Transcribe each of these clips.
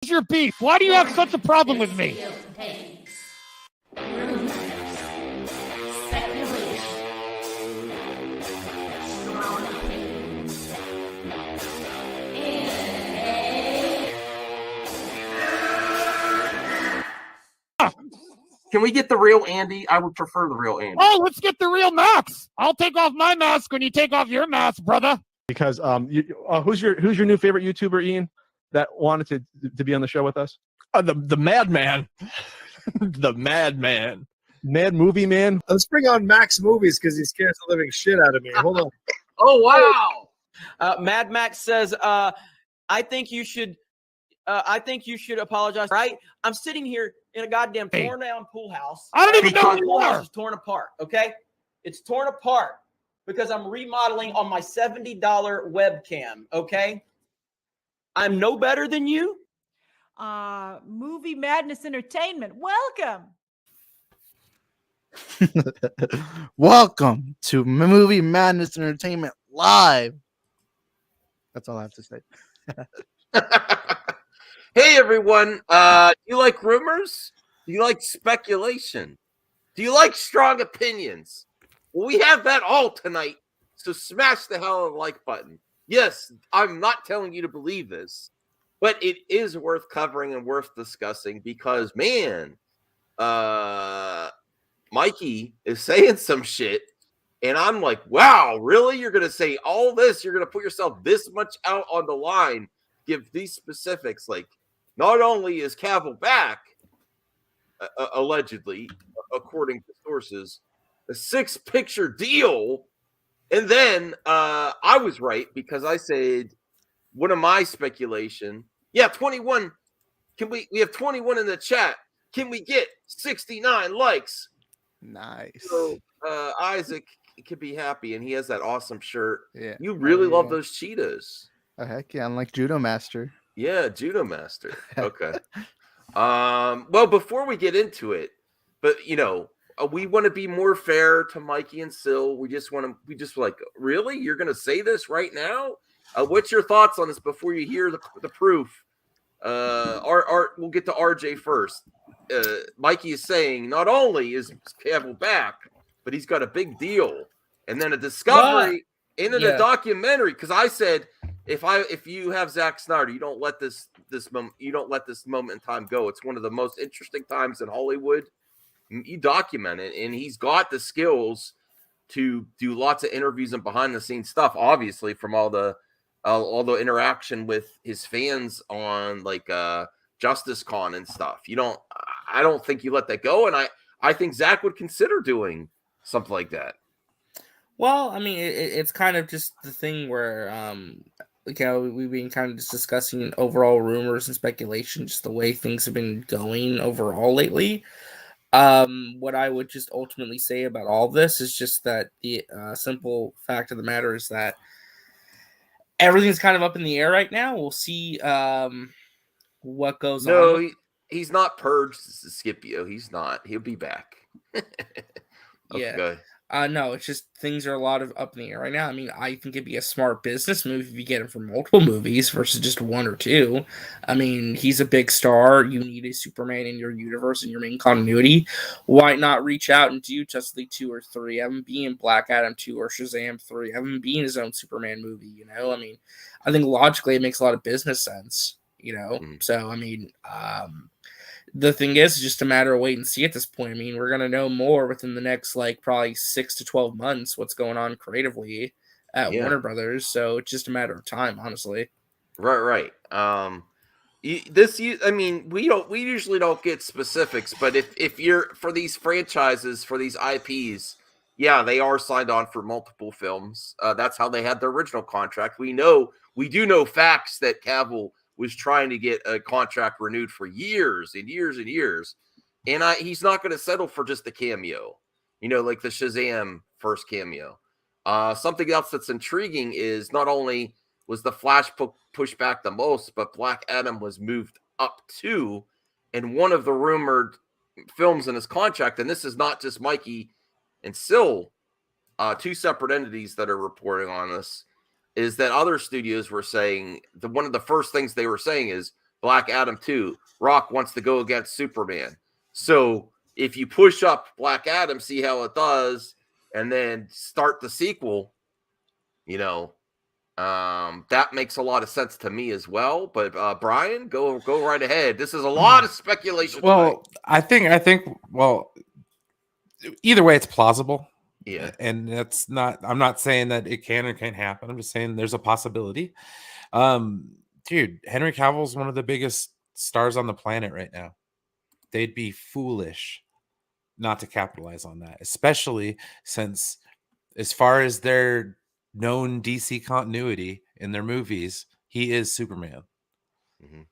your beef? Why do you have such a problem with me? Can we get the real Andy? I would prefer the real Andy. Oh, let's get the real Max. I'll take off my mask when you take off your mask, brother. Because who's your new favorite YouTuber, Ian, that wanted to be on the show with us? The Madman. The Madman. Mad Movie Man. Let's bring on Max Movies because he scares the living shit out of me. Hold on. Oh, wow. Mad Max says, I think you should apologize. Right? I'm sitting here in a goddamn torn down pool house. I don't even know who the you pool are. house is torn apart. Okay, it's torn apart because I'm remodeling on my $70 webcam. Okay, I'm no better than you. Movie Madness Entertainment. Welcome. Welcome to Movie Madness Entertainment Live. That's all I have to say. Hey, everyone. Do you like rumors? Do you like speculation? Do you like strong opinions? Well, we have that all tonight, so smash the hell out of the like button. Yes, I'm not telling you to believe this, but it is worth covering and worth discussing because, man, Mikey is saying some shit, and I'm like, wow, really? You're going to say all this? You're going to put yourself this much out on the line, give these specifics, like, not only is Cavill back, allegedly, according to sources, a 6-picture deal, and then I was right because I said one of my speculation. Yeah, 21. We have 21 in the chat. Can we get 69 likes? Nice. So Isaac could be happy, and he has that awesome shirt. Yeah. You really love those cheetahs. Oh, heck yeah, I'm like Judo Master. Yeah, Judo Master. Okay. Well, before we get into it, but we want to be more fair to Mikey and Sil. We just like, really? You're gonna say this right now? What's your thoughts on this before you hear the proof? We'll get to RJ first. Mikey is saying not only is Cavill back, but he's got a big deal, and then a discovery in a documentary. Because I said, if you have Zack Snyder, you don't let this moment in time go. It's one of the most interesting times in Hollywood. You document it, and he's got the skills to do lots of interviews and behind the scenes stuff. Obviously, from all the interaction with his fans on like Justice Con and stuff. I don't think you let that go, and I think Zach would consider doing something like that. Well, I mean, it's kind of just the thing where, we've been kind of just discussing overall rumors and speculation, just the way things have been going overall lately. What I would just ultimately say about all this is just that the simple fact of the matter is that everything's kind of up in the air right now. We'll see what goes on. No, he's not purged, Scipio. He's not. He'll be back. Yeah. No, it's just things are a lot of up in the air right now. I mean, I think it'd be a smart business move if you get him for multiple movies versus just one or two. I mean, he's a big star. You need a Superman in your universe and your main continuity. Why not reach out and do Justice League 2 or 3? Have him be in Black Adam 2 or Shazam 3. Have him be in his own Superman movie, I mean, I think logically it makes a lot of business sense, So, I mean, the thing is, it's just a matter of wait and see at this point. I mean, we're going to know more within the next, probably 6 to 12 months what's going on creatively at Warner Brothers. So it's just a matter of time, honestly. Right. We usually don't get specifics, but if you're for these franchises, for these IPs, they are signed on for multiple films. That's how they had their original contract. We do know facts that Cavill was trying to get a contract renewed for years and years and years. And he's not going to settle for just a cameo, like the Shazam first cameo. Something else that's intriguing is not only was the Flash pushed back the most, but Black Adam was moved up too. And one of the rumored films in his contract, and this is not just Mikey and Sil, two separate entities that are reporting on this, is that other studios were saying one of the first things they were saying is Black Adam 2, Rock wants to go against Superman. So if you push up Black Adam, see how it does, and then start the sequel, that makes a lot of sense to me as well. But Brian, go right ahead. This is a lot of speculation. Well, I think either way, it's plausible. Yeah, and I'm not saying that it can or can't happen. I'm just saying there's a possibility. Dude, Henry Cavill's one of the biggest stars on the planet right now. They'd be foolish not to capitalize on that, especially since, as far as their known DC continuity in their movies, he is Superman. Mm-hmm.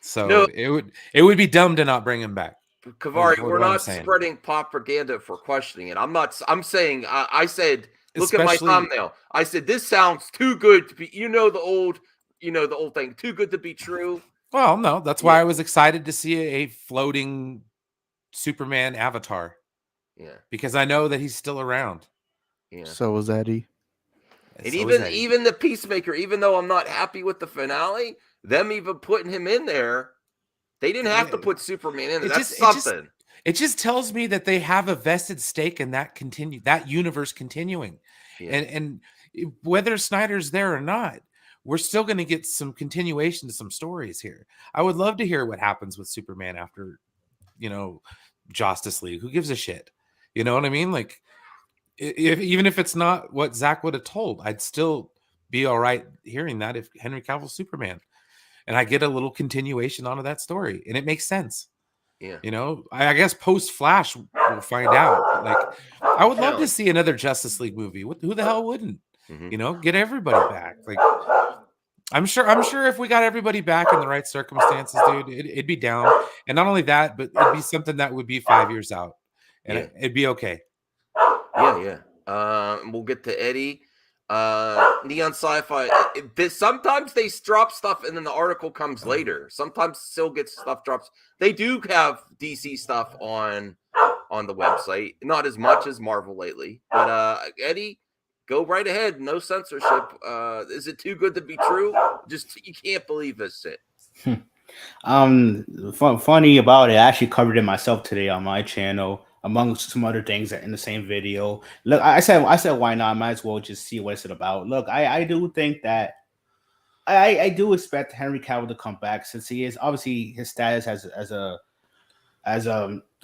So it would be dumb to not bring him back. Kavari, we're not spreading propaganda for questioning it. I'm saying I said, look at my thumbnail. I said this sounds too good to be. The old thing, too good to be true. Well, no, that's why I was excited to see a floating Superman avatar. Yeah, because I know that he's still around. Yeah. So was Eddie. And even the Peacemaker, even though I'm not happy with the finale, them even putting him in there. They didn't have to put Superman in there. That's something. It just tells me that they have a vested stake in that universe continuing. Yeah. And whether Snyder's there or not, we're still going to get some continuation to some stories here. I would love to hear what happens with Superman after, Justice League. Who gives a shit? You know what I mean? Like, even if it's not what Zack would have told, I'd still be all right hearing that if Henry Cavill's Superman. And I get a little continuation onto that story, and it makes sense. Yeah, I guess post Flash we'll find out. Like, I would love to see another Justice League movie. Who the hell wouldn't? Mm-hmm. Get everybody back. Like, I'm sure if we got everybody back in the right circumstances, dude, it'd be down. And not only that, but it'd be something that would be 5 years out, and it'd be okay. Yeah. We'll get to Eddie. Neon Sci-Fi. Sometimes they drop stuff and then the article comes later. Sometimes still gets stuff drops. They do have DC stuff on the website, not as much as Marvel lately. But Eddie, go right ahead. No censorship. Is it too good to be true? Just you can't believe this shit. Funny about it, I actually covered it myself today on my channel, amongst some other things in the same video. Look, I said, why not? I might as well just see what it's about. Look, I do think that I do expect Henry Cavill to come back, since he is obviously his status as a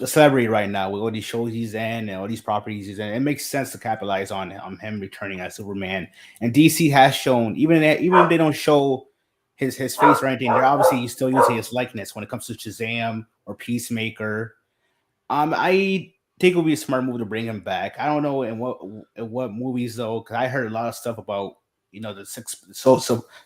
celebrity right now with all these shows he's in and all these properties he's in. It makes sense to capitalize on him returning as Superman. And DC has shown, even if they don't show his face or anything, they're obviously still using his likeness when it comes to Shazam or Peacemaker. I think it would be a smart move to bring him back. I don't know in what movies though, because I heard a lot of stuff about the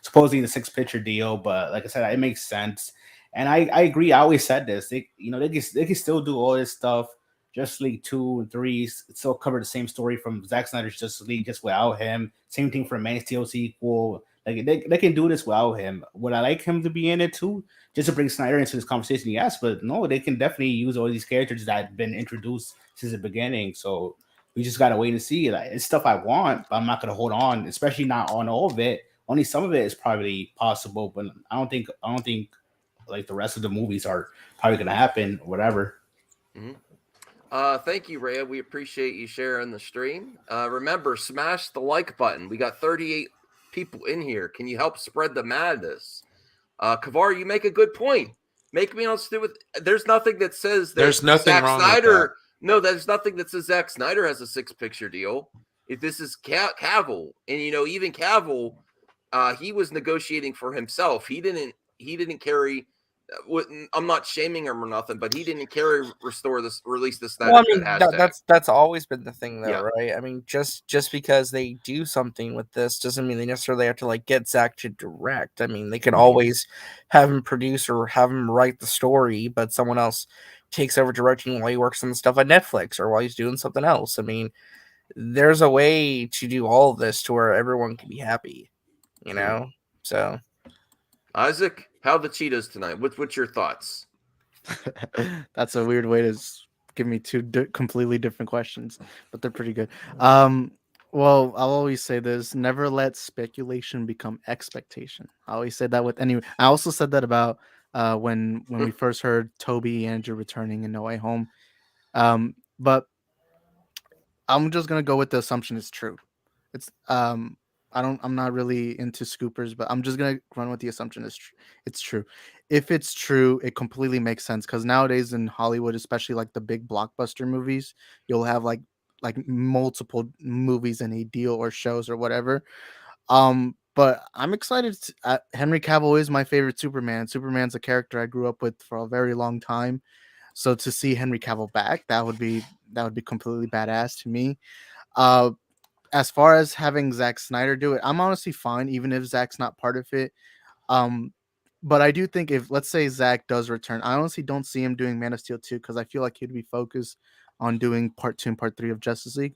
supposedly the 6-picture deal, but like I said, it makes sense. And I agree. I always said this. They can still do all this stuff. Justice League 2 and 3 still cover the same story from Zack Snyder's Justice League, just without him. Same thing for Man of Steel sequel. Like they can do this without him. Would I like him to be in it too, just to bring Snyder into this conversation? Yes, but no, they can definitely use all these characters that have been introduced since the beginning. So we just gotta wait and see. Like, it's stuff I want, but I'm not gonna hold on, especially not on all of it. Only some of it is probably possible, but I don't think like the rest of the movies are probably gonna happen. Or whatever. Mm-hmm. Thank you, Rhea. We appreciate you sharing the stream. Remember, smash the like button. We got 38 people in here. Can you help spread the madness? Kavar, you make a good point. Make me honest with. There's nothing that says there's nothing Zack wrong Snyder. with that. No, there's nothing that says Zack Snyder has a 6-picture deal. If this is Cavill, and even Cavill, he was negotiating for himself. He didn't carry. I'm not shaming him or nothing, but he didn't release this. Well, I mean, that's always been the thing, though, right? I mean, just because they do something with this doesn't mean they necessarily have to like get Zack to direct. I mean, they can always have him produce or have him write the story, but someone else takes over directing while he works on stuff at Netflix or while he's doing something else. I mean, there's a way to do all of this to where everyone can be happy, So, Isaac, how the Cheetos tonight? What's your thoughts? That's a weird way to give me two completely different questions, but they're pretty good. Well, I'll always say this: never let speculation become expectation. I always say that with any. I also said that about when we first heard Toby Andrew returning in No Way Home. But I'm just gonna go with the assumption it's true. It's I'm not really into scoopers, but I'm just gonna run with the assumption it's true. If it's true, it completely makes sense because nowadays in Hollywood, especially like the big blockbuster movies, you'll have like multiple movies in a deal or shows or whatever. But I'm excited. Henry Cavill is my favorite Superman. Superman's a character I grew up with for a very long time. So to see Henry Cavill back, that would be completely badass to me. As far as having Zack Snyder do it, I'm honestly fine, even if Zack's not part of it. But I do think if, let's say, Zack does return, I honestly don't see him doing Man of Steel 2 because I feel like he'd be focused on doing part 2 and part 3 of Justice League.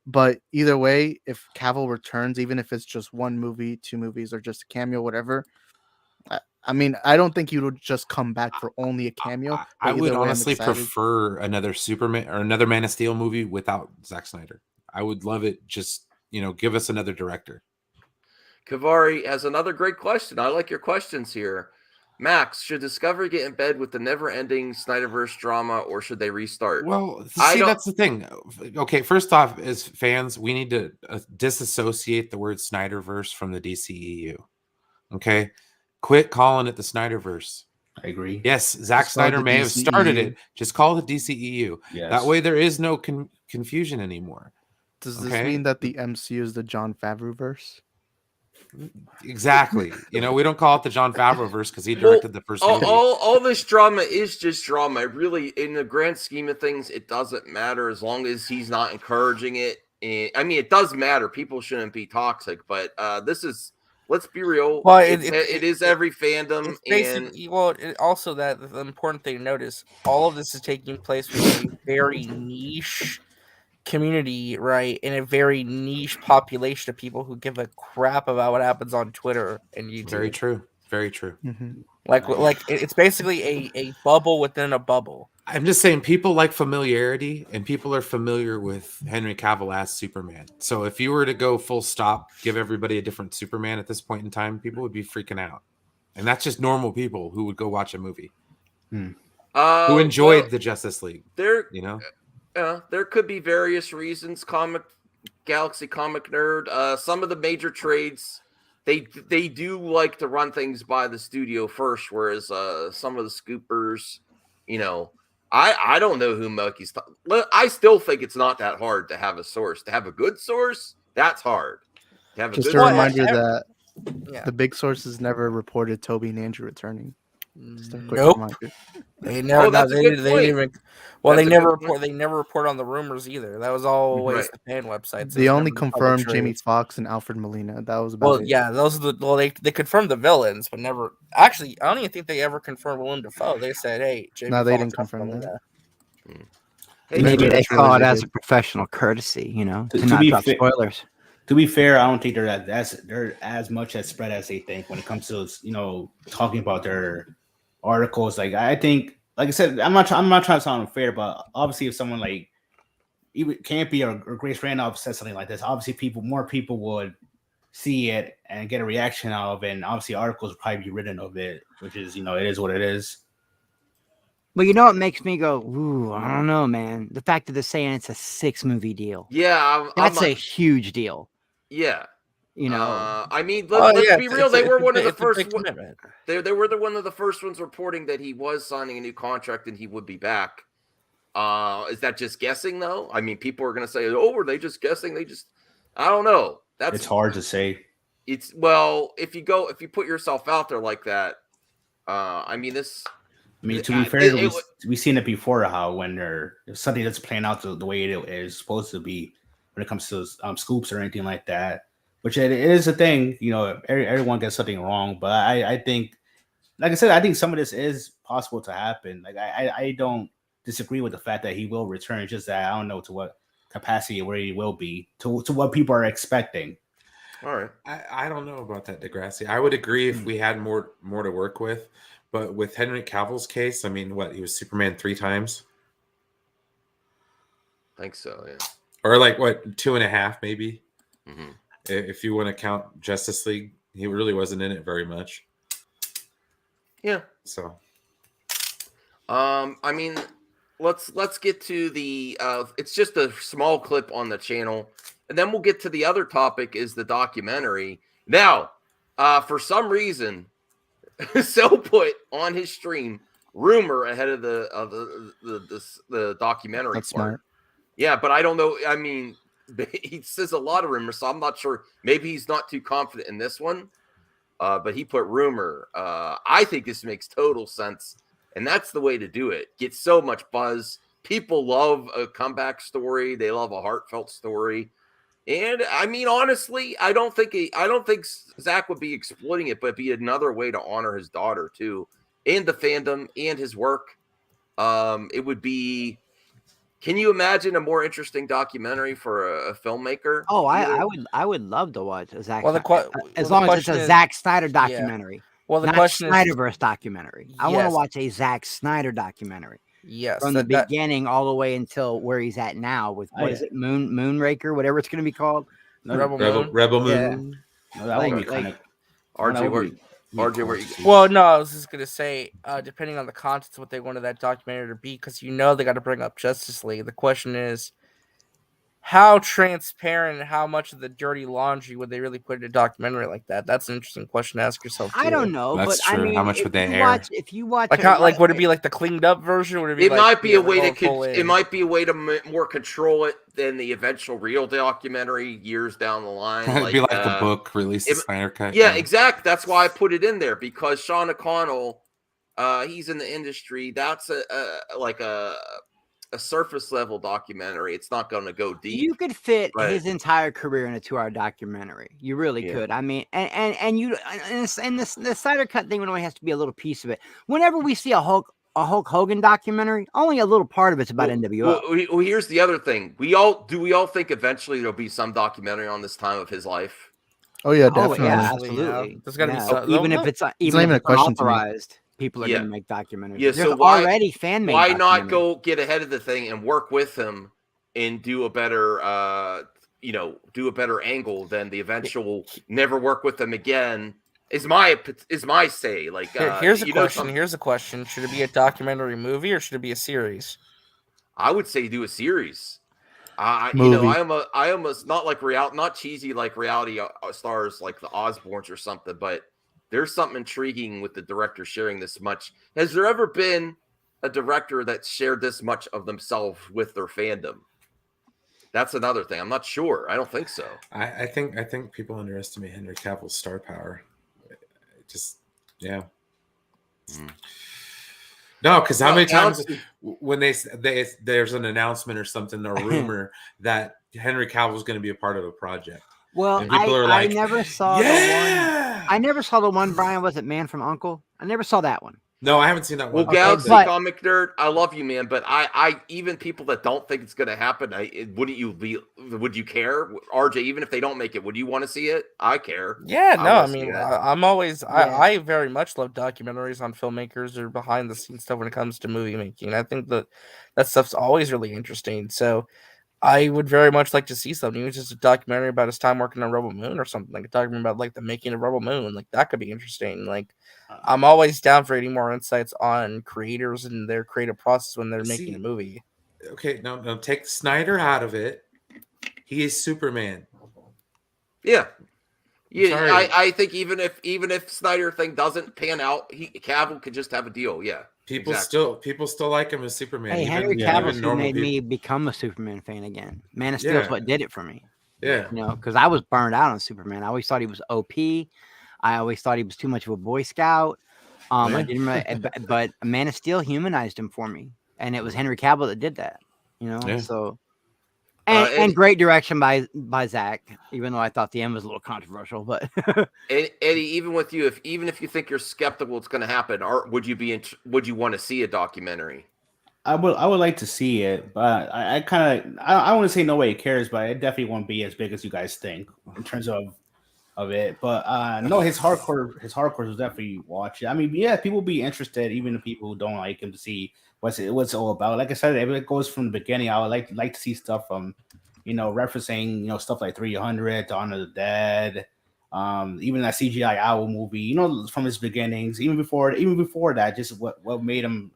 But either way, if Cavill returns, even if it's just one movie, 2 movies, or just a cameo, whatever, I mean, I don't think he would just come back for only a cameo. I would way, honestly prefer another Superman or another Man of Steel movie without Zack Snyder. I would love it. Just, give us another director. Kavari has another great question. I like your questions here. Max, should Discovery get in bed with the never-ending Snyderverse drama, or should they restart? Well, see, that's the thing. Okay, first off, as fans, we need to disassociate the word Snyderverse from the DCEU. Okay? Quit calling it the Snyderverse. I agree. Yes, Zack Snyder may have started it. Just call it the DCEU. Yes. That way there is no confusion anymore. Does this mean that the MCU is the Jon Favreau verse? Exactly. We don't call it the Jon Favreau verse because he directed the first movie. All this drama is just drama. Really, in the grand scheme of things, it doesn't matter as long as he's not encouraging it. I mean, it does matter. People shouldn't be toxic, but this is. Let's be real. Well, it is every fandom. Also that the important thing to note is all of this is taking place within a very niche community, right? In a very niche population of people who give a crap about what happens on Twitter and YouTube. Very true. Very true. Mm-hmm. Like it's basically a bubble within a bubble. I'm just saying people like familiarity, and people are familiar with Henry Cavill as Superman. So if you were to go full stop, give everybody a different Superman at this point in time, people would be freaking out. And that's just normal people who would go watch a movie. Who enjoyed the Justice League. There could be various reasons. Galaxy Comic Nerd, some of the major trades, they do like to run things by the studio first, whereas some of the scoopers, I don't know who Monkey's. I still think it's not that hard to have a source. To have a good source, that's hard. To have just a reminder that the big sources never reported Toby and Andrew returning. Just a quick reminder. They never. They never report on the rumors either. That was always the fan websites. They only confirmed Jamie Foxx and Alfred Molina. That was about it. Yeah, those are they confirmed the villains, but never. Actually, I don't even think they ever confirmed Willem Dafoe. They said, "Hey, Jamie Foxx, they didn't confirm that. Maybe they call it as a professional courtesy, to not drop spoilers. To be fair, I don't think they're as much as spread as they think when it comes to talking about their articles. Like I think, like I said, I'm not trying to sound unfair, but obviously if someone like even Campy or Grace Randolph says something like this, obviously more people would see it and get a reaction out of it, and obviously articles would probably be written of it, which is it is what it is. Well, what makes me go, ooh, I don't know, man. The fact that they're saying it's a 6-movie deal. Yeah, that's a huge deal. Yeah. I mean, let's be real. They were one of the first. They were one of the first ones reporting that he was signing a new contract and he would be back. Is that just guessing though? I mean, people are going to say, "Oh, were they just guessing?" I don't know. It's hard to say. If you put yourself out there like that, to be fair, we've seen it before. How when if something that's playing out the way it is supposed to be when it comes to scoops or anything like that. Which it is a thing, everyone gets something wrong. But I think, like I said, I think some of this is possible to happen. Like I don't disagree with the fact that he will return. It's just that I don't know to what capacity where he will be, to what people are expecting. All right. I don't know about that, Degrassi. I would agree if we had more to work with. But with Henry Cavill's case, I mean, he was Superman 3 times? I think so, yeah. Or 2.5 maybe? Mm-hmm. If you want to count Justice League, he really wasn't in it very much. Yeah. So, I mean, let's get to the. It's just a small clip on the channel, and then we'll get to the other topic. Is the documentary now? For some reason, So put on his stream rumor ahead of the documentary. That's part. smart. Yeah, but I don't know. I mean, he says a lot of rumors, so I'm not sure. Maybe he's not too confident in this one. But he put rumor. I think this makes total sense, and that's the way to do it. Get so much buzz. People love a comeback story. They love a heartfelt story. And I mean, honestly, I don't think Zack would be exploiting it, but it'd be another way to honor his daughter too, and the fandom and his work. It would be. Can you imagine a more interesting documentary for a filmmaker? Oh, I would love to watch a Zack. Well, as long as it's a Zack Snyder documentary. Yeah. Well, the not question Snyderverse documentary. I want to Yes. watch a Zack Snyder documentary. Yes, From the beginning all the way until where he's at now with what is it, Moonraker, whatever it's going to be called. Rebel Yeah. Moon. No, that would be kind of. RJ, where you? Well, no, I was just gonna say, depending on the contents, what they wanted that documentary to be, because they got to bring up Justice League. The question is, how transparent and how much of the dirty laundry would they really put in a documentary like that? That's an interesting question to ask yourself. I don't know, That's but true. I mean, How much would they air? If you watch, Like, would it be like the cleaned up version? Would it be? It like, might be a way going to. full It in? might be a way to more control it than the eventual real documentary years down the line. It'd be like the book released the Snyder Cut. Yeah, exactly. That's why I put it in there, because Sean O'Connell, he's in the industry. That's a surface level documentary. It's not going to go deep. You could fit but- his entire career in a 2-hour documentary. You really Yeah. could. I mean, and the Snyder Cut thing only has to be a little piece of it. Whenever we see a Hulk Hogan documentary, only a little part of it's about NWO. Well, here's the other thing. We all think eventually there'll be some documentary on this time of his life. Oh yeah, Oh definitely. yeah, absolutely. There's gotta be Yeah, some- even no, if it's not even even if a it's question to me. unauthorized, people are Yeah. going to make documentaries. Yeah, There's so why- already fan made. Why not go get ahead of the thing and work with him and do a better do a better angle than the eventual never work with them again is my say. Like Here's a question. Here's a question. Should it be a documentary movie or should it be a series? I would say do a series. I Movie. almost not like not cheesy like reality stars like the Osbournes or something, but there's something intriguing with the director sharing this much. Has there ever been a director that shared this much of themselves with their fandom? That's another thing. I'm not sure. I don't think so. I think people underestimate Henry Cavill's star power. Just yeah. No, because how many times when there's an announcement or something, a rumor that Henry Cavill is going to be a part of a project. Well, and people are like, I never saw the one. I never saw the one. Brian, was it Man from U.N.C.L.E.? I never saw that one. No, I haven't seen that one. Well, Galaxy but- Comic Nerd, I love you, man, but I even people that don't think it's going to happen, would you care, RJ? Even if they don't make it, would you want to see it? I care. Yeah, no, I wanna see mean, that. I'm always, Yeah. I very much love documentaries on filmmakers or behind the scenes stuff when it comes to movie making. I think that stuff's always really interesting. So I would very much like to see something. Even just a documentary about his time working on Rebel Moon or something, like a documentary about like the making of Rebel Moon. Like that could be interesting. Like I'm always down for any more insights on creators and their creative process when they're making a movie. Okay, no, take Snyder out of it. He is Superman. Yeah. Yeah, sorry. I think even if Snyder thing doesn't pan out, Cavill could just have a deal. Yeah. People exactly. still like him as Superman. Hey, even- Henry even Cavill's who normal made people. me become a Superman fan again. Man of Steel's Yeah. what did it for me. Yeah. You know, because I was burned out on Superman. I always thought he was OP. I always thought he was too much of a Boy Scout. I Yeah. didn't really, but Man of Steel humanized him for me, and it was Henry Cavill that did that. You know, Yeah. so and great direction by Zack, even though I thought the end was a little controversial. But Eddie, even with you, even if you think you're skeptical it's going to happen, would you want to see a documentary? I would like to see it, but I want to say nobody cares, but it definitely won't be as big as you guys think in terms of it. But no, his hardcore will definitely watch it. I mean, yeah, people will be interested, even the people who don't like him, to see what's it all about. Like I said, if it goes from the beginning, I would like to see stuff from, referencing, stuff like 300, Dawn of the Dead, Even that CGI Owl movie, you know, from his beginnings, even before that, just what made him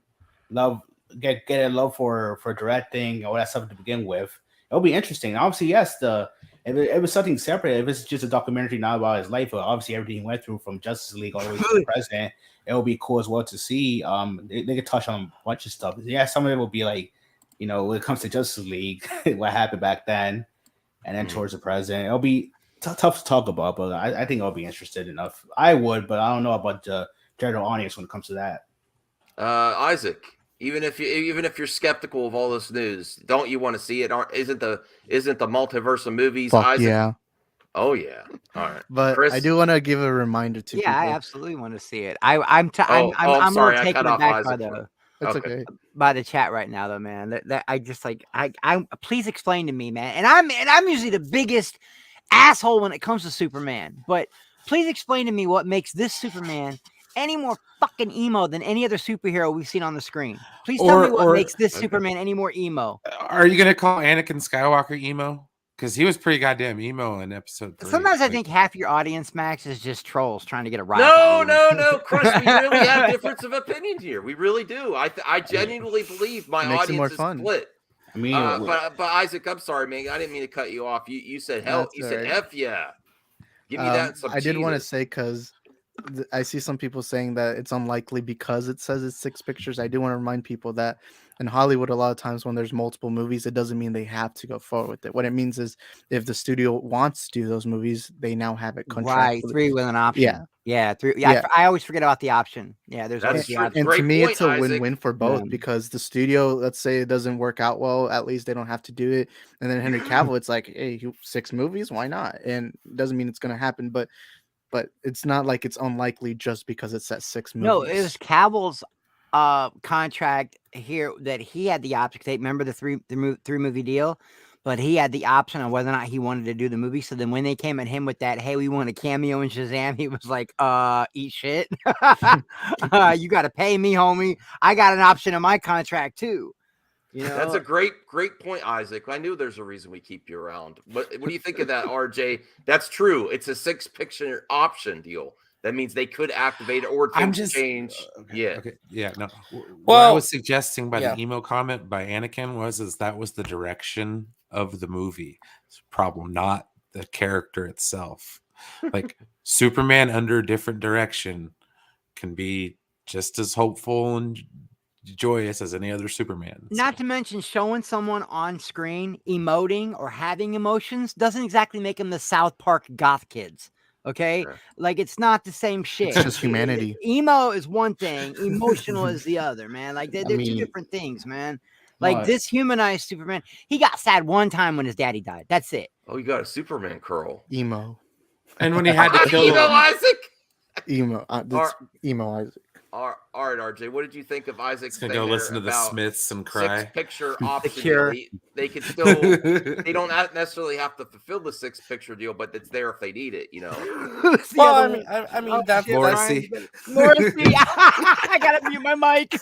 get a love for directing, all that stuff to begin with. It'll be interesting. Obviously, yes, if it was something separate, if it's just a documentary now about his life, or obviously everything he went through from Justice League all the way to the present, it'll be cool as well to see. They could touch on a bunch of stuff. Yeah, some of it will be like, you know, when it comes to Justice League, what happened back then, and then towards the present, it'll be tough to talk about. But I think I'll be interested enough. I would, but I don't know about the general audience when it comes to that. Isaac, even if you're skeptical of all this news, don't you want to see it? Isn't the multiverse of movies? Fuck Isaac? yeah. Oh yeah. All right. But Chris? I do want to give a reminder to people. Yeah, I absolutely want to see it. I'm sorry, a little I taken cut off aback by Isaac. It's okay. by the chat right now, though, man. That I just like I please explain to me, man. And I'm usually the biggest asshole when it comes to Superman, but please explain to me what makes this Superman any more fucking emo than any other superhero we've seen on the screen. Please tell me what makes this Superman any more emo. Are you gonna call Anakin Skywalker emo? Because he was pretty goddamn emo in episode 3. Sometimes I think half your audience, Max, is just trolls trying to get a rise. No, Chris, we really have difference of opinion here. We really do. I genuinely believe my audience is split. I mean, but Isaac, I'm sorry, man. I didn't mean to cut you off. You said hell. You said F yeah. Give me that. I did want to say, because I see some people saying that it's unlikely because it says it's 6 pictures. I do want to remind people that in Hollywood, a lot of times when there's multiple movies, it doesn't mean they have to go forward with it. What it means is if the studio wants to do those movies, they now have it contractually. Right, 3 with an option. Yeah. 3. Yeah. I always forget about the option. Yeah, there's always the option. And to me, it's a win-win for both, because the studio, let's say it doesn't work out well, at least they don't have to do it. And then Henry Cavill, it's like, hey, 6 movies, why not? And it doesn't mean it's going to happen, but it's not like it's unlikely just because it says 6 movies. No, it was Cavill's contract here that he had the option. Remember the three movie deal, but he had the option on whether or not he wanted to do the movie. So then when they came at him with that, hey, we want a cameo in Shazam, he was like, eat shit. You got to pay me, homie. I got an option in my contract too. You know? That's a great point, Isaac. I knew there's a reason we keep you around. But what do you think of that, RJ? That's true. It's a 6-picture option deal. That means they could activate it or change. Yeah. No. What I was suggesting by the emo comment by Anakin was that was the direction of the movie. It's a problem, not the character itself. Like Superman under a different direction can be just as hopeful and joyous as any other Superman. Not to mention showing someone on screen emoting or having emotions doesn't exactly make them the South Park goth kids. Okay, like it's not the same shit. It's just humanity. Emo is one thing, emotional is the other, man. Like they're 2 different things, man. Like this humanized Superman, he got sad one time when his daddy died. That's it. Oh, you got a Superman curl. Emo. And when he had to kill Isaac. Emo Isaac. All right, RJ. What did you think of Isaac's thing? Go listen to the Smiths and cry. 6-picture option. They can still. They don't necessarily have to fulfill the 6-picture deal, but it's there if they need it. You know. Well, I mean that's Morrissey. I gotta mute my mic.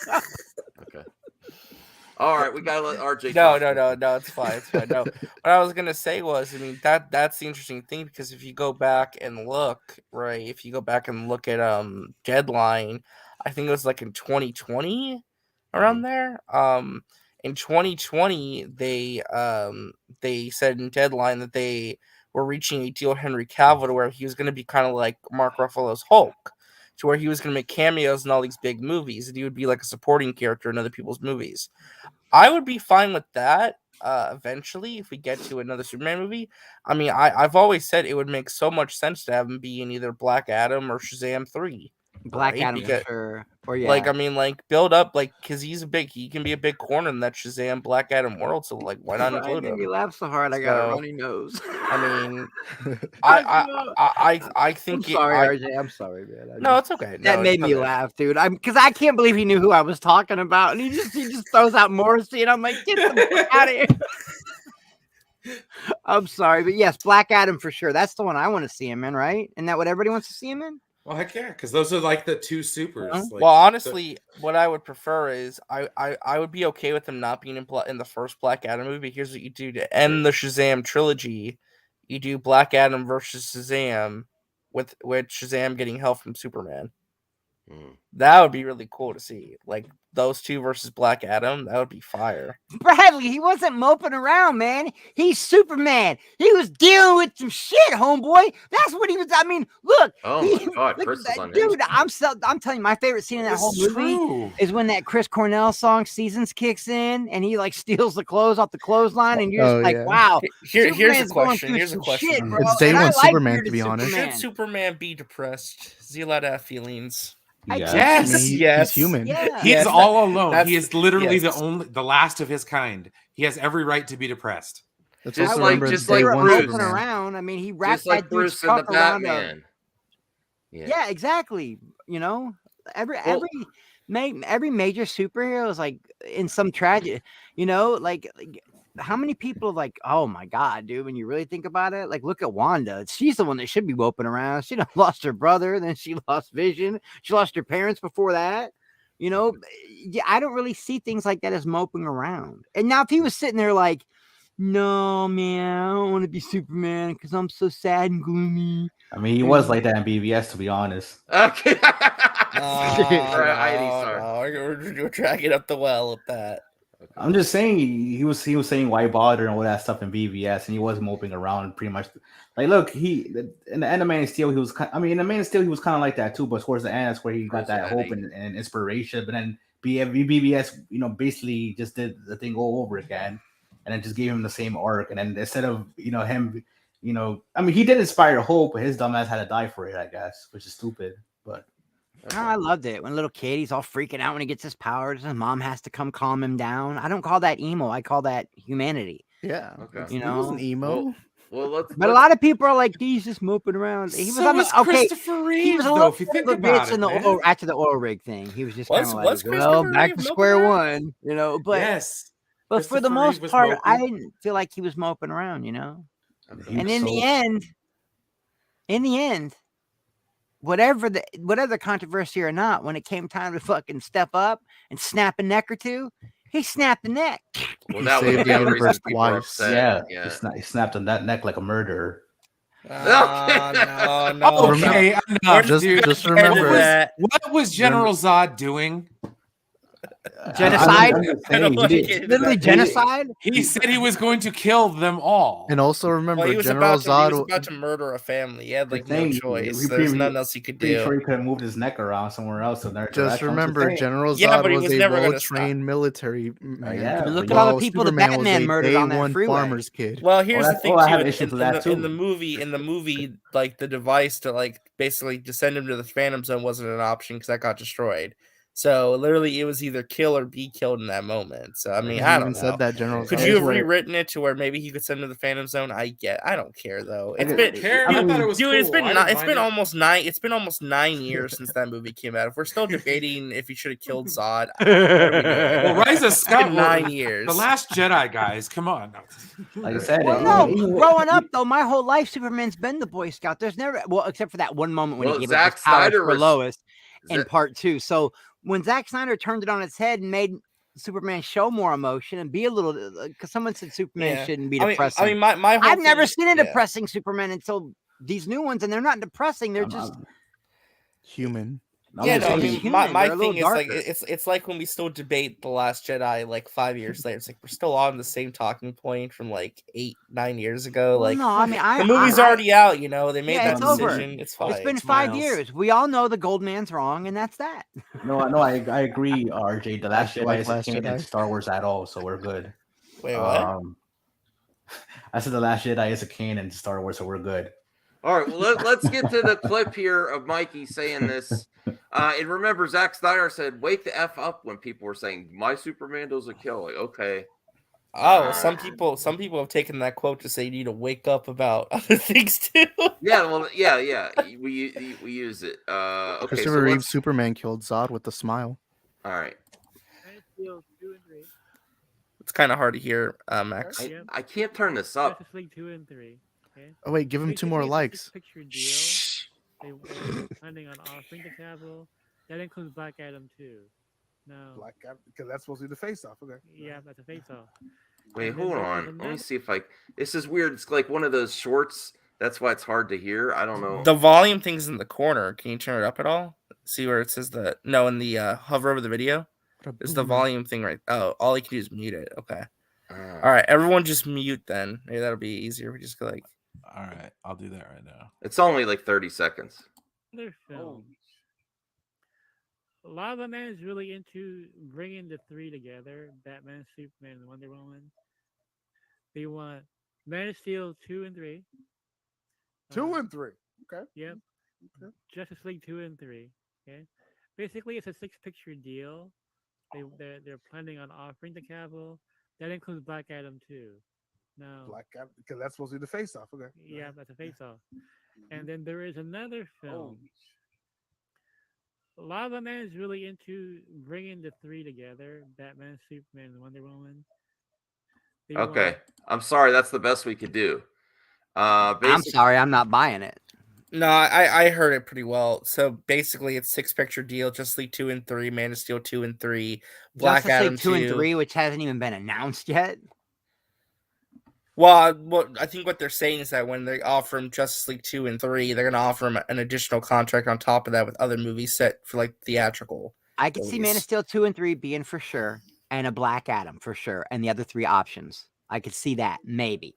Okay. All right, we gotta let RJ. No, it's fine. It's fine. No, what I was gonna say was, I mean, that's the interesting thing, because if you go back and look, at Deadline, I think it was like in 2020, around there. In 2020, they said in Deadline that they were reaching a deal with Henry Cavill to where he was going to be kind of like Mark Ruffalo's Hulk, to where he was going to make cameos in all these big movies, and he would be like a supporting character in other people's movies. I would be fine with that eventually if we get to another Superman movie. I mean, I've always said it would make so much sense to have him be in either Black Adam or Shazam 3. Black Adam, sure. Or like, I mean, like build up, like, because he can be a big corner in that Shazam Black Adam world. So like, why not include him? You laugh so hard, I got a runny nose. I mean, I think. I'm sorry, RJ. I'm sorry, man. No, it's okay. That made me laugh, dude. Because I can't believe he knew who I was talking about, and he just throws out Morrissey, and I'm like, get the fuck out of here. I'm sorry, but yes, Black Adam for sure. That's the one I want to see him in, right? Isn't that what everybody wants to see him in? Well, heck yeah, because those are like the 2 supers. Like, well, honestly, what I would prefer is I would be okay with him not being in the first Black Adam movie. Here's what you do to end the Shazam trilogy: you do Black Adam versus Shazam with Shazam getting help from Superman. Mm. That would be really cool to see. Like those two versus Black Adam, that would be fire. Bradley, he wasn't moping around, man. He's Superman. He was dealing with some shit, homeboy. That's what he was. I mean, look. Oh he, my God, look, Chris is on dude, his I'm telling you, my favorite scene in that whole It's movie true. is when that Chris Cornell song "Seasons" kicks in, and he like steals the clothes off the clothesline, and you're just like, wow. Here's a Superman's going question. through Here's a some question. shit, bro. It's day And I one like Superman, to bearded be honest. Superman. Should Superman be depressed? Is he allowed to have feelings? Yes. I mean, Yes. he's human. Yeah. He's Yes, all alone. He is literally yes. the last of his kind. He has every right to be depressed. Let's Just also like- remember just it's day like one Bruce. Moping Superman. around. I mean, he wrapped Just like that dude's Bruce and the truck around a Batman. Yeah, exactly. You know, every major superhero is like in some tragedy. You know, like how many people like, oh my God, dude, when you really think about it, like look at Wanda. She's the one that should be moping around. She done lost her brother, then she lost Vision. She lost her parents before that. You know, yeah, I don't really see things like that as moping around. And now if he was sitting there like, no, man, I don't want to be Superman because I'm so sad and gloomy. I mean, he was like that in BVS, to be honest. Okay. We're dragging up the well with that. I'm just saying he was saying why bother and all that stuff in BVS, and he was moping around pretty much. Like, look, in the end of Man of Steel, he was. In the Man of Steel, he was kind of like that too. But towards the end, that's where he got that hope and inspiration. But then BVS, basically just did the thing all over again, and then just gave him the same arc. And then instead of him, he did inspire hope, but his dumbass had to die for it, I guess, which is stupid. But Oh, I loved it when little kid, he's all freaking out when he gets his powers. His mom has to come calm him down. I don't call that emo. I call that humanity. Yeah. Okay. You He wasn't know, emo. Well, but a lot of people are like, he's just moping around. He was So on was the, okay. Christopher He Reeve, was a though, little if you think bit of a about bitch it, in the man. oil, after the oil rig thing. He was just kind Was of like, Christopher well, Reeve back to moping square around? one, you know. But Yes. but for the Christopher most Reeve was part, I moping. didn't feel like he was moping around, you know. he And was in the end, whatever the controversy or not, when it came time to fucking step up and snap a neck or two, he snapped the neck. Well, He that was saved the the reason universe people are twice. upset. yeah. He snapped on that neck like a murderer. No. Okay, Remember- enough, just dude. just End of remember that. What was General Zod doing? Genocide? I'm just I don't saying, like he it. did, Literally genocide. He said he was going to kill them all. and also remember Well, he was General about Zod. to murder a family. He had like the no thing, choice. There's nothing else he could pretty do. sure he could have moved his neck around somewhere else. In their Just direction. I'm remember, saying. General Yeah, Zod but he was was a never gonna well-trained military man. yeah, I mean, look but at all the while people that Superman was Batman a murdered on day that one freeway. farmer's kid. Well, here's the that's- thing well, I too. have In, issues with in that, the, in too. the movie, like the device to like basically to send him to the Phantom Zone wasn't an option because that got destroyed. So literally, it was either kill or be killed in that moment. So I mean, He I even don't know. said that General Could Zod. you have where- rewritten it to where maybe he could send him to the Phantom Zone? I don't care though. It's I been didn't care. I I thought it mean, was dude, cool. it's been I didn't it's mind been it. almost 9. It's been almost 9 years since that movie came out. If we're still debating if he should have killed Zod, Well, Rise of it's been Scott. 9 years. The Last Jedi, guys. Come on. like I said, Well, even- no, even- growing up though, my whole life, Superman's been the Boy Scout. There's never, well, except for that one moment when Well, he gave Zack up his powers Snyder for was- Lois in Zack- part 2. So when Zack Snyder turned it on its head and made Superman show more emotion and be a little, because someone said Superman Yeah. shouldn't be I mean, depressing. my whole I've never thing- seen a yeah. depressing Superman until these new ones, and they're not depressing. They're just Human. I'm Yeah, just no, I saying- mean, human, my they're a little thing is like darker. it's like when we still debate The Last Jedi like 5 years later. It's like we're still on the same talking point from like 8-9 years ago. Well, Like no, I mean, the movie's already out. You know, they made Yeah, that it's over. decision. It's fine. It's been 5 Miles. years. We all know the Gold Man's wrong, and that's that. No, I agree, RJ. The Last Actually, Jedi like isn't Last canon Jedi. to Star Wars at all, so we're good. Wait, what? I said The Last Jedi is a canon to Star Wars, so we're good. All right, well, let's get to the clip here of Mikey saying this. And remember, Zack Snyder said, wake the F up when people were saying, my Superman doesn't kill. Like, okay. Oh, some people have taken that quote to say you need to wake up about other things too. Yeah, well, yeah. We use it. Okay, Christopher so Reeve's Superman killed Zod with a smile. all right. It's kind of hard to hear, Max. I can't turn this up. Justice League 2 and 3. Okay. Oh wait, give him 2 more Basically, likes. it's a picture deal. They were planning on offering to Cavill. That includes Black Adam too. No. Black Adam, because that's supposed to be the face off. Okay. Yeah, that's a face off. Wait, And then hold there's on. Let me another- see if I. This is weird. It's like one of those shorts That's why it's hard to hear. I don't know. The volume thing's in the corner. Can you turn it up at all? See where it says in the hover over the video. It's the volume thing right. Oh, all you can do is mute it. Okay. All right, everyone just mute then. Maybe that'll be easier. We just go like. All right, I'll do that right now. It's only like 30 seconds. Their film. A lot of the man is really into bringing the three together: Batman, Superman, and Wonder Woman. They want Man of Steel 2 and 3. 2 and 3. Okay. Yep. Okay. Justice League 2 and 3. Okay. Basically, it's a 6-picture deal. They're planning on offering to Cavill. That includes Black Adam too. Now, Black Adam, because that's supposed to be the face-off. Okay. yeah, that's a face-off. And then there is another film. A lot of the man is really into bringing the three together: Batman, Superman, and Wonder Woman. They Okay. want- I'm sorry. That's the best we could do. I'm sorry, I'm not buying it. No, I heard it pretty well. So basically, it's 6-picture deal: Justice League 2 and 3, Man of Steel 2 and 3, Black Justice Adam League 2 and 2. 3, which hasn't even been announced yet. Well, I think what they're saying is that when they offer him Justice League 2 and 3, they're going to offer him an additional contract on top of that with other movies set for like theatrical. I could see Man of release. Steel 2 and 3 being for sure, and a Black Adam for sure, and the other 3 options. I could see that, maybe.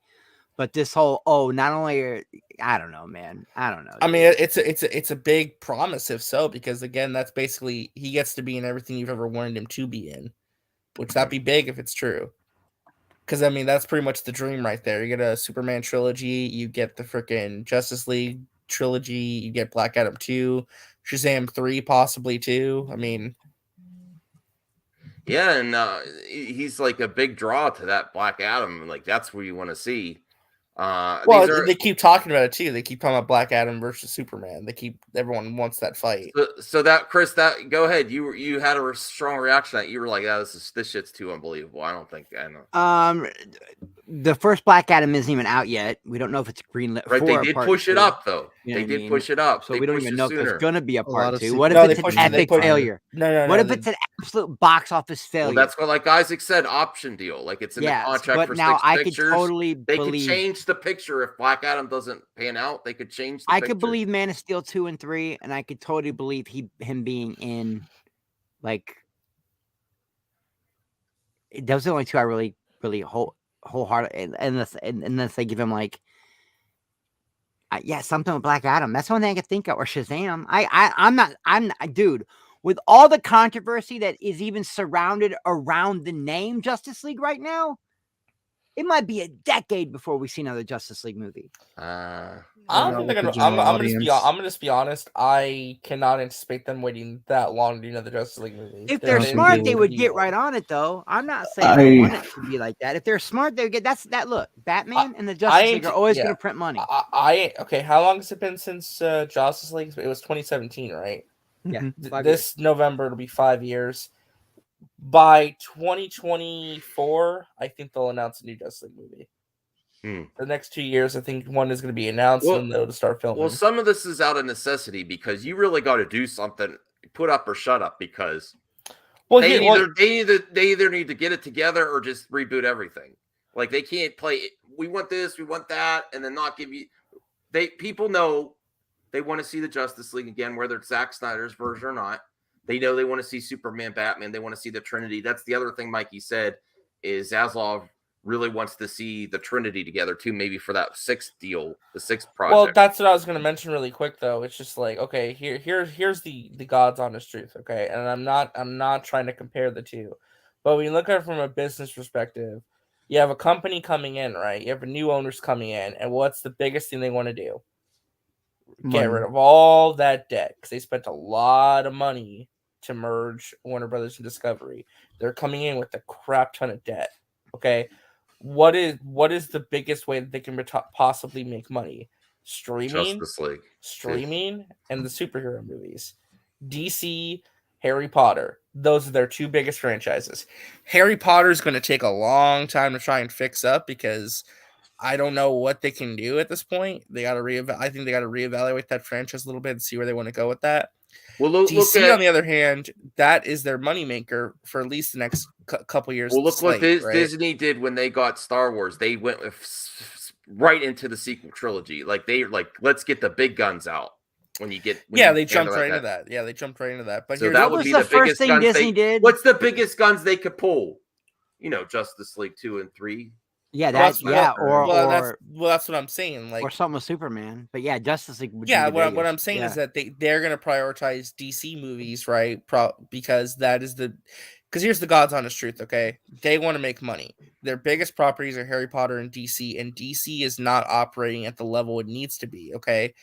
But this whole, not only are, I don't know, man. I don't know. I mean, it's a big promise if so, because again, that's basically he gets to be in everything you've ever wanted him to be in, which that'd be big if it's true. Because I mean, that's pretty much the dream right there. You get a Superman trilogy, you get the freaking Justice League trilogy, you get Black Adam 2, Shazam 3 possibly too. I mean, Yeah, and he's like a big draw to that Black Adam. Like that's what you want to see. well, they keep talking about it too. They keep talking about Black Adam versus Superman. Everyone wants that fight. So that Chris, that go ahead. You had a strong reaction that you were like, this shit's too unbelievable. I know. The first Black Adam isn't even out yet. We don't know if it's greenlit. Right, they did push it up though. You know They what I did mean? push it up. So They we don't pushed even it know if sooner. there's gonna be a A lot part of 2. se- What No, if they it's an pushed it- they epic pushed it. failure? No. What if it's an absolute box office failure? Well, that's what like Isaac said, option deal. Like it's in the contract but for now 6 I could pictures. totally They believe. could change the picture if Black Adam doesn't pan out. They could change the I picture. could believe Man of Steel 2 and 3, and I could totally believe him being in, like, those are the only 2 I really wholehearted, unless they give him like, something with Black Adam. That's the only thing I could think of, or Shazam. I'm not, dude. With all the controversy that is even surrounded around the name Justice League right now, it might be a decade before we see another Justice League movie. I don't think they're gonna. I'm gonna just be honest. I cannot anticipate them waiting that long to do another Justice League movie. If they're smart, they would get right on it, though. I'm not saying I want it to be like that. If they're smart, they would get that. Look, Batman and the Justice League are always going to print money. Okay. How long has it been since Justice League? It was 2017, right? Yeah. This November it'll be 5 years. By 2024, I think they'll announce a new Justice League movie. The next 2 years, I think one is going to be announced and they'll start filming. Well, some of this is out of necessity because you really got to do something, put up or shut up, because they either need to get it together or just reboot everything. Like they can't play. We want this, we want that, and then not give you. People know they want to see the Justice League again, whether it's Zack Snyder's version or not. They know they want to see Superman, Batman. They want to see the Trinity. That's the other thing Mikey said is Zaslav really wants to see the Trinity together too, maybe for that 6th deal, the 6th project. Well, that's what I was going to mention really quick though. It's just like, okay, here's the God's honest truth, okay? And I'm not trying to compare the two. But when you look at it from a business perspective, you have a company coming in, right? You have new owners coming in, and what's the biggest thing they want to do? Get rid of all that debt because they spent a lot of money to merge Warner Brothers and Discovery. They're coming in with a crap ton of debt. Okay, what is the biggest way that they can possibly make money? Streaming, Justice League, streaming, and the superhero movies. DC, Harry Potter. Those are their 2 biggest franchises. Harry Potter is going to take a long time to try and fix up because I don't know what they can do at this point. They got to I think they got to reevaluate that franchise a little bit and see where they want to go with that. Well, DC, on the other hand, that is their moneymaker for at least the next couple years. Well, look what Disney did when they got Star Wars. They went with right into the sequel trilogy. Like let's get the big guns out when you get. They jumped right into that. Yeah, they jumped right into that. But so that would be the first thing Disney did. What's the biggest guns they could pull? Justice League 2 and 3. Yeah, that's what I'm saying. Like, or something with Superman. But yeah, Justice League. What I'm saying is that they're going to prioritize DC movies, right? Because because here's the God's honest truth. Okay, they want to make money. Their biggest properties are Harry Potter and DC, and DC is not operating at the level it needs to be. Okay,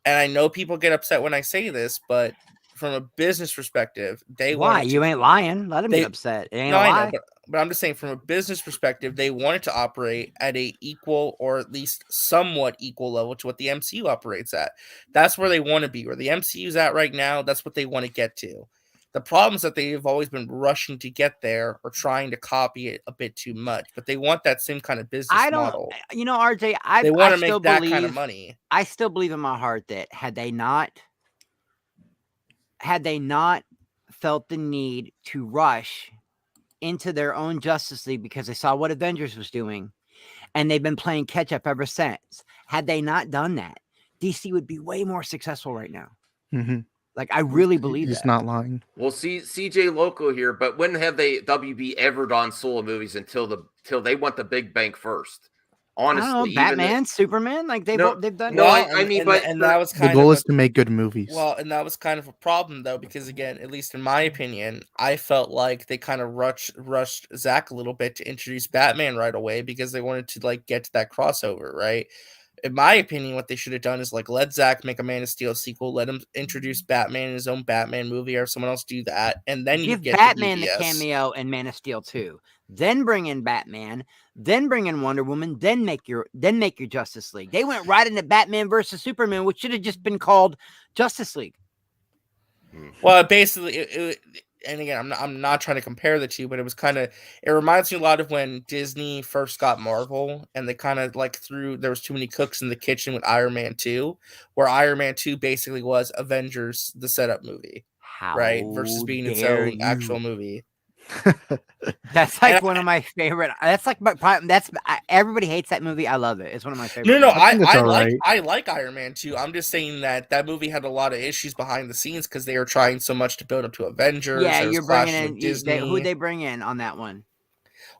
and I know people get upset when I say this, but from a business perspective, you ain't lying. Let them get upset. It ain't a lie. I know, but I'm just saying, from a business perspective, they wanted to operate at a equal or at least somewhat equal level to what the MCU operates at. That's where they want to be. Where the MCU's at right now, that's what they want to get to. The problem is that they've always been rushing to get there or trying to copy it a bit too much. But they want that same kind of business model. RJ, they want to make that kind of money. I still believe in my heart that had they not felt the need to rush into their own Justice League because they saw what Avengers was doing, and they've been playing catch up ever since. Had they not done that, DC would be way more successful right now. Mm-hmm. Like, I really believe he's not lying. Well, CJ Loco here, but when have WB ever done solo movies until they want the big bank first? Honestly, I don't know, Batman, Superman, like they've done. No, I mean, but that was kind the goal is to make good movies. Well, and that was kind of a problem though, because again, at least in my opinion, I felt like they kind of rushed Zack a little bit to introduce Batman right away because they wanted to get to that crossover, right? In my opinion, what they should have done is let Zack make a Man of Steel sequel, let him introduce Batman in his own Batman movie, or someone else do that, and then you get Batman the cameo in Man of Steel 2. Then bring in Batman, then bring in Wonder Woman, then make your Justice League. They went right into Batman versus Superman, which should have just been called Justice League. Well, basically, and again, I'm not trying to compare the two, but it reminds me a lot of when Disney first got Marvel, and they kind of there was too many cooks in the kitchen with Iron Man 2, where Iron Man 2 basically was Avengers, the setup movie, right? Versus being its own actual movie. That's one of my favorite. Everybody hates that movie. I love it. It's one of my favorite. No, I like Iron Man 2. I'm just saying that movie had a lot of issues behind the scenes because they were trying so much to build up to Avengers. Yeah, you're bringing in Disney. Who'd they bring in on that one?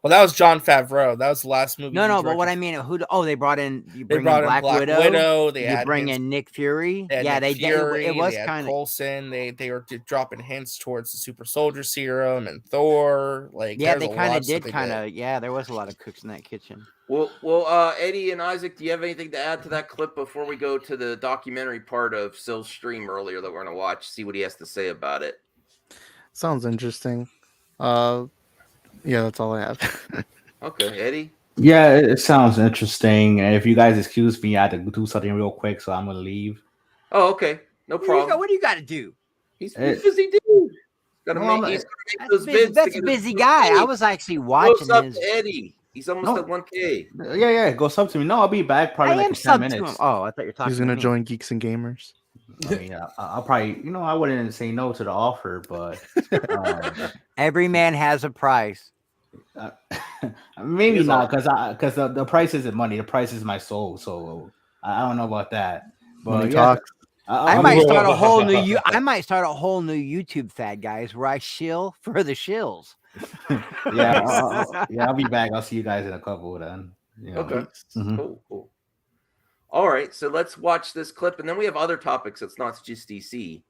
Well, that was Jon Favreau. That was the last movie. No, but what I mean, they brought in. They brought in Black Widow. You bring in Nick Fury. They did. It was kind of Coulson. They were dropping hints towards the Super Soldier Serum and Thor. They kind of did. There was a lot of cooks in that kitchen. Well, Eddie and Isaac, do you have anything to add to that clip before we go to the documentary part of Sil's stream earlier that we're going to watch? See what he has to say about it. Sounds interesting. Yeah, that's all I have. Okay, Eddie? Yeah, it sounds interesting. And if you guys excuse me, I have to do something real quick, so I'm going to leave. Oh, okay. No problem. What do you got to do? He's a busy dude. He's gonna make those vids. That's a busy guy. I was actually watching his. Eddie. He's almost at 1K. Yeah. Go sub to me. No, I'll be back probably in 10 minutes. Oh, I thought you were talking. He's going to join Geeks and Gamers. I mean, I'll probably, I wouldn't say no to the offer, but every man has a price. Maybe not, because the price isn't money. The price is my soul. So I don't know about that. But I might start a whole new. I might start a whole new YouTube fad, guys, where I shill for the shills. I'll be back. I'll see you guys in a couple then. Okay. Cool. All right, so let's watch this clip, and then we have other topics. It's not just DC.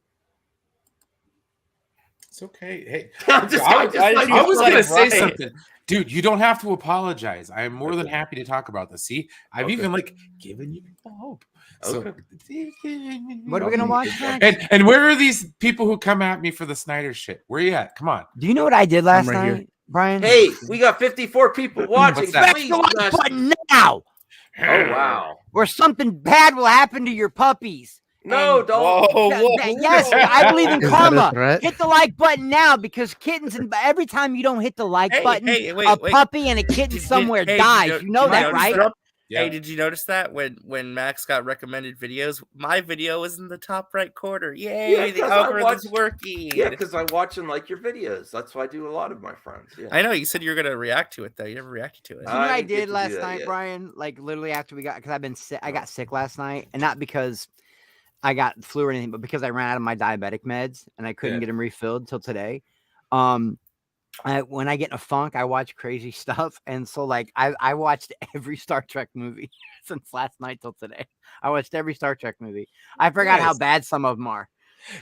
It's okay. Hey, I was going to say something. Dude, you don't have to apologize. I am more than happy to talk about this. See, I've even given you people hope. So, what are we going to watch next? And where are these people who come at me for the Snyder shit? Where are you at? Come on. Do you know what I did last night, here. Brian? Hey, we got 54 people watching. Smash the like button now. Oh, wow. Or something bad will happen to your puppies. No, don't. Whoa. Yes, I believe in karma. Hit the like button now, because kittens, and every time you don't hit the like button, a puppy and a kitten somewhere dies. You know that, right? Hey, did you notice that when Max got recommended videos, my video was in the top right corner? Yay, the algorithm's working. Yeah, because I watch and like your videos. That's what I do a lot of my friends. Yeah. I know you said you were gonna react to it though. You never reacted to it. You know what I did last night, Brian? Like literally after we got, because I've been sick. I got sick last night, and not because I got flu or anything, but because I ran out of my diabetic meds and I couldn't get them refilled till today. When I get in a funk, I watch crazy stuff, and so like I watched every Star Trek movie since last night till today. I watched every Star Trek movie. I forgot how bad some of them are.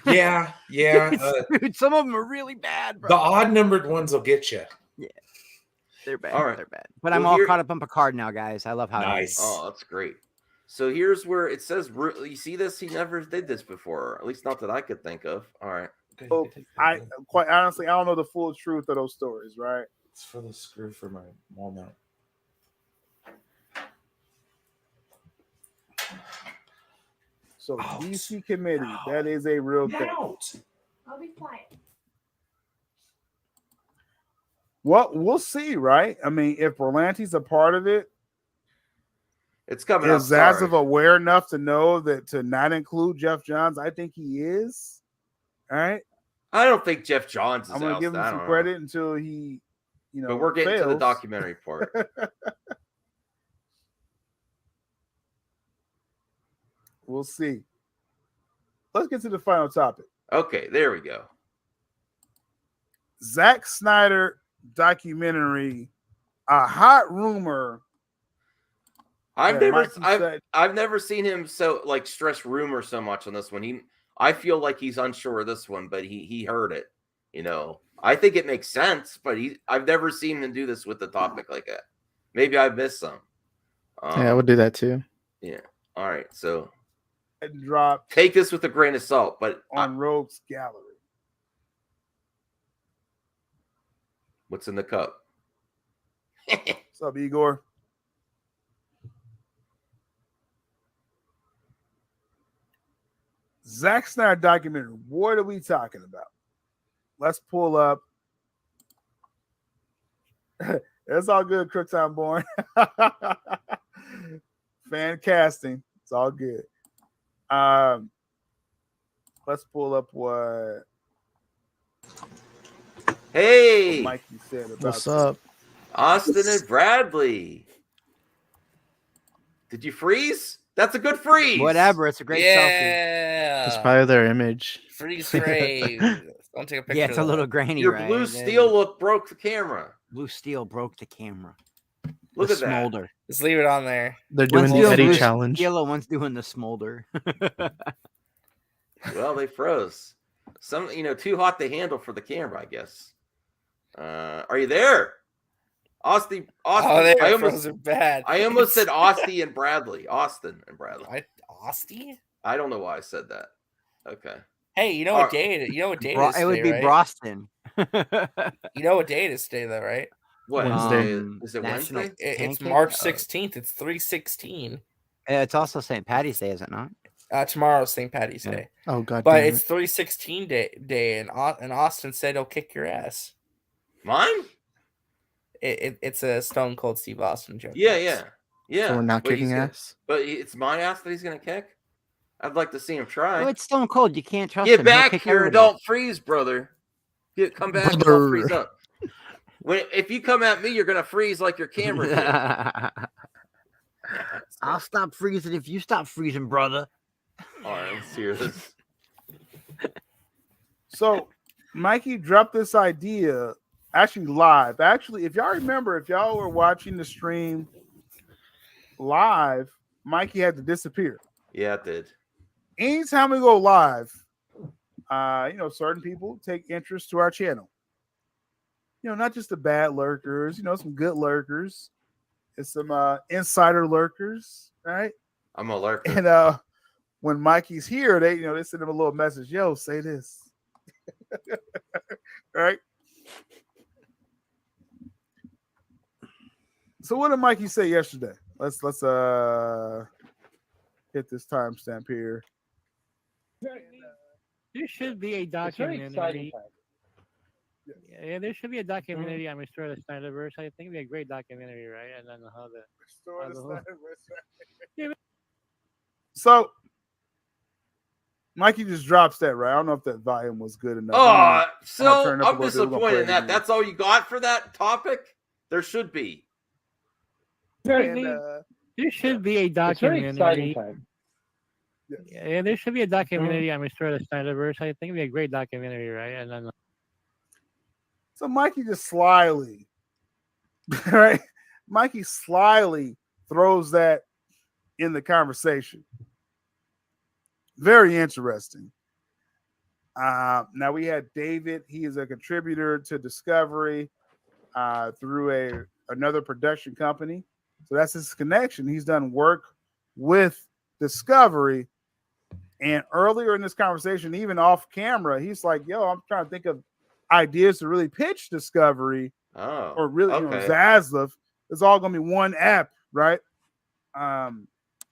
Yeah. Dude, some of them are really bad, bro. The odd numbered ones will get you. Yeah, they're bad. All right. They're bad. But I'm all caught up on Picard now, guys. I love how it is. Oh, that's great. So here's where it says, you see this? He never did this before, at least not that I could think of. All right. So I quite honestly, I don't know the full truth of those stories, right? It's for the screw for my wall mount. So DC committee, that is a real thing. I'll be quiet. Well, we'll see, right? I mean, if Berlanti's a part of it, it's coming up. Is Zaslav aware enough to know that to not include Jeff Johns? I think he is. All right. I don't think Jeff Johns is. I'm going to give him some credit until he, but we're getting to the documentary part. We'll see. Let's get to the final topic. Okay, there we go. Zack Snyder documentary, a hot rumor. I've never seen him so like stress rumor so much on this one. I feel like he's unsure of this one, but he heard it. I think it makes sense, but I've never seen him do this with the topic like that. Maybe I missed some. Yeah, I would do that too. Yeah. All right. So take this with a grain of salt, but on Rogue's Gallery. What's in the cup? What's up, Igor? Zack Snyder documentary. What are we talking about? Let's pull up. It's all good, Crooktime Born. Fan casting. It's all good. Let's pull up what Mikey said about what's up? Austin and Bradley. Did you freeze? That's a good freeze. Whatever. It's a great selfie. It's probably their image. Freeze frame. Don't take a picture. Yeah, it's a little grainy. Your right? blue steel look broke the camera. Blue steel broke the camera. Look at that. Smolder. Just leave it on there. They're doing the Eddie challenge. Yellow one's doing the smolder. Well, they froze. Some, too hot to handle for the camera, I guess. Are you there? Austin. Oh, I almost bad. I almost said Austin and Bradley. Austin and Bradley. Austin? I don't know why I said that. Okay. Hey, you know what day it is? You know what day it is today, it would be right? Broston. You know what day it is today, though, right? What Wednesday? Is it Wednesday? It's March 16th. It's 3/16. It's also St. Patty's Day, is it not? Tomorrow's St. Patty's Day. Oh God! But it's 3/16 day, and Austin said he'll kick your ass. Mine? It's a Stone Cold Steve Austin joke. Yeah. So we're not kicking ass. But it's my ass that he's gonna kick. I'd like to see him try. Well, it's Stone Cold. You can't trust him. him. Get back here and don't freeze, brother. Come back and don't freeze up. If you come at me, you're gonna freeze like your camera did. I'll stop freezing if you stop freezing, brother. All right, let's hear this. So, Mikey dropped this idea actually live. Actually, if y'all remember, if y'all were watching the stream live, Mikey had to disappear. Yeah, it did. Anytime we go live, certain people take interest to our channel. Not just the bad lurkers, some good lurkers. It's some insider lurkers, right? I'm a lurker. And when Mikey's here, they send him a little message. Yo, say this. Right? So what did Mikey say yesterday? Let's hit this timestamp here. There should be a documentary. Yeah, there should be a documentary on Restore the Snyderverse. I think it'd be a great documentary, right? And then how the Restore the whole- Snyderverse. So Mikey just drops that, right? I don't know if that volume was good enough. Oh, gonna turn it up a I'm little bit. We're gonna disappointed play in it that. again. That's all you got for that topic? There should be. And, there should be a It's very documentary. exciting time. Yeah, there should be a documentary on Restore the Snyderverse. I think it'd be a great documentary, right? And then So Mikey just slyly, right? Mikey slyly throws that in the conversation. Very interesting. Now we had David. He is a contributor to Discovery through another production company. So that's his connection. He's done work with Discovery. And earlier in this conversation, even off camera, he's like, yo, I'm trying to think of ideas to really pitch Discovery or really, Zaslav. It's all going to be one app, right?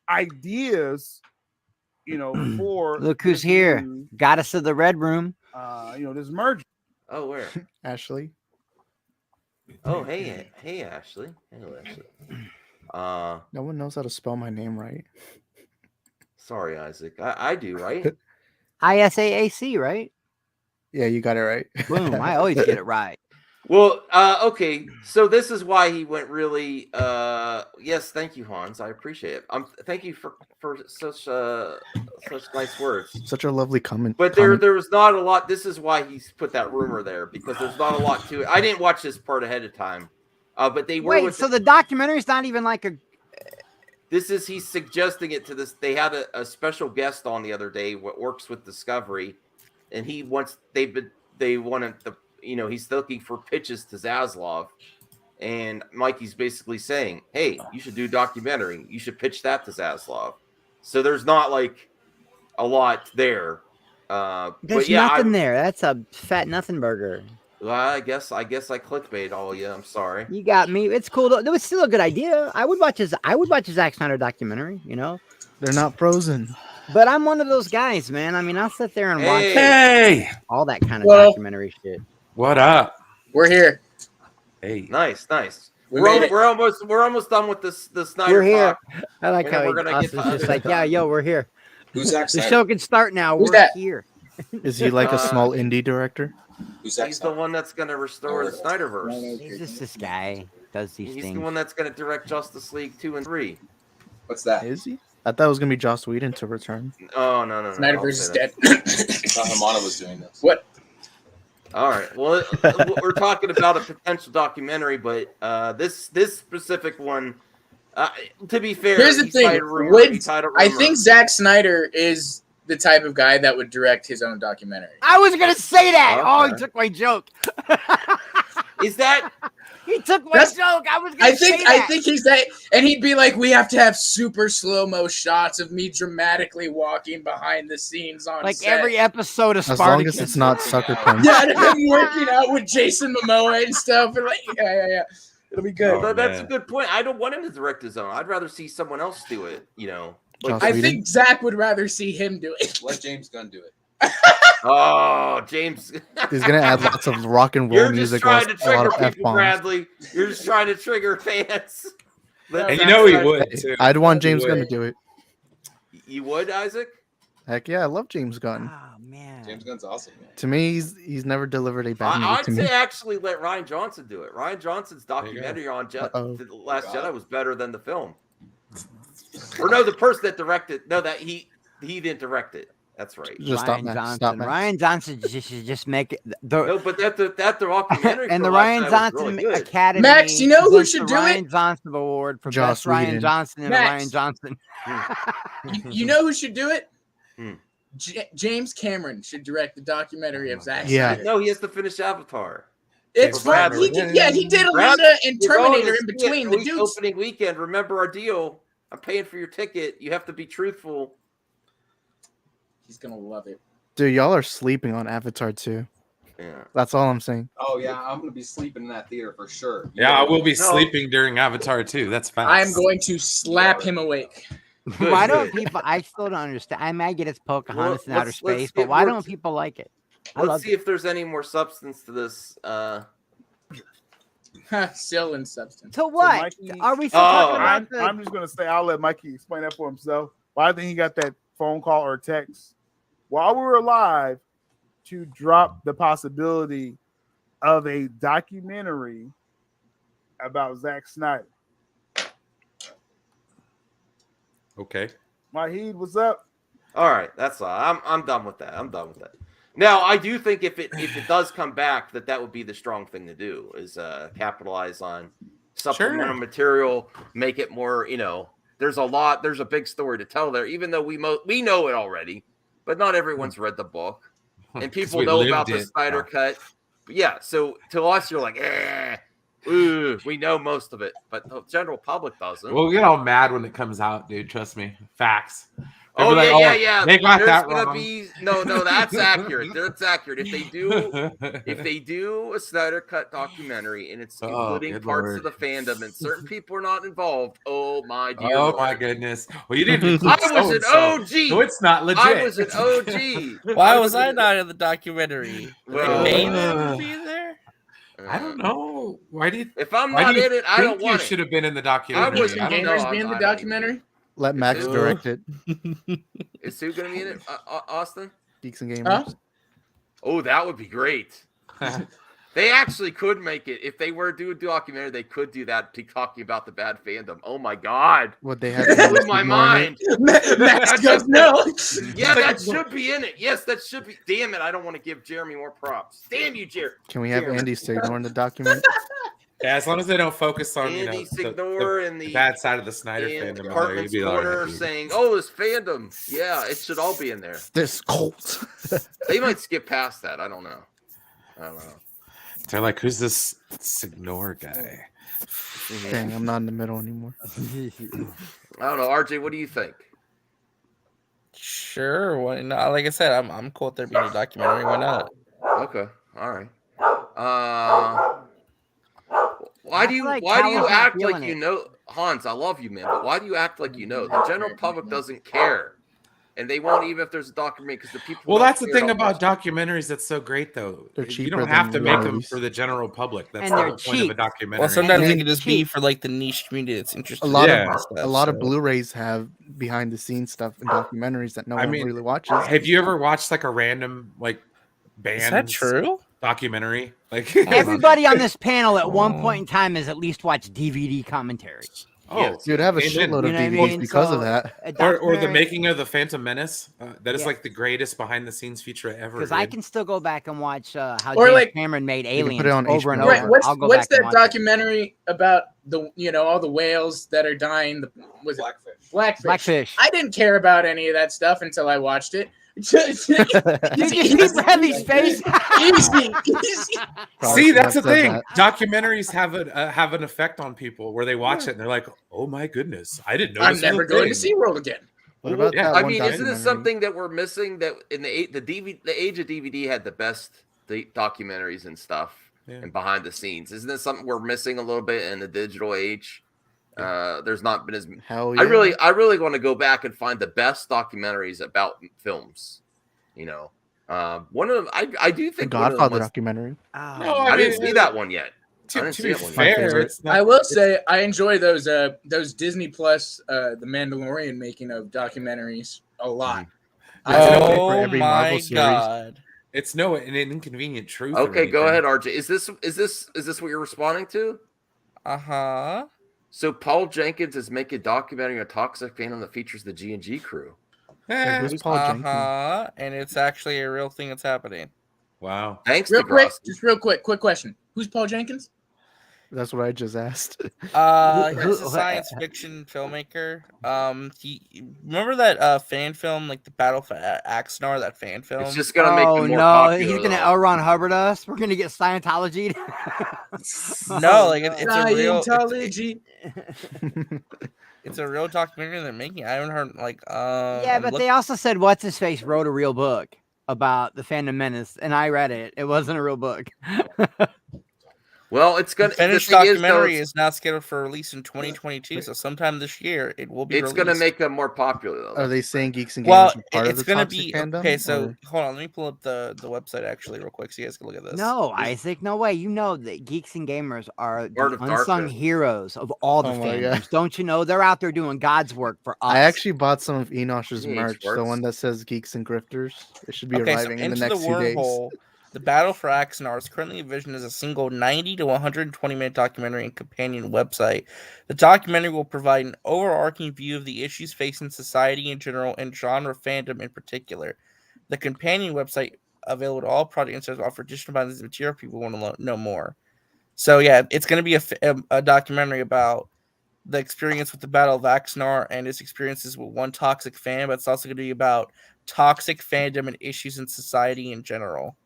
Ideas, for Look who's here. Goddess of the Red Room. This merger. Oh, where? Ashley. Oh, hey, Ashley. Hello, Ashley. No one knows how to spell my name right. Sorry, Isaac. I do, right? ISAAC, right? Yeah, you got it right. Boom. I always get it right. Well, okay. So this is why he went really. Yes, thank you, Hans. I appreciate it. Thank you for such nice words. Such a lovely comment. But there was not a lot. This is why he's put that rumor there, because there's not a lot to it. I didn't watch this part ahead of time, but they were. Wait, so the documentary's not even like a. He's suggesting it to this. They had a special guest on the other day, what works with Discovery, and he wants. They wanted the. He's looking for pitches to Zaslav, and Mikey's basically saying, "Hey, you should do a documentary. You should pitch that to Zaslav." So there's not like a lot there. There's nothing there. That's a fat nothing burger. Well, I guess I clickbait all of you. I'm sorry. You got me. It's cool though. It was still a good idea. I would watch a Zack Snyder documentary. They're not frozen. But I'm one of those guys, man. I mean, I'll sit there and watch all that kind of documentary shit. What up? We're here. Hey, nice. We're almost done with this. The Snyder. We're here. Talk. I like how Austin's just like, yeah, yo, we're here. Who's Zack The Snyder? show can start now. Who's we're that? here. Is he like a small indie director? He's the one that's going to restore the Snyderverse. He's just this guy. Does these He's things. the one that's going to direct Justice League 2 and 3. What's that? Is he? I thought it was gonna be Joss Whedon to return. Oh no. Snyderverse is dead. I thought Hamana was doing this. What? All right. Well, we're talking about a potential documentary, but this specific one, to be fair, Here's the thing. I think Zack Snyder is the type of guy that would direct his own documentary. I was gonna say that. Okay. Oh, he took my joke. Is that? He took my joke. I was gonna say that. I think he's that, and he'd be like, "We have to have super slow-mo shots of me dramatically walking behind the scenes on like set." every episode of As Spartacus. long as it's not Sucker Punch. Yeah, and him working out with Jason Momoa and stuff, and like, yeah, it'll be good. Well, that's a good point. I don't want him to direct his own. I'd rather see someone else do it. Like, I think Zach would rather see him do it. Let James Gunn do it. Oh, James. He's gonna add lots of rock and roll You're music. just trying to a lot trigger of people, F-bombs. Bradley. You're just trying to trigger fans. And you know he would too. I'd want James Gunn to do it. You would, Isaac? Heck yeah, I love James Gunn. Oh man, James Gunn's awesome. Man. To me, he's never delivered a bad movie I'd to say me. actually let Ryan Johnson do it. Ryan Johnson's documentary on The Last Jedi was better than the film. Or no, the person that directed. No, that he didn't direct it. That's right. Just Ryan Johnson. Ryan Johnson should just make it. No, but that the documentary and for the Last Ryan Jedi was Johnson really good. Academy. Max, you know who presents should the do Ryan it? Johnson Award for Joss best Ryan Whedon. Johnson and Max. Ryan Johnson. You know who should do it? Hmm. James Cameron should direct the documentary of Zack Yeah. Snyder. No, he has to finish Avatar. It's fun. Bradley. He did Brad- Alita and You're going Terminator to in see it between. The release dudes. opening weekend. Remember our deal. I'm paying for your ticket. You have to be truthful. He's gonna love it. Dude, y'all are sleeping on Avatar 2. Yeah. That's all I'm saying. Oh yeah, I'm gonna be sleeping in that theater for sure. Yeah, I will be sleeping during Avatar too. That's fine. I am going to slap him awake. Why don't people? I still don't understand. I might get it's Pocahontas in outer space, but why don't people like it? Let's see if there's any more substance to this. Still in substance. So what? Mikey- Are we still talking about the... I'm just gonna say I'll let Mikey explain that for himself. But I think he got that phone call or text while we were live to drop the possibility of a documentary about Zack Snyder. Okay. Maheed, what's up? All right, that's all. I'm done with that. Now, I do think if it does come back, that would be the strong thing to do is capitalize on supplemental material, make it more. There's a big story to tell there. Even though we know it already, but not everyone's read the book, and people know about the Snyder cut. But yeah, so to us, you're like, we know most of it, but the general public doesn't. We'll get all mad when it comes out, dude. Trust me. Facts. Oh, Like, yeah. They got There's that gonna wrong. be no. That's accurate. That's accurate. If they do a Snyder cut documentary and it's including parts Lord. of the fandom and certain people are not involved, oh my dear. Oh Lord. my goodness. Well, you didn't. I was an OG. So it's not legit. I was an OG. Why was I not in the documentary? Well, They would be there. I don't know. Why do you? If I'm why not do you in it, I think don't you want it. should have been in the documentary. Will some gamers be in the documentary? Let Max direct it. Is Sue gonna be in it, Austin? Geeks and Gamers. Huh? Oh, that would be great. They actually could make it if they were to do a documentary. They could do that, talking about the bad fandom. Oh my god! What they have That blew my mind. Max goes no. Yeah, that should be in it. Yes, that should be. Damn it! I don't want to give Jeremy more props. Damn you, Jeremy. Can we have Andy Signor in the document? Yeah, as long as they don't focus on Andy Signor the and the bad side of the Snyder and fandom. Department's corner saying, "Oh, this fandom. Yeah, it should all be in there." This cult. They might skip past that. I don't know. They're like, "Who's this Signor guy?" Dang, I'm not in the middle anymore. I don't know, RJ. What do you think? Sure, why not? Like I said, I'm cool with there being a documentary. Why not? Okay, all right. Why do you Callum's not act like feeling you it. know, Hans? I love you, man, but why do you act like you know? The general public doesn't care, and they won't even if there's a documentary because the people. Well, don't that's the care thing about about documentaries that's so great, though. They're You cheaper don't have to than make them movies. for the general public. That's And the they're whole point of a cheap. documentary. Well, sometimes And it can just be cheap. for like the niche community that's interested. A lot Yeah. of stuff, a lot of so. Blu-rays have behind the scenes stuff and documentaries that no I one mean, really watches. Have you ever watched like a random like band? Is that true? Documentary? Like Everybody on this panel at one point in time has at least watched DVD commentary. Oh, Dude, I have a amen. shitload of You know what I DVDs mean? because So, of that. a Or the documentary- making of the Phantom Menace. That is Yeah. like the greatest behind the scenes feature ever. Because I dude. can still go back and watch how Or James like- Cameron made can put Aliens it on over and HBO. over. Right, what's I'll go what's back and that watch it. documentary about all the whales that are dying? Was Blackfish. it Blackfish? Blackfish. I didn't care about any of that stuff until I watched it. Easy. Did you see Bradley's face? Easy. See, that's the Does thing. that. Documentaries have an effect on people where they watch it and they're like, "Oh my goodness, I didn't know." I'm this never was a going to thing." SeaWorld again. What about Yeah, that I one mean, isn't it documentary? something that we're missing? That in the age of DVD had the best documentaries and stuff, Yeah. and behind the scenes. Isn't this something we're missing a little bit in the digital age? There's not been as. Hell yeah. I really want to go back and find the best documentaries about films. One of them, I do The think one of them Godfather was, documentary. No, I didn't see that one yet. I To, didn't to see be that one yet. My fair, favorite. it's not. I will say I enjoy those Disney Plus The Mandalorian making of documentaries a lot. It's gonna pay for Oh every Marvel my series. god! It's an inconvenient truth. or Okay, go anything. ahead, RJ. Is this what you're responding to? Uh huh. So Paul Jenkins is making a documentary on Toxic Fandom that features the G&G crew. Like, who's Paul Uh Jenkins? huh. And it's actually a real thing that's happening. Wow. Thanks Real to quick, Grossi. just real quick question. Who's Paul Jenkins? That's what I just asked. He's a science fiction filmmaker. He remember that fan film, like the Battle for Axanar, that fan film. It's just gonna make Oh him more no, popular. he's gonna though. L. Ron Hubbard us. We're gonna get Scientology. No, like it's a real. Scientology. It's a real documentary they're making. I haven't heard like. Yeah, I'm but look- they also said what's his face wrote a real book about the Phantom Menace, and I read it. It wasn't a real book. Well, it's gonna. The finished the thing documentary though, is now scheduled for release in 2022, so sometime this year it will be. It's gonna make them more popular though. Are they saying Geeks and Gamers Well, are part of it's the gonna toxic be fandom? okay. So or- hold on, let me pull up the website actually real quick so you guys can look at this. No, Isaac, no way. You know that Geeks and Gamers are Part the of unsung darkness. heroes of all the Oh my God. fandoms. Don't you know? They're out there doing God's work for us. I actually bought some of Enosh's Hey, merch, the Schwartz. one that says Geeks and Grifters. It should be Okay, so arriving in the Into next the few days. Wormhole, the Battle for Axanar is currently envisioned as a single 90 to 120-minute documentary and companion website. The documentary will provide an overarching view of the issues facing society in general and genre fandom in particular. The companion website, available to all product insiders, offer additional boundaries of material if people want to know more. So yeah, it's going to be a documentary about the experience with the Battle of Axanar and his experiences with one toxic fan, but it's also going to be about toxic fandom and issues in society in general.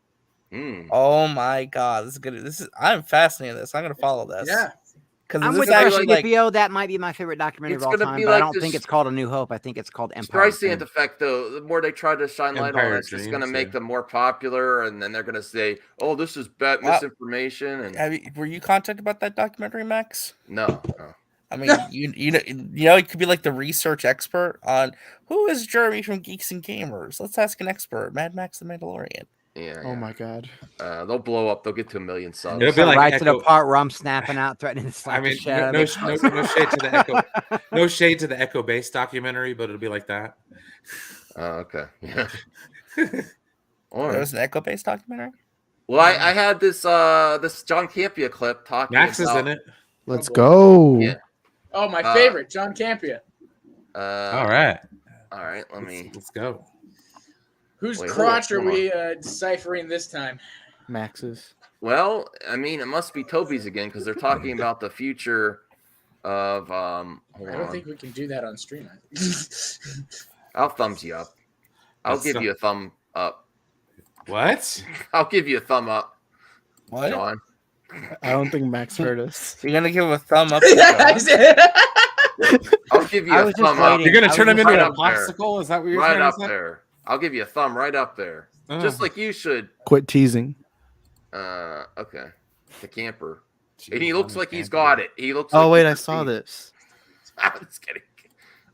Oh my god, this is good. I'm fascinated with this. I'm gonna follow this. Yeah. Because I'm this with is actually like Scipio. That might be my favorite documentary It's of all gonna time, be but I like don't this- think it's called A New Hope. I think it's called Empire. Streisand effect, though. The more they try to shine light on Empire this, it's going to Dreams, make yeah. them more popular, and then they're going to say, "Oh, this is bad Wow. misinformation." And were you contacted about that documentary, Max? no. I mean, you know, it could be like the research expert on who is Jeremy from Geeks and Gamers. Let's ask an expert. Mad Max the Mandalorian. Yeah. Oh my god. They'll blow up. They'll get to 1 million subs. It'll be like writes it Echo- apart where I'm snapping out, threatening to slap I mean, the shit out no of me. shade to the Echo, no shade to the Echo Base documentary, but it'll be like that. Okay. Yeah. All There right. was an Echo Base documentary. Well, I had this John Campia clip talking. Max is about, in it. Let's go. Yeah. Oh, my favorite, John Campia. All right. All right. Let's go. Whose Wait, hold crotch on, are hold we deciphering this time? Max's. Well, I mean, it must be Toby's again because they're talking about the future of. Hold I don't on. think we can do that on stream. I'll thumbs you up. I'll That's give some- you a thumb up. What? I'll give you a thumb up. What? John. I don't think Max heard us. You're gonna give him a thumb up. to I'll give you I a was just thumb up. waiting. You're gonna I turn was him just into a up there. popsicle? Is that what you're Right trying up to say? there. I'll give you a thumb right up there. Just Oh. like you should. Quit teasing. Okay. The camper. And he Jeez, looks I'm like he's camping. got it. He looks Oh like wait, he's I saw seen- this. I'm just kidding.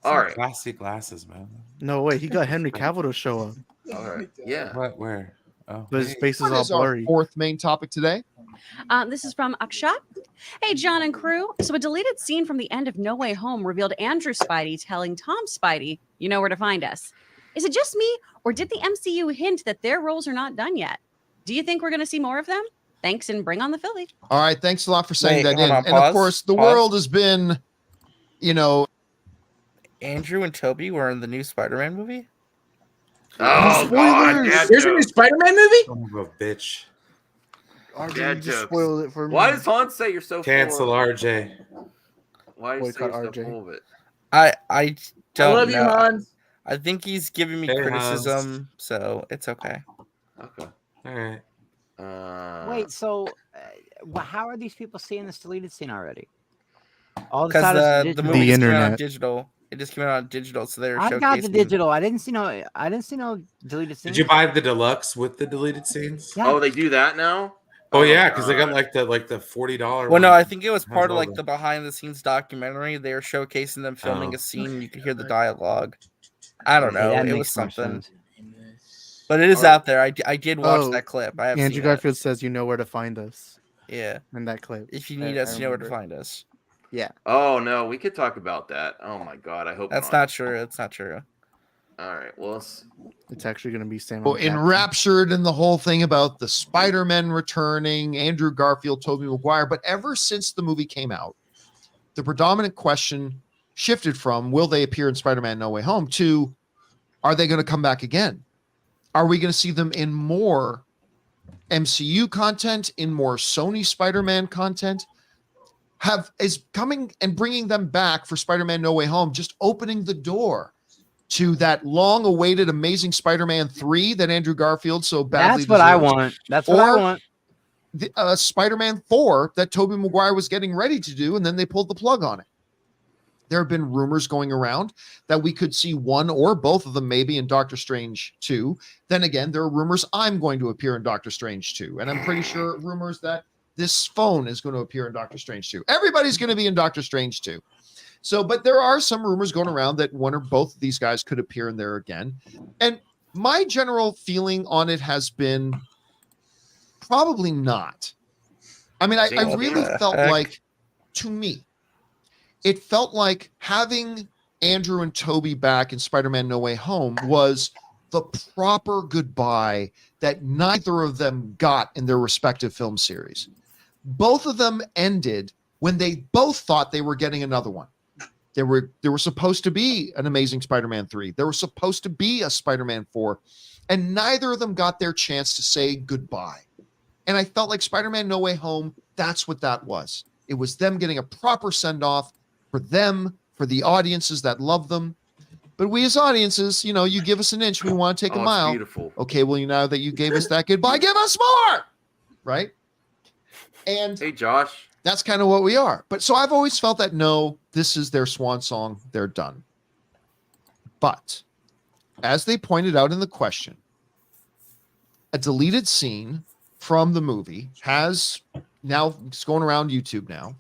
Some All right. classy glasses, man. No way, he got Henry Cavill to show up, All right. Yeah. What? Where? Oh, but his hey. face is What all is our blurry. fourth main topic today? This is from Akshat. Hey, John and crew. So, a deleted scene from the end of No Way Home revealed Andrew Spidey telling Tom Spidey, "You know where to find us." Is it just me, or did the MCU hint that their roles are not done yet? Do you think we're going to see more of them? Thanks, and bring on the Philly. All right, thanks a lot for saying Wait, that hold in. on, And of pause, course, the pause. world has been, you know, Andrew and Toby were in the new Spider-Man movie. Oh, God. Dad There's a new joke. Spider-Man movie? Son of a bitch. RJ, Dad you just jokes. spoiled it for me. Why does Han say you're so Cancel full of RJ. Why do you say Boycott you're so RJ. full of it? I I don't love know. you, Han. I think he's giving me Hey, criticism, so it's okay. Okay. All right. Wait, so how are these people seeing this deleted scene already? All Because the the digital. movie just came out on internet. digital. It just came out on digital, so they're I got the showcasing- digital. I didn't see no deleted scene. Did you buy the deluxe with the deleted scenes? Yeah. Oh, they do that now? Oh yeah, because they got God. like the $40. Well, no, one. I think it was Has part of all like the- the behind the scenes documentary. They were showcasing them filming Oh. a scene. And you could hear the dialogue. I don't Okay, know. that It was makes more something, sense. but it is Alright. out there. I did watch Oh, that clip. I have Andrew seen Garfield says you know where to find us it. Yeah, in that clip. if you I- need I us, you know where to remember. find us. Yeah. Oh no, we could talk about that. Oh my God, I hope That's not true. That's not true. All right. Well, let's... It's actually going to be Sam. well, enraptured in the whole thing about the Spider-Man returning, Andrew Garfield, Tobey Maguire. But ever since the movie came out, the predominant question shifted from will they appear in Spider-Man No Way Home to are they going to come back again? Are we going to see them in more MCU content, in more Sony Spider-Man content? Is coming and bringing them back for Spider-Man No Way Home just opening the door to that long-awaited Amazing Spider-Man 3 that Andrew Garfield so badly That's what I deserves? want. That's what I Or want. The, Spider-Man 4 that Tobey Maguire was getting ready to do, and then they pulled the plug on it. There have been rumors going around that we could see one or both of them maybe in Doctor Strange 2. Then again, there are rumors I'm going to appear in Doctor Strange 2. And I'm pretty sure rumors that this phone is going to appear in Doctor Strange 2. Everybody's going to be in Doctor Strange 2. So, but there are some rumors going around that one or both of these guys could appear in there again. And my general feeling on it has been probably not. I mean, I really felt like, to me, it felt like having Andrew and Toby back in Spider-Man No Way Home was the proper goodbye that neither of them got in their respective film series. Both of them ended when they both thought they were getting another one. There were supposed to be an Amazing Spider-Man 3. There was supposed to be a Spider-Man 4, and neither of them got their chance to say goodbye. And I felt like Spider-Man No Way Home, that's what that was. It was them getting a proper send-off for them, for the audiences that love them. But we as audiences, you know, you give us an inch, we want to take a mile. Beautiful. Okay, well, now that you gave us that goodbye, give us more, right? And hey, Josh, that's kind of what we are. But so I've always felt that no, this is their swan song. They're done. But as they pointed out in the question, a deleted scene from the movie has now, it's going around YouTube now.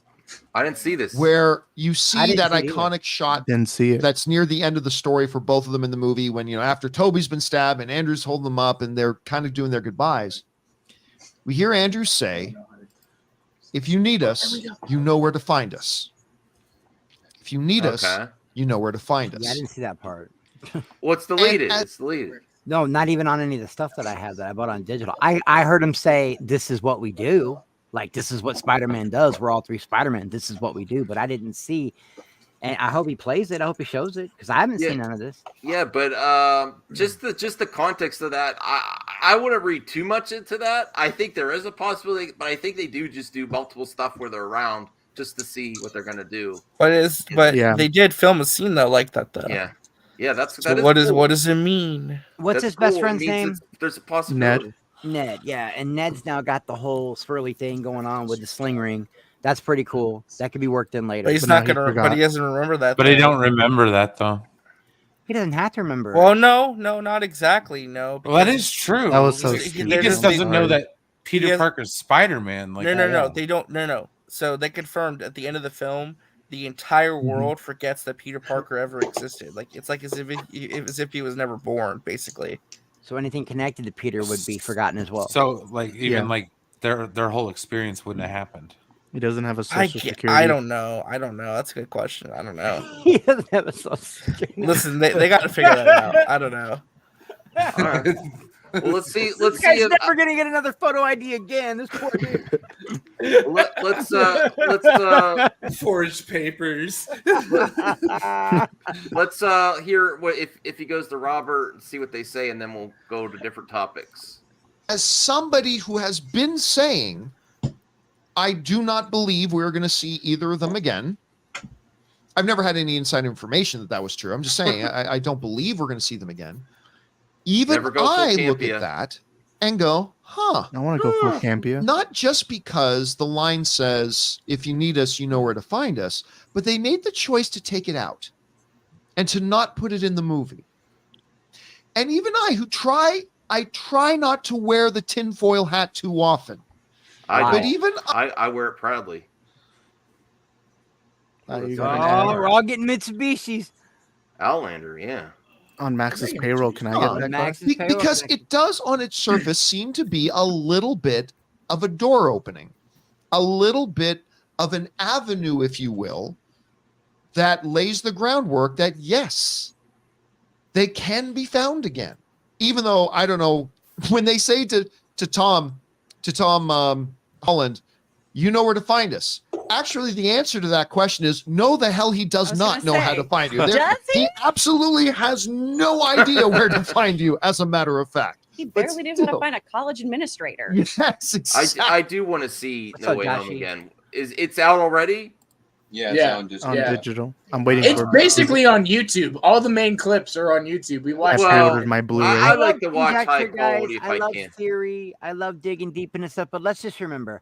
I didn't see this. Where you see that iconic shot Didn't see it. that's near the end of the story for both of them in the movie when, you know, after Toby's been stabbed and Andrew's holding them up and they're kind of doing their goodbyes. We hear Andrew say, if you need us, you know where to find us. If you need us, you know where to find us. Yeah, I didn't see that part. What's deleted? It's deleted. No, not even on any of the stuff that I have that I bought on digital. I heard him say, this is what we do. Like, this is what Spider-Man does. We're all three Spider-Man. This is what we do. But I didn't see. And I hope he plays it. I hope he shows it because I haven't seen none of this. Yeah, but just the context of that, I wouldn't read too much into that. I think there is a possibility, but I think they do just do multiple stuff where they're around just to see what they're gonna do. But they did film a scene though like that though. Yeah. Yeah, that is what cool. does it mean? What's his best friend's name? There's a possibility. Ned, yeah. And Ned's now got the whole swirly thing going on with the sling ring. That's pretty cool. That could be worked in later. But he's not gonna. But he doesn't remember that. But though. I don't remember that though. He doesn't have to remember. Well, no, not exactly. No. Well, that is true. That was so he stupid. just doesn't know that Peter Parker's Spider-Man. Like, No. They don't. No. So they confirmed at the end of the film, the entire world forgets that Peter Parker ever existed. Like it's like as if he was never born, basically. So anything connected to Peter would be forgotten as well. So like even like their whole experience wouldn't have happened. He doesn't have a social security. I don't know. That's a good question. I don't know. He doesn't have a social security. Listen, they got to figure that out. I don't know. All right. Well, let's see. This guy's never gonna get another photo ID again. This poor dude. Let's forged papers. Let's hear what if he goes to Robert and see what they say, and then we'll go to different topics. As somebody who has been saying, I do not believe we're going to see either of them again. I've never had any inside information that was true. I'm just saying I don't believe we're going to see them again. Even I look at that and go, huh. I want to go full Campia. Not just because the line says, if you need us, you know where to find us, but they made the choice to take it out and to not put it in the movie. And even I try not to wear the tinfoil hat too often. I wear it proudly. We're all getting Mitsubishis. Outlander, yeah. On Max's payroll, can I get that? Because it does on its surface seem to be a little bit of a door opening, a little bit of an avenue, if you will, that lays the groundwork that, yes, they can be found again. Even though, I don't know, when they say to Tom Holland, you know where to find us. Actually, the answer to that question is no, the hell he does not know how to find you. He absolutely has no idea where to find you, as a matter of fact. He barely knew how to find a college administrator. Yes, exactly. I do want to see No Way Home again. It's out already? Yeah, it's on digital. I'm waiting It's for basically on YouTube. All the main clips are on YouTube. We watched. I ordered my Blu-ray. I like to watch high Guys, quality if I love can. theory. I love digging deep into stuff. But let's just remember,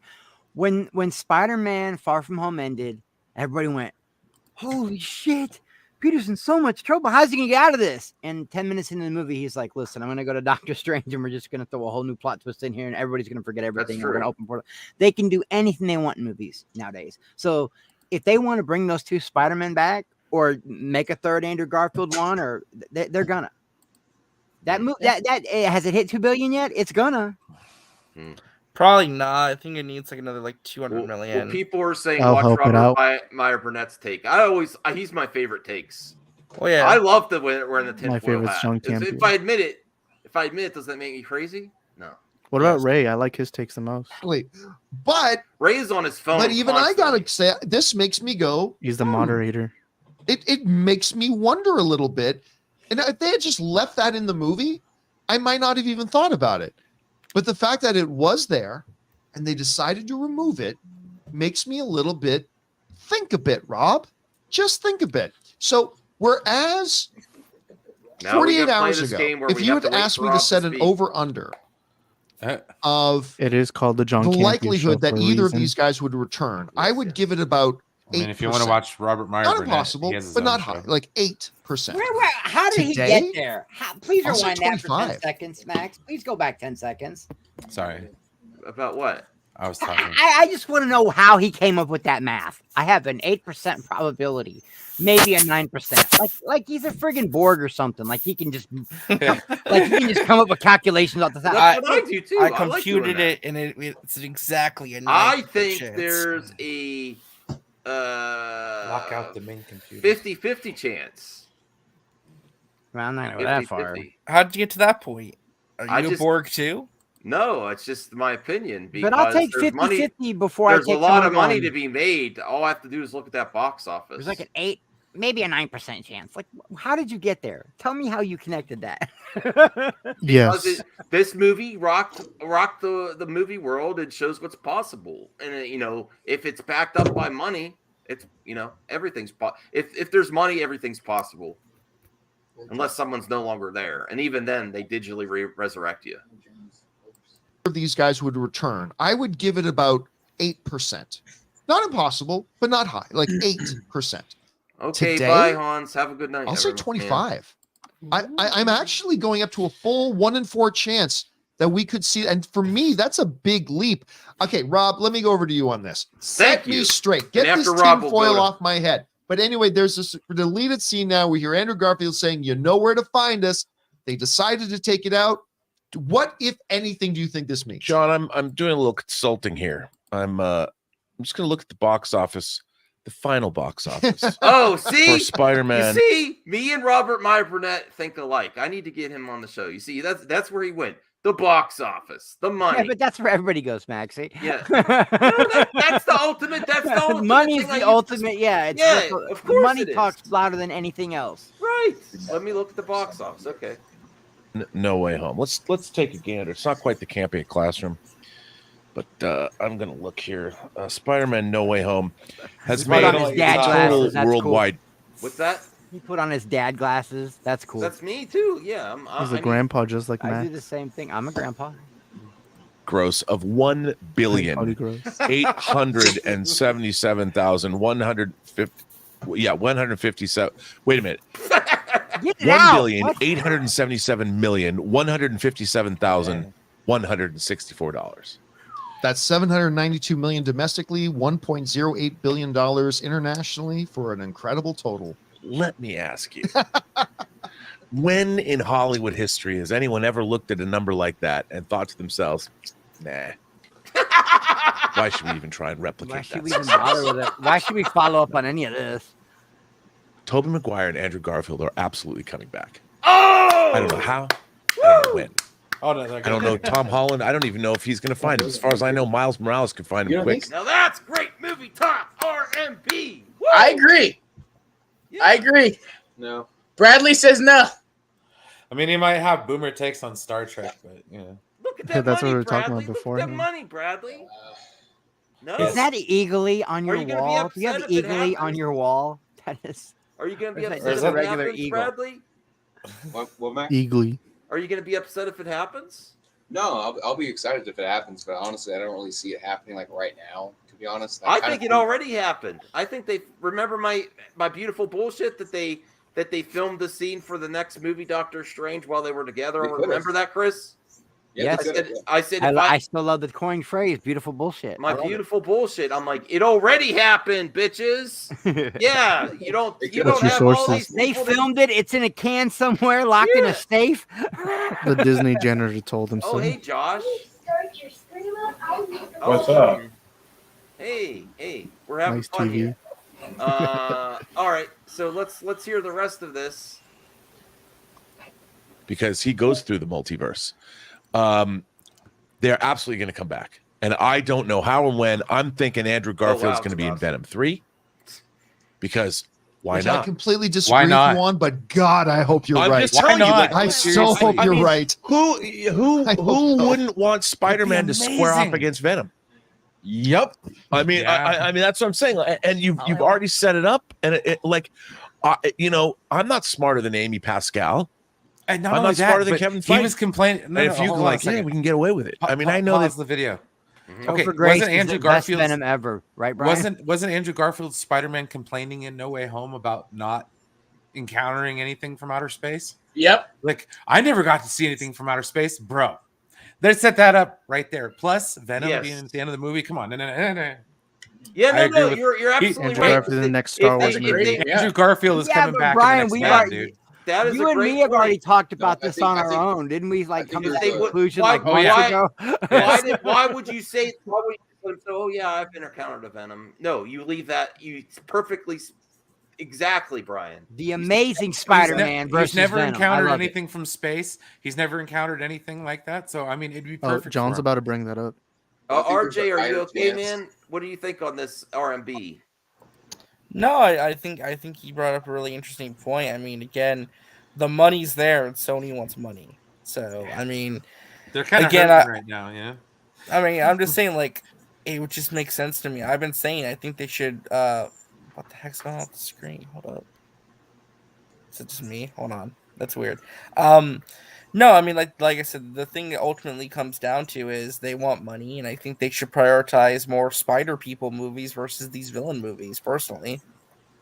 when Spider-Man Far From Home ended, everybody went, "Holy shit! Peter's in so much trouble. How's he gonna get out of this? And 10 minutes into the movie, he's like, listen, I'm gonna go to Doctor Strange and we're just gonna throw a whole new plot twist in here and everybody's gonna forget everything. And we're gonna open portal. They can do anything they want in movies nowadays. So if they want to bring those 2 Spider-Men back or make a third Andrew Garfield one, or they're gonna. That has it hit 2 billion yet? It's gonna. Probably not. I think it needs like another like 200 million. Well, people are saying I'll watch help it out. Robert Meyer Burnett's take. He's my favorite takes. Oh yeah, I love the wearing the tinfoil My favorite's hat. John Campion. If I admit it, does that make me crazy? No. What about Ray? I like his takes the most. But Ray is on his phone. But even I gotta say, this makes me go. He's the moderator. It makes me wonder a little bit. And if they had just left that in the movie, I might not have even thought about it. But the fact that it was there and they decided to remove it makes me a little bit think a bit, Rob. Just think a bit. So whereas Now 48 hours ago, if you had asked me to set an over-under of it is called the John the Campion likelihood Show that for a either of reason. these guys would return, I would give it about 8%. I mean, if you want to watch Robert Meyer, Not Burnett, impossible, he has his but own not show. high, like 8%. How did he Today? get there? Please I'll say rewind that for 10 25. seconds, Max. Please go back 10 seconds. Sorry, about what? I was talking. I just want to know how he came up with that math. I have an 8% probability, maybe a 9%. Like he's a friggin' Borg or something. Like he can just come up with calculations off the side. That's what I do too. I I like computed doing it, and it's exactly a 9%. I think there's a Lock out the main computer. 50-50 chance. Well, I'm not gonna go that far. 50-50. How'd you get to that point? Are I you a just- Borg too? No, it's just my opinion. But I'll take there's 50-50 before I There's take a lot of someone money on. to be made. All I have to do is look at that box office. There's like an 8, maybe a 9% chance. Like, how did you get there? Tell me how you connected that. Because this movie rocked the movie world. It shows what's possible, and if it's backed up by money, it's everything's if there's money, everything's possible, unless someone's no longer there, and even then they digitally resurrect you. Of these guys would return, I would give it about 8%. Not impossible, but not high, like 8%. Okay, Today, bye, Hans. Have a good night. I'll say everyone. 25. I'm actually going up to a full 1 in 4 chance that we could see. And for me, that's a big leap. Okay, Rob, let me go over to you on this. Set me straight. Get And this after Rob, we'll go tinfoil to- off my head. But anyway, there's this deleted scene now. We hear Andrew Garfield saying, "You know where to find us." They decided to take it out. What, if anything, do you think this means? John, I'm doing a little consulting here. I'm just going to look at the box office, the final box office. Oh, see, for Spider-Man. You see, me and Robert Meyer Burnett think alike. I need to get him on the show. You see, that's where he went. The box office, the money. Yeah, but that's where everybody goes, Maxie. Yeah. That's the ultimate. That's the ultimate. Money is thing I the use. ultimate. Yeah, it's Yeah, what the- of course money it is. talks louder than anything else. Right. Let me look at the box office. Okay. No Way Home. Let's take a gander. It's not quite the campy classroom, but I'm gonna look here. Spider-Man No Way Home has He put made on his dad total glasses. That's worldwide What's that? He put on his dad glasses. That's cool. That's me too. Yeah. He's a grandpa just like I do Matt. the same thing. I'm a grandpa. gross of 1 billion Party gross. 877,150. Yeah, 157. Wait a minute. Get it 1 out. billion What? 877,157,164 dollars. That's $792 million domestically, $1.08 billion internationally for an incredible total. Let me ask you. When in Hollywood history has anyone ever looked at a number like that and thought to themselves, nah, why should we even try and Why replicate should that? we even bother with it? Why should we follow up on any of this? Tobey Maguire and Andrew Garfield are absolutely coming back. Oh! I don't know how. I don't know when. Oh, no, I don't know Tom Holland. I don't even know if he's going to find him. As far as I know, Miles Morales can find him quick. Now that's great movie talk. RMP. Woo! I agree. I agree. No. Bradley says no. I mean, he might have boomer takes on Star Trek, but Look at Yeah, that that's what money, we were talking Bradley. about Look before. at that money, Bradley. No. Is that eagly on Are your you gonna be wall? Do you have upset if it eagly on happens? your wall? That is. Are you going to be Or is upset that if just a it regular happens, eagle? Bradley? What, Max? Eagly. Are you going to be upset if it happens? No, I'll be excited if it happens, but honestly, I don't really see it happening like right now. To be honest, I think it already happened. I think they remember my beautiful bullshit that they that they filmed the scene for the next movie, Doctor Strange, while they were together? They could've. Remember that, Chris? Yes. I said I still love the coin phrase, beautiful bullshit. My beautiful bullshit. I'm like, it already happened, bitches. Yeah, you don't have all these They people filmed it. It's in a can somewhere, locked in a safe. The Disney janitor told him Oh, so. hey, Josh. What's up? Hey, we're having Nice fun TV. here. All right, so let's hear the rest of this. Because he goes through the multiverse. They're absolutely going to come back. And I don't know how and when. I'm thinking Andrew Garfield's going to be in Venom 3. Because why Which not? I completely disagree with you on, but God, I hope you're I'm right. just telling you, like, I so hope you're right. Who wouldn't want Spider-Man to square off amazing. against Venom? Yep. I mean, I mean that's what I'm saying. And you've already set it up, and I'm not smarter than Amy Pascal. And not I'm only not that, smarter than but Kevin he Feige. was complaining. And if you hold on like, a second. yeah, we can get away with it. I mean, I know pause that the video. Okay, Grace is the best Venom ever, right, Brian? Wasn't Andrew Garfield's Spider-Man complaining in No Way Home about not encountering anything from outer space? Yep. Like, I never got to see anything from outer space, bro. They set that up right there. Plus, Venom being at the end of the movie. Come on, no. Yeah, I agree no, with- you're absolutely Andrew right. Garfield in the next Star Wars If movie. Andrew Garfield is coming but back Brian, in the we next are, Venom, dude. That is you a and great me have already point. talked about I this think- on I our think- own, didn't we? Like come to They the would- conclusion why, like months ago. why would you say? Why would you say, oh yeah, I've encountered a Venom? No, you leave that. You perfectly, exactly, Brian. The Amazing Spider-Man versus He's never Venom. I encountered love it. anything from space. He's never encountered anything like that. So I mean, it'd be Oh, perfect. John's for him. about to bring that up. RJ, are you higher okay, chance. man? What do you think on this RMB? No, I think he brought up a really interesting point. I mean, again, the money's there, and Sony wants money. So I mean, They're kind of again, hurting right now. Yeah. I mean, I'm just saying, like, it would just make sense to me. I've been saying I think they should. What the heck's going on with the screen? Hold up. Is it just me? Hold on. That's weird. No, I mean, like I said, the thing that ultimately comes down to is they want money, and I think they should prioritize more Spider People movies versus these villain movies. Personally,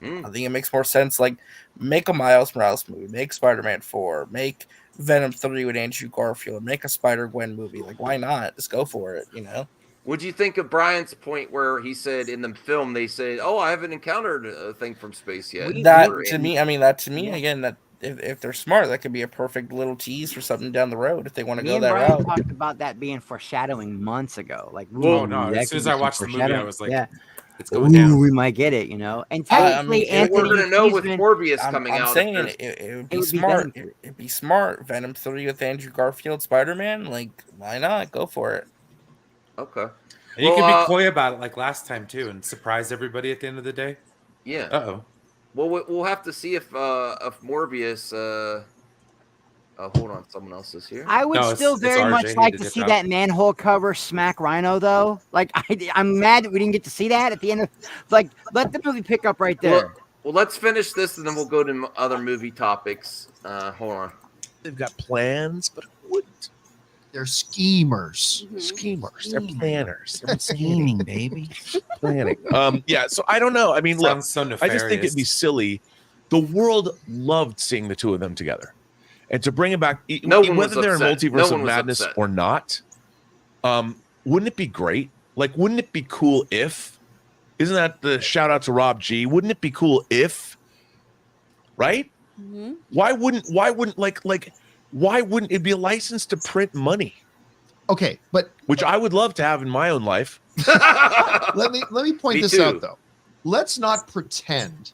I think it makes more sense. Like, make a Miles Morales movie, make Spider-Man 4, make Venom 3 with Andrew Garfield, make a Spider-Gwen movie. Like, why not? Just go for it, you know? Would you think of Brian's point where he said in the film they said, "Oh, I haven't encountered a thing from space yet"? That to me, again, that if they're smart, that could be a perfect little tease for something down the road if they want to Me go and that Brian route. talked about that being foreshadowing months ago. Like, Oh, no, that as soon could as be I some watched the movie, I foreshadowing. was like, yeah. it's going down. We might get it, you know. And technically, Anthony, we're gonna know with Kiedisman- Morbius I'm coming out. saying if it would It be would be smart. Venom. It'd be smart. Venom 3 with Andrew Garfield, Spider-Man. Like, why not? Go for it. Okay. And you can be coy about it like last time too, and surprise everybody at the end of the day. Yeah. Uh-oh. Well, we'll have to see if Morbius. Hold on, someone else is here. I would still very much like to see that manhole cover smack Rhino, though. Like, I'm mad that we didn't get to see that at the end of. Like, let the movie pick up right there. Well, let's finish this and then we'll go to other movie topics. Hold on. They've got plans, but who wouldn't? They're schemers. Schemers. They're planners. They're scheming, baby. Planning. Yeah. So I don't know. I mean, look, Sounds so I just think nefarious. it'd be silly. The world loved seeing the two of them together, and to bring it back, No one was whether they're in upset. Multiverse No of one was Madness upset. or not, wouldn't it be great? Like, wouldn't it be cool if? Isn't that the shout out to Rob G? Wouldn't it be cool if? Right? Mm-hmm. Why wouldn't why wouldn't it be a license to print money? Okay, but which I would love to have in my own life. let me point Me this too. out though. Let's not pretend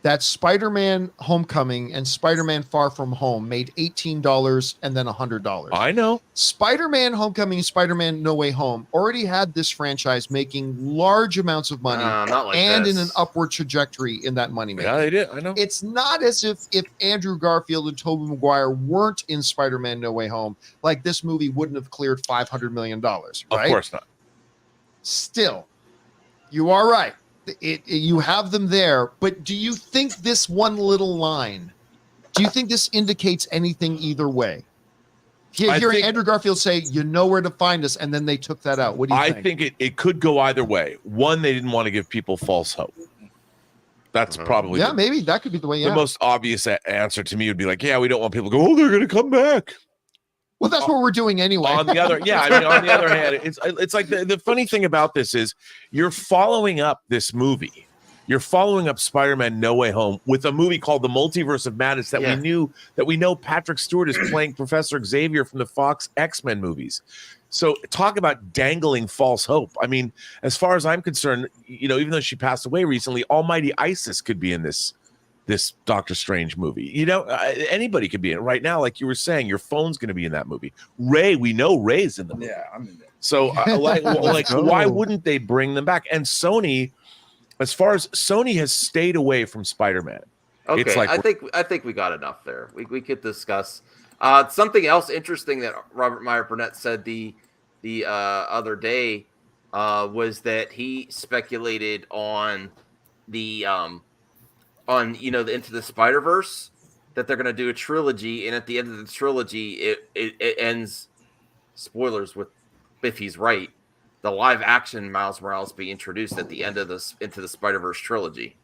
that Spider-Man Homecoming and Spider-Man Far From Home made $18 and then $100. I know. Spider-Man Homecoming and Spider-Man No Way Home already had this franchise making large amounts of money not like and this. in an upward trajectory in that money making. Yeah, they did. I know. It's not as if Andrew Garfield and Tobey Maguire weren't in Spider-Man No Way Home, like this movie wouldn't have cleared $500 million, right? Of course not. Still, you are right. You have them there, but do you think this one little line, do you think this indicates anything either way? Hearing think- Andrew Garfield say, "You know where to find us," and then they took that out. What do you I think? think it could go either way. One, they didn't want to give people false hope. That's probably maybe that could be the way. The most obvious answer to me would be like, yeah, we don't want people to go, oh, they're going to come back. Well, that's what we're doing anyway. On the other, on the other hand, it's like the funny thing about this is you're following up this movie. You're following up Spider-Man No Way Home with a movie called The Multiverse of Madness that we know Patrick Stewart is playing Professor Xavier from the Fox X-Men movies. So talk about dangling false hope. I mean, as far as I'm concerned, even though she passed away recently, Almighty Isis could be in this Doctor Strange movie. Anybody could be in it right now. Like you were saying, your phone's going to be in that movie. Ray, we know Ray's in the movie. Yeah, I'm in there. So why wouldn't they bring them back? And Sony, as far as Sony has stayed away from Spider-Man. Okay, it's like I think we got enough there. We could discuss something else interesting that Robert Meyer Burnett said the other day was that he speculated on the the Into the Spider-Verse, that they're going to do a trilogy, and at the end of the trilogy, it ends, spoilers, with, if he's right, the live action Miles Morales be introduced at the end of this Into the Spider-Verse trilogy.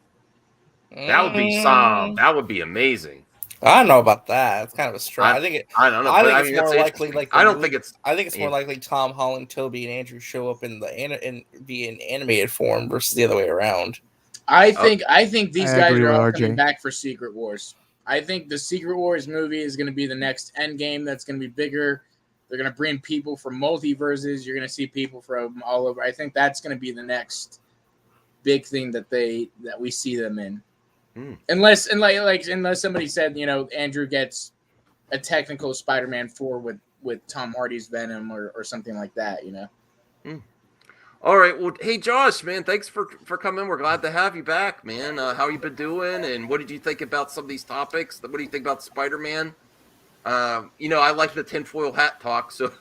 That would be that would be amazing. I don't know about that. It's kind of a stretch. I don't know. I think it's more likely like I don't think it's. I think it's more likely Tom Holland, Toby, and Andrew show up in animated form versus the other way around. I think these guys agree are all with coming RJ. back for Secret Wars. I think the Secret Wars movie is going to be the next Endgame. That's going to be bigger. They're going to bring people from multiverses. You're going to see people from all over. I think that's going to be the next big thing that we see them in. Unless somebody said, Andrew gets a technical Spider-Man 4 with Tom Hardy's Venom or something like that. All right. Well, hey, Josh, man, thanks for coming. We're glad to have you back, man. How you been doing? And what did you think about some of these topics? What do you think about Spider-Man? I like the tinfoil hat talk. So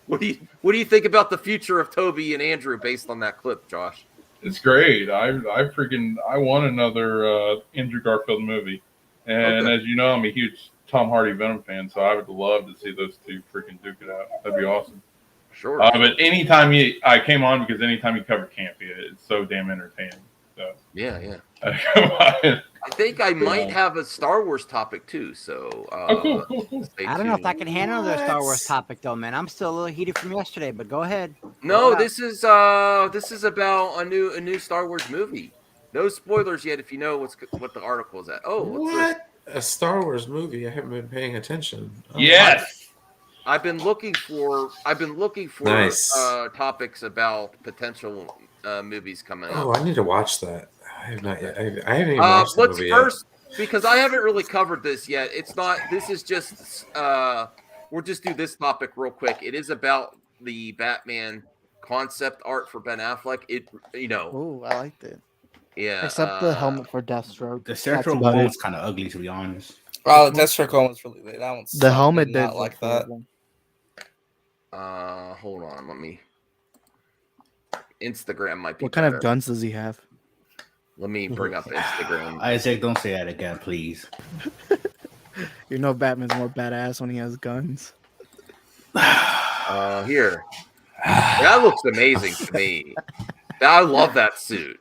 what do you think about the future of Toby and Andrew based on that clip, Josh? It's great. I want another Andrew Garfield movie. And as you know, I'm a huge Tom Hardy Venom fan, so I would love to see those two freaking duke it out. That'd be awesome. Sure. But anytime I came on because anytime you cover Campy, it's so damn entertaining. So yeah. I think I might have a Star Wars topic too. So I don't know if I can handle the Star Wars topic though, man. I'm still a little heated from yesterday, but go ahead. No, this is about a new Star Wars movie. No spoilers yet. If you know what the article is at. Oh, what? A Star Wars movie? I haven't been paying attention. Yes. I've been looking for Nice. Topics about potential movies coming up. Oh, I need to watch that. I have not yet. I haven't even watched the movie first, because I haven't really covered this yet. It's not. This is just. We'll just do this topic real quick. It is about the Batman concept art for Ben Affleck. Oh, I liked it. Yeah. Except the helmet for Deathstroke. The Deathstroke one was kind of ugly, to be honest. Oh, the Deathstroke one was really that one. The helmet did not like that. Hold on. Let me. Instagram might be. What kind better. of guns does he have? Let me bring up Instagram. Isaac, don't say that again, please. Batman's more badass when he has guns. Here. That looks amazing to me. I love that suit.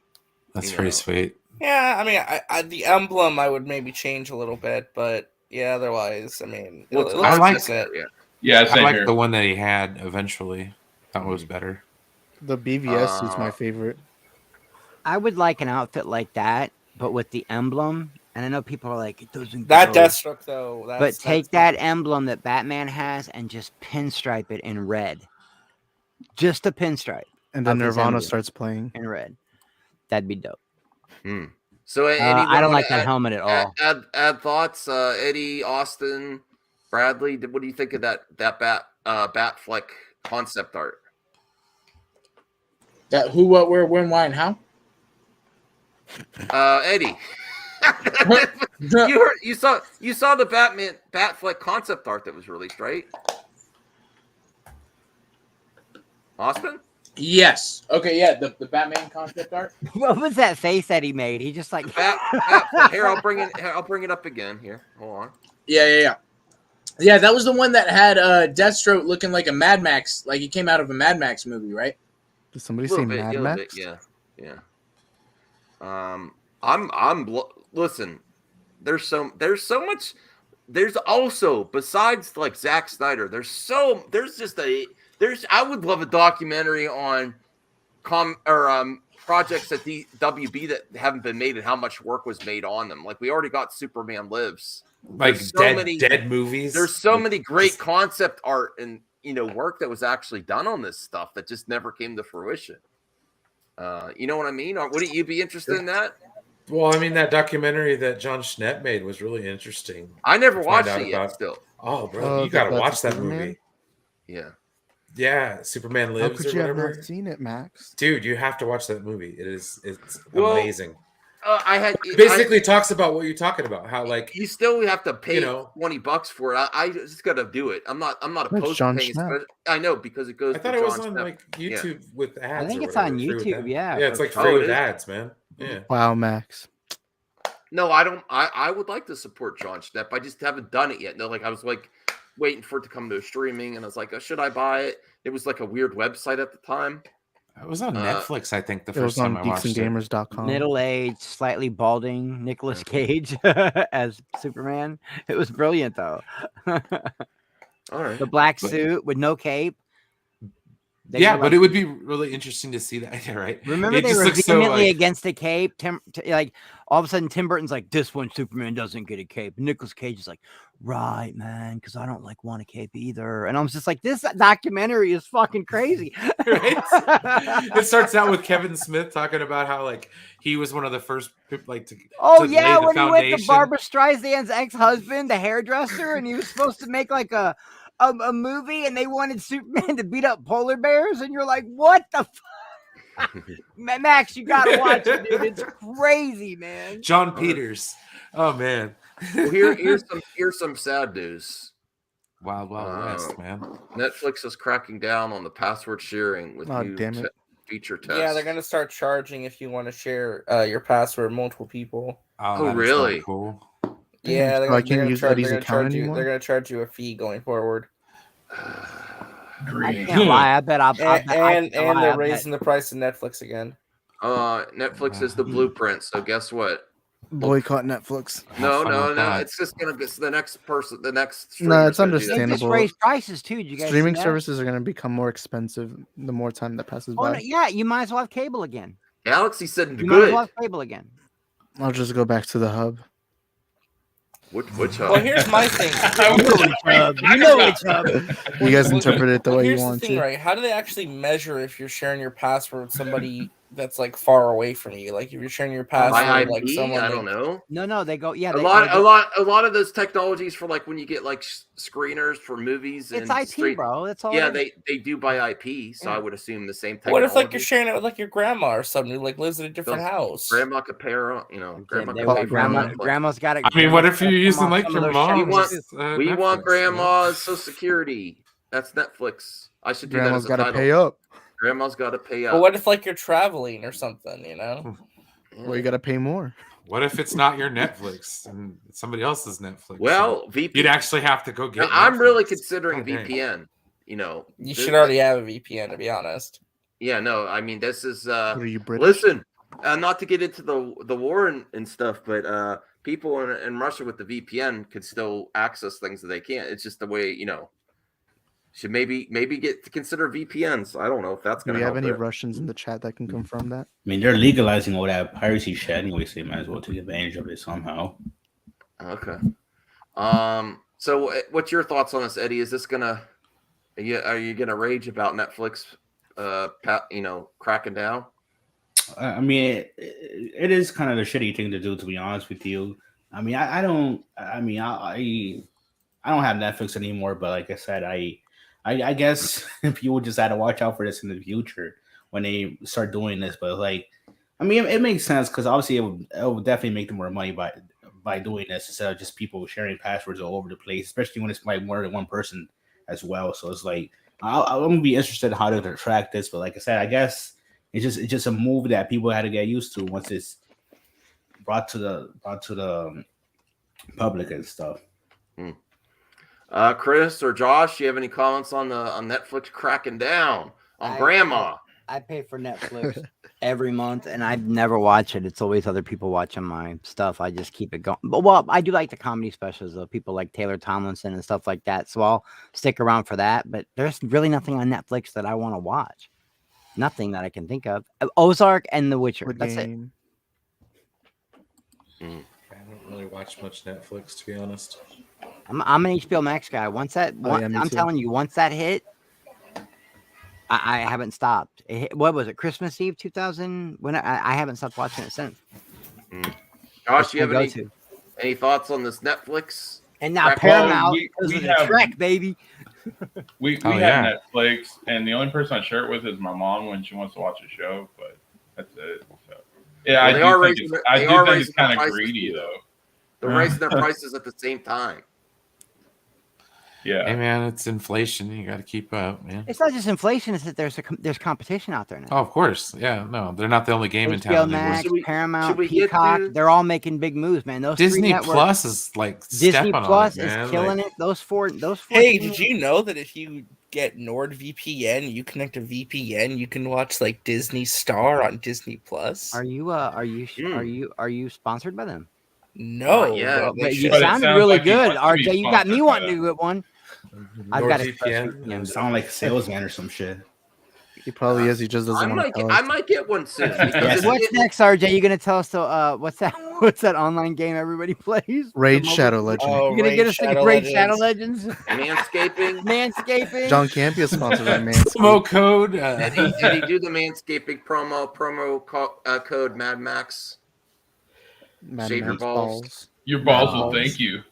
That's pretty sweet. Yeah, I mean, I the emblem I would maybe change a little bit, but yeah, otherwise, I mean, it looks I like decent. Yeah, I same like here. the one that he had eventually. That was better. The BVS suit's my favorite. I would like an outfit like that, but with the emblem. And I know people are like, it doesn't That go. Deathstroke though. But take that emblem that Batman has and just pinstripe it in red. Just a pinstripe. And then of his Nirvana emblem starts playing in red. That'd be dope. So I don't like that helmet at all. Add thoughts, Eddie, Austin, Bradley. What do you think of that Batfleck concept art? That who, what, where, when, why, and how? Eddie. you saw the Batfleck concept art that was released, right? Austin? Yes. Okay, yeah, the Batman concept art. What was that face that he made? He just like Batfleck. Here, I'll bring it up again. Here, hold on. Yeah. Yeah, that was the one that had Deathstroke looking like a Mad Max, like he came out of a Mad Max movie, right? Did somebody say Mad Max? Yeah. Listen, there's so much. There's also, besides like Zack Snyder, there's I would love a documentary on projects at the WB that haven't been made and how much work was made on them. Like we already got Superman Lives, like dead movies. There's so many great concept art and work that was actually done on this stuff that just never came to fruition. You know what I mean? Or wouldn't you be interested in that? Well, I mean, that documentary that John Schnepp made was really interesting. I never watched it yet. Still, oh, bro, you gotta watch that movie. Yeah, Superman How Lives could or you have whatever. not seen it, Max? Dude, you have to watch that movie. It's amazing. Basically talks about what you're talking about. How like you still have to pay $20 for it. I just gotta do it. I'm not opposed to paying. I know because it goes. I thought it was on like YouTube with ads. I think it's whatever, on YouTube. Yeah, it's like free with ads, man. Yeah. Wow, Max. No, I don't. I would like to support John Schnepp. I just haven't done it yet. No, like I was like waiting for it to come to streaming, and I was like, oh, should I buy it? It was like a weird website at the time. It was on Netflix, I think, the first time I watched it. geeksandgamers.com. Middle-aged, slightly balding Nicolas Cage as Superman. It was brilliant, though. All right. The black suit with no cape. But it would be really interesting to see that, right? Remember, they were vehemently against the cape. Like all of a sudden, Tim Burton's like, "This one, Superman doesn't get a cape." Nicolas Cage is like, "Right, man, because I don't want a cape either." And I was just like, "This documentary is fucking crazy." Right? It starts out with Kevin Smith talking about how like he was one of the first people to when lay the he foundation. went to Barbara Streisand's ex-husband, the hairdresser, and he was supposed to make like a movie, and they wanted Superman to beat up polar bears, and you're like, what the fuck? Max, you gotta watch it, dude. It's crazy, man. John Peters. Oh man. Well, here's some sad news. Wild West, man. Netflix is cracking down on the password sharing with new feature tests. Yeah, they're gonna start charging if you want to share your password with multiple people. Oh really? Cool. Yeah, they're gonna charge you a fee going forward. I can't lie. I bet and they're raising the price of Netflix again. Netflix is the blueprint. So guess what? Boycott Netflix. No. It's just gonna get the next person. The next. No, it's understandable. Just raise prices too. You guys streaming services are gonna become more expensive the more time that passes by. No, yeah, you might as well have cable again. Galaxy said good. You might as well have cable again. I'll just go back to the hub. Which hub? Well, here's my thing. You know which hub. You guys interpret it the way you want to. Right? How do they actually measure if you're sharing your password with somebody that's like far away from you? Like if you're sharing your password, like someone. I don't know. No, they go. Yeah, a lot of those technologies for like when you get like screeners for movies. It's IP, bro. That's all. Yeah, they do by IP, so I would assume the same technology. What if like you're sharing it with like your grandma or somebody who like lives in a different house? Grandma could pay her, grandma's got it. I mean, what if you're using like your mom? We want grandma's Social Security. That's Netflix. I should do grandma's that as a title. Pay up. Grandma's got to pay up. But what if like you're traveling or something? You know. Well, you got to pay more. What if it's not your Netflix and somebody else's Netflix? Well, VPN. You'd actually have to go get. Now, I'm really considering VPN. You know, you should already have a VPN, to be honest. Yeah, no, I mean this is. What are you, British? Listen, not to get into the war and stuff, but people in Russia with the VPN could still access things that they can't. It's just the way should maybe get to consider VPNs. I don't know if that's going to. Do we have any Russians in the chat that can confirm that? I mean, they're legalizing all that piracy shit anyway, so they might as well take advantage of it somehow. Okay. So, what's your thoughts on this, Eddie? Is this gonna? Are you gonna rage about Netflix? Cracking down. I mean, it is kind of the shitty thing to do, to be honest with you. I mean, I don't have Netflix anymore, but like I said, I guess people just had to watch out for this in the future when they start doing this. But like, I mean, it makes sense because obviously it would definitely make them more money by doing this instead of just people sharing passwords all over the place, especially when it's like more than one person as well. So it's like I'm gonna be interested in how to track this. But like I said, I guess it's just a move that people had to get used to once it's brought to the public and stuff. Chris or Josh, you have any comments on Netflix cracking down on grandma? I pay for Netflix every month, and I never watch it. It's always other people watching my stuff. I just keep it going. But well, I do like the comedy specials though. People like Taylor Tomlinson and stuff like that. So I'll stick around for that. But there's really nothing on Netflix that I want to watch. Nothing that I can think of. Ozark and The Witcher. That's it. I don't really watch much Netflix, to be honest. I'm an HBO Max guy. Once that, I'm telling you, once that hit, I haven't stopped. It hit, what was it? Christmas Eve 2000? When I haven't stopped watching it since. Josh, you have any thoughts on this Netflix? And now Paramount because of the Trek, baby. We have Netflix, and the only person I share it with is my mom when she wants to watch a show. But that's it. So, yeah, I do think it's kind of greedy though. They're raising their prices at the same time. Yeah. Hey man, it's inflation. You got to keep up, man. It's not just inflation; it's that there's competition out there now. Oh, of course. Yeah, no, they're not the only game in HBO town. Max, Paramount, Peacock, they're all making big moves, man. Those Disney three Plus is like Disney Plus on it, man. is killing it. Those four. Hey, did you know that if you get NordVPN, you connect a VPN, you can watch like Disney Star on Disney Plus? Are you sponsored by them? No, but you sounded really good, RJ. You got me wanting to get one. I've got You sound like a salesman or some shit. He probably is. He just doesn't want to. I might get one soon. What's next, RJ? You gonna tell us? What's that? What's that online game everybody plays? Raid Shadow Legends. You're gonna get us to Raid Shadow Legends. Manscaping. John Campia sponsored by Manscaping. Promo code. Did he do the Manscaping promo code Mad Max? Shave your balls. Your balls will thank you.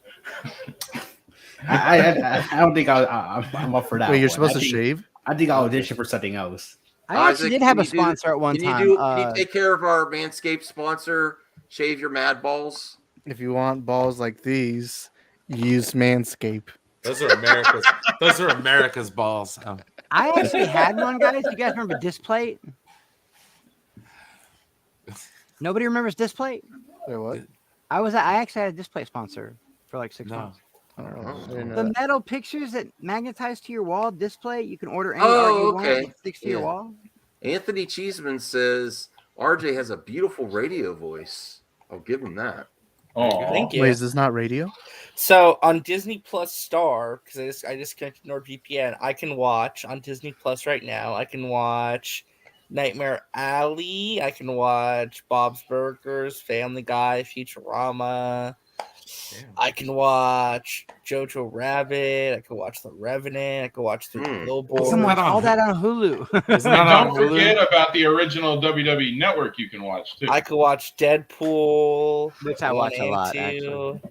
I don't think I'm up for that. Wait, you're one. supposed to shave? I think I'll audition for something else. I actually did have a sponsor at one time. Can you take care of our Manscaped sponsor? Shave your mad balls. If you want balls like these, use Manscaped. Those are America's. Those are America's balls. Oh. I actually had one, guys. You guys remember Displate? Nobody remembers Displate? Wait, what? I actually had a Displate sponsor for like 6 months. The metal pictures that magnetize to your wall display, you can order any art you want. It sticks to your wall. Anthony Cheeseman says RJ has a beautiful radio voice. I'll give him that. Oh, thank you. Wait, is this not radio? So on Disney Plus Star, because I just connected NordVPN, I can watch on Disney Plus right now. I can watch Nightmare Alley. I can watch Bob's Burgers, Family Guy, Futurama. I can watch Jojo Rabbit. I can watch The Revenant. I can watch The Billboard. All that on Hulu. Don't forget about the original WWE Network. You can watch too. I could watch Deadpool, which I watch a lot. Actually.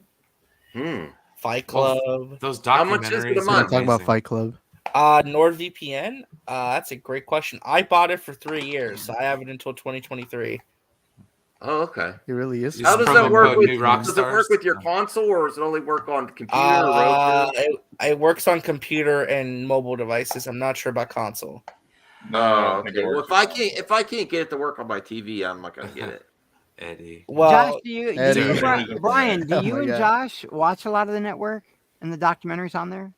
Fight Club. Those documentaries. How much is it a month? Talk about Fight Club. NordVPN. That's a great question. I bought it for 3 years, so I have it until 2023. Oh, okay. It really is. How does that work? Does it work with your console, or does it only work on computer? It works on computer and mobile devices. I'm not sure about console. No. Okay. Well, if I can't get it to work on my TV, I'm not gonna get it. Eddie. Well, Josh, Brian, do you and Josh watch a lot of the network and the documentaries on there?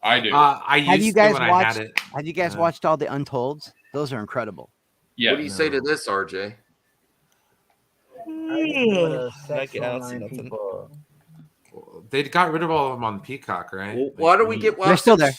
I do. Have you guys watched all the Untolds? Those are incredible. Yeah. What do you say to this, RJ? They got rid of all of them on Peacock, right? Well, why don't we get? Well, they're still there.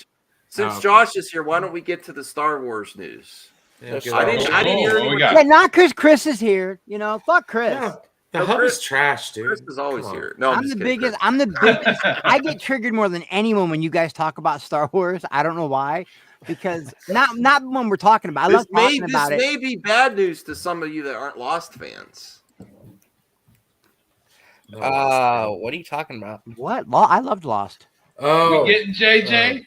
Since Josh is here, why don't we get to the Star Wars news? Yeah, I didn't hear anyone. Yeah, not because Chris is here. You know, fuck Chris. Yeah, the hub is trash, dude. Chris is always here. No, I'm the biggest. I'm the biggest. I get triggered more than anyone when you guys talk about Star Wars. I don't know why. Because not when we're talking about. I love talking about it. This may be bad news to some of you that aren't Lost fans. What are you talking about? What? I loved Lost. Oh, we getting JJ?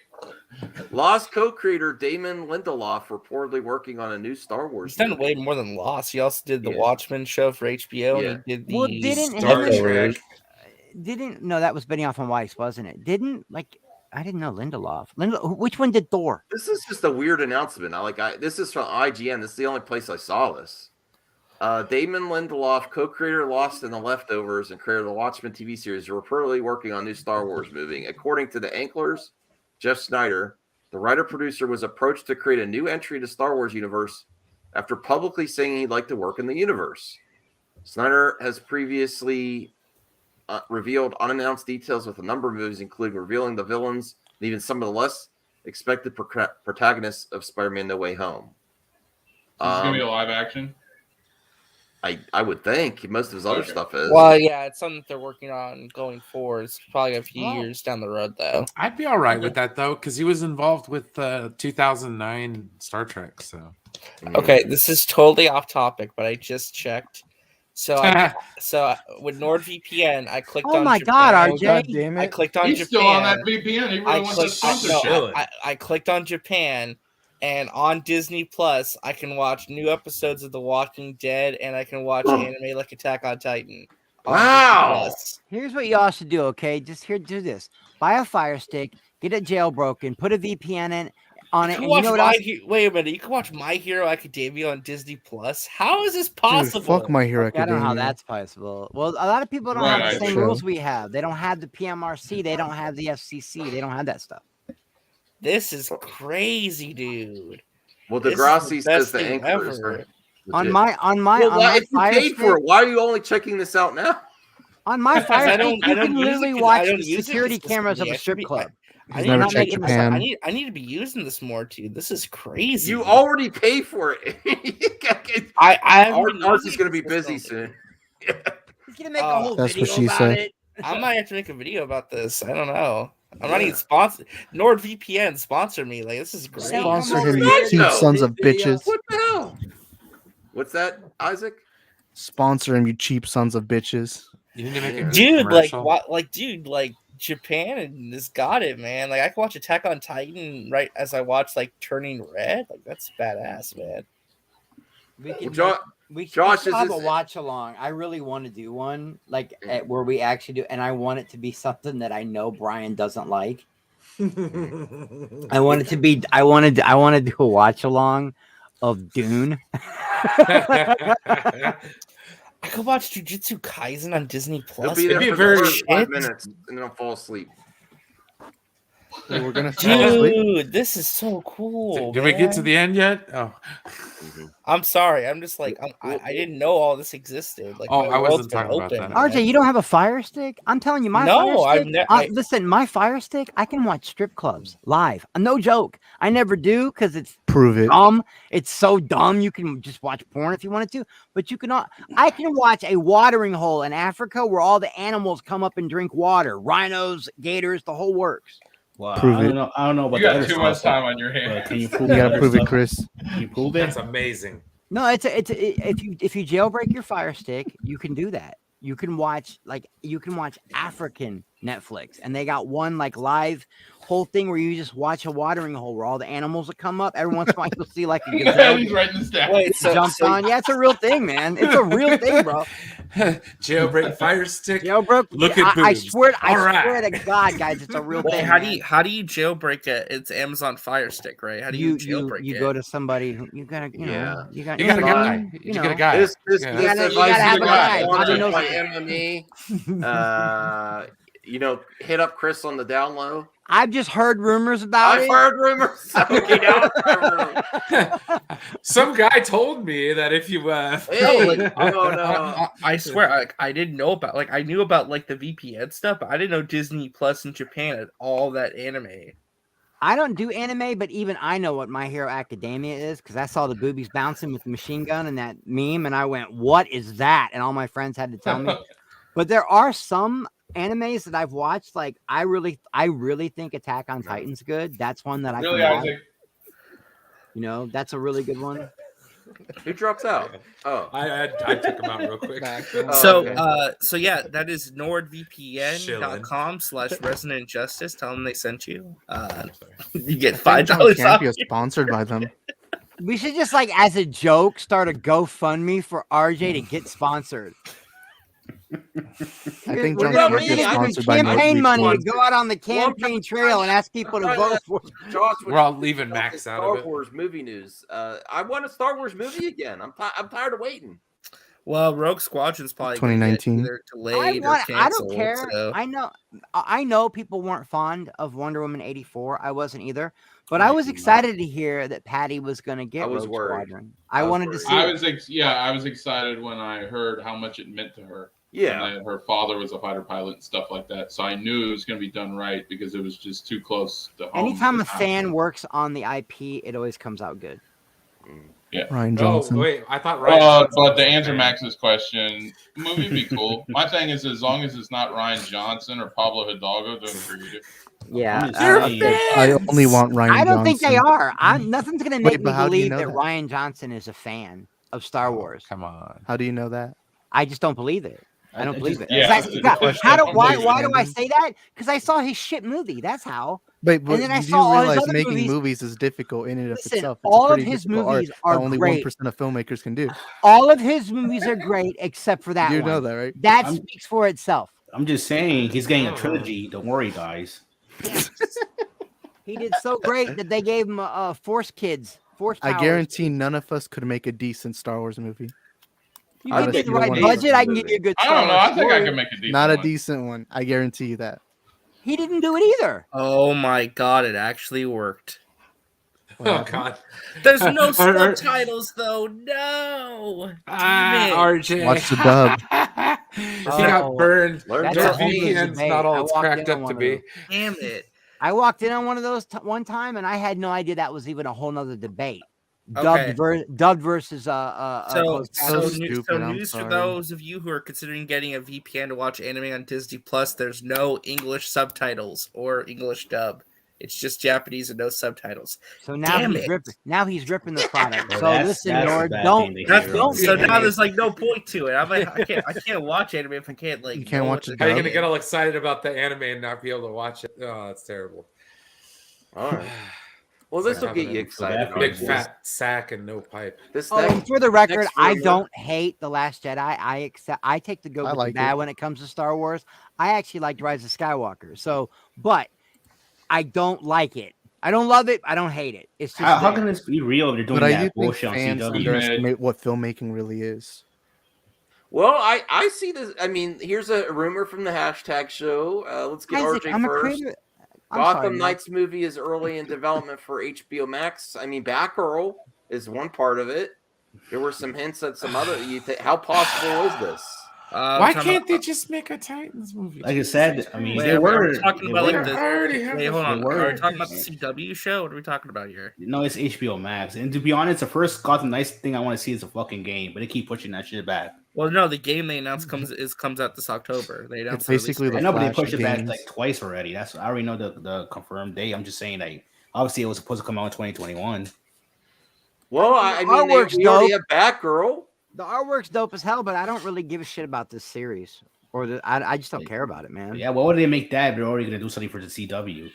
Lost co-creator Damon Lindelof reportedly working on a new Star Wars. He's done way more than Lost. He also did the Watchmen show for HBO. And he did the Star Trek. No, that was Benioff and Weiss, wasn't it? I didn't know Lindelof. Which one did Thor? This is just a weird announcement. This is from IGN. This is the only place I saw this. Damon Lindelof, co-creator of Lost and The Leftovers and creator of the Watchmen TV series, are reportedly working on a new Star Wars movie. According to the Anklers, Jeff Snyder, the writer-producer, was approached to create a new entry to Star Wars universe after publicly saying he'd like to work in the universe. Snyder has previously revealed unannounced details with a number of movies, including revealing the villains and even some of the less expected protagonists of Spider-Man: No Way Home. This is gonna be a live action. I would think most of his other stuff is. Well, yeah, it's something that they're working on going forward. It's probably a few years down the road, though. I'd be all right with that though, because he was involved with 2009 Star Trek. So, okay, this is totally off topic, but I just checked. So, with NordVPN, I clicked on. Oh my Japan. God, RJ! God damn it. I clicked on He's Japan. still on that VPN. He really wants to sponsorship. I clicked on Japan, and on Disney Plus, I can watch new episodes of The Walking Dead, and I can watch anime like Attack on Titan. Wow! Here's what y'all should do, okay? Just do this. Buy a Fire Stick, get it jailbroken, put a VPN in on it, and you know what else? Wait a minute, you can watch My Hero Academia on Disney Plus. How is this possible? Dude, fuck My Hero I Academia. don't know how that's possible. Well, a lot of people don't have the same rules we have. They don't have the PMRC. They don't have the FCC. They don't have that stuff. This is crazy, dude. Well, Degrassi says the anchors are on my if you paid for it, why are you only checking this out now? On my Fire Stick, you can literally watch the use it security 'cause cameras of I a should strip be- club. I never need, checked Japan. I need to be using this more too. This is crazy. You already pay for it. Archie's going to be busy soon. He's gonna make a whole That's video what she about said. it. I might have to make a video about this. I don't know. I'm not even sponsored. NordVPN sponsor me. Like, this is great. Sponsor him, you cheap sons of bitches. What the hell? What's that, Isaac? Sponsor him, you cheap sons of bitches. You need to make a Dude, like commercial. what? Like, dude, like Japan has got it, man. Like, I can watch Attack on Titan right as I watch like Turning Red. Like, that's badass, man. We Josh, should have a watch along. I really want to do one, like where we actually do, and I want it to be something that I know Brian doesn't like. I want it to be. I want to do a watch along of Dune. I could watch Jujutsu Kaisen on Disney Plus. He'll be there for very the first 5 minutes, and then I'll fall asleep. Yeah, we're gonna Dude, this is so cool. Did we get to the end yet? Oh, I'm sorry. I'm just like I didn't know all this existed. Like, Oh, my I wasn't world's been talking about open, that. man. RJ, you don't have a Fire Stick? I'm telling you, my No, Fire I've Stick. Listen, my Fire Stick, I can watch strip clubs live. No joke. I never do because it's prove it. dumb. It's so dumb. You can just watch porn if you wanted to, but you cannot. I can watch a watering hole in Africa where all the animals come up and drink water. Rhinos, gators, the whole works. Well, Prove I don't it. know. I don't know about You got the other too much stuff, time on your hands. but Can you You prove the gotta other prove it, stuff? Chris. Can you prove it? that's amazing. No, if you jailbreak your Fire Stick, you can do that. You can watch African Netflix, and they got one like live whole thing where you just watch a watering hole where all the animals will come up. Every once in a while, you'll see like a gazelle He's writing this down. Wait, jumps on. Yeah, it's a real thing, man. It's a real thing, bro. Jailbreak Fire Stick. Jailbreak. Look at I boobs. swear All right. to God, guys, it's a real Wait, thing. how man. do you jailbreak it? It's Amazon Fire Stick, right? How do you jailbreak you it? go to somebody who you gotta You got a guy. You get a guy. This Yeah. You gotta advice have is a good. guy. Want Bobby to knows play it. MMA? Hit up Chris on the down low. I've just heard rumors about I've it. heard rumors. Okay, now Some guy told me that if you I swear, I didn't know about I knew about like the VPN stuff, but I didn't know Disney Plus in Japan had all that anime. I don't do anime, but even I know what My Hero Academia is because I saw the boobies bouncing with the machine gun and that meme, and I went, "What is that?" And all my friends had to tell me. But there are some animes that I've watched. Like I really think Attack on Titan's good. That's one that I Really, can watch. Isaac? That's a really good one. Who drops out? Oh, I took him out real quick. So yeah, that is NordVPN.com/Resonant Justice. Tell them they sent you. You get $5 Can't off. be sponsored by them. We should just as a joke start a GoFundMe for RJ to get sponsored. I think We're John gonna Smith is give him sponsored by campaign money to NordVPN. go out on the campaign trail and ask people to vote for. Josh, We're all leaving Max out Star of it. Wars movie news. I want a Star Wars movie again. I'm tired of waiting. Well, Rogue Squadron's probably going to get 2019. either delayed or I canceled. don't care. So. I know people weren't fond of Wonder Woman 84. I wasn't either. But I was excited to hear that Patty was going to get Rogue Squadron. I wanted to see I it. was I was excited when I heard how much it meant to her. Yeah. And that her father was a fighter pilot and stuff like that. So I knew it was going to be done right because it was just too close to home. Anytime a fan works on the IP, it always comes out good. Yeah. Ryan Johnson. Oh, wait, I thought Ryan Johnson but was to a answer fan. Max's question, movie be cool. My thing is, as long as it's not Ryan Johnson or Pablo Hidalgo doing creative. Yeah, I only want Ryan I don't think they Johnson. are. Nothing's going to make me but how do you believe know that that? Ryan Johnson is a fan of Star Wars. Come on. How do you know that? I just don't believe it. I don't believe it. Yeah, It's like- why do I Fandom. say that? Because I saw his shit movie. That's how. But and then I you saw do all his realize other making movies. movies is difficult in and of Listen, itself. It's all a of pretty his difficult movies art are that only great. 1% of filmmakers can do. All of his movies are great except for that You one. know that, right? That speaks for itself. I'm just saying he's getting a trilogy. Don't worry, guys. He did so great that they gave him Force Kids. Force I powers. guarantee none of us could make a decent Star Wars movie. You Not give a me the single right one of us. budget, I can give you a good I Star don't know. Wars I think I story. can make a decent Not a one. decent one. I guarantee you that. He didn't do it either. Oh my god, it actually worked. Oh god. There's no subtitles though. No. Damn it. RJ. Watch the dub. He got burned. That's Their a whole new VPN's debate. not I all it's walked cracked in on up one to of be. those. Damn it. I walked in on one of those one time, and I had no idea that was even a whole nother debate. Okay. Dubbed versus So closed news I'm for sorry. those of you who are considering getting a VPN to watch anime on Disney Plus. There's no English subtitles or English dub. It's just Japanese and no subtitles. So now Damn he's it. ripping. Now he's ripping the product. Well, So that's- listen, that's a Lord, bad don't. thing to hear. Don't. So do now it. there's like no point to it. I can't watch anime if I can't like. You can't know watch what it to How are you do. gonna get all excited about the anime and not be able to watch it? Oh, that's terrible. All right. Well, this will get you excited. Big obviously. fat sack and no pipe. This Oh, next- and for the record, next I rumor- don't hate The Last Jedi. I take the good I with like the bad it. when it comes to Star Wars. I actually liked Rise of Skywalker. So, but I don't like it. I don't love it. I don't hate it. It's just How there. can this be real if they're doing But I do that think bullshit on fans CW? underestimate what filmmaking really is. Well, I see this. I mean, here's a rumor from the hashtag show. Let's get Isaac, RJ I'm a first. creator. I'm Gotham sorry, Mike. Knights movie is early in development for HBO Max. I mean, Batgirl is one part of it. There were some hints at some other. How possible is this? Why can't they just make a Titans movie? Like I said, I mean, Wait, they are were. we talking they about like were. the? already have Wait, this hold on. They were. Are we talking about the CW show? What are we talking about here? No, it's HBO Max. And to be honest, the first Gotham Knights thing I want to see is a fucking game, but they keep pushing that shit back. Well, no, the game they announced comes out this October. They announced It's basically the I release know, date. but they Flash pushed it back games. like twice already. I already know the confirmed date. I'm just saying, like, obviously it was supposed to come out in 2021. Well, I mean, Artwork's we already dope. have Batgirl. The artwork's dope as hell, but I don't really give a shit about this series, or I just don't care about it, man. Yeah, why would they make that? They're already gonna do something for the CW.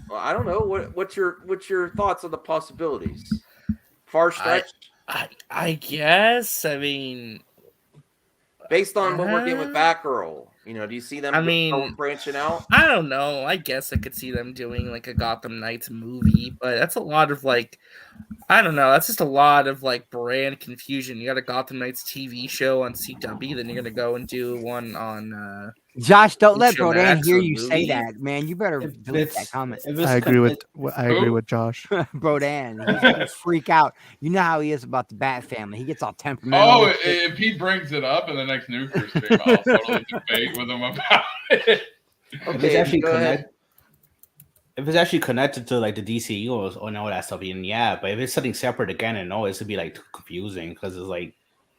Well, I don't know. What's your thoughts on the possibilities? Far stretch, I guess. I mean, based on what we're getting with Batgirl. You know, do you see them? I mean, branching out. I don't know. I guess I could see them doing like a Gotham Knights movie, but that's a lot of like, I don't know. That's just a lot of like brand confusion. You got a Gotham Knights TV show on CW, then you're gonna go and do one on. Josh, don't let HBO Brodan Max hear or you say movie? that, man. You better delete that comment. I agree with Josh. Brodan, he's gonna freak out. You know how he is about the Bat family. He gets all temperamental. Oh, and shit. if he brings it up in the next nuclear stream, I'll totally debate with him about it. If it's actually if it's actually connected to like the DCU or all that stuff, then yeah. But if it's something separate again, and no, it's would be like too confusing because it's like,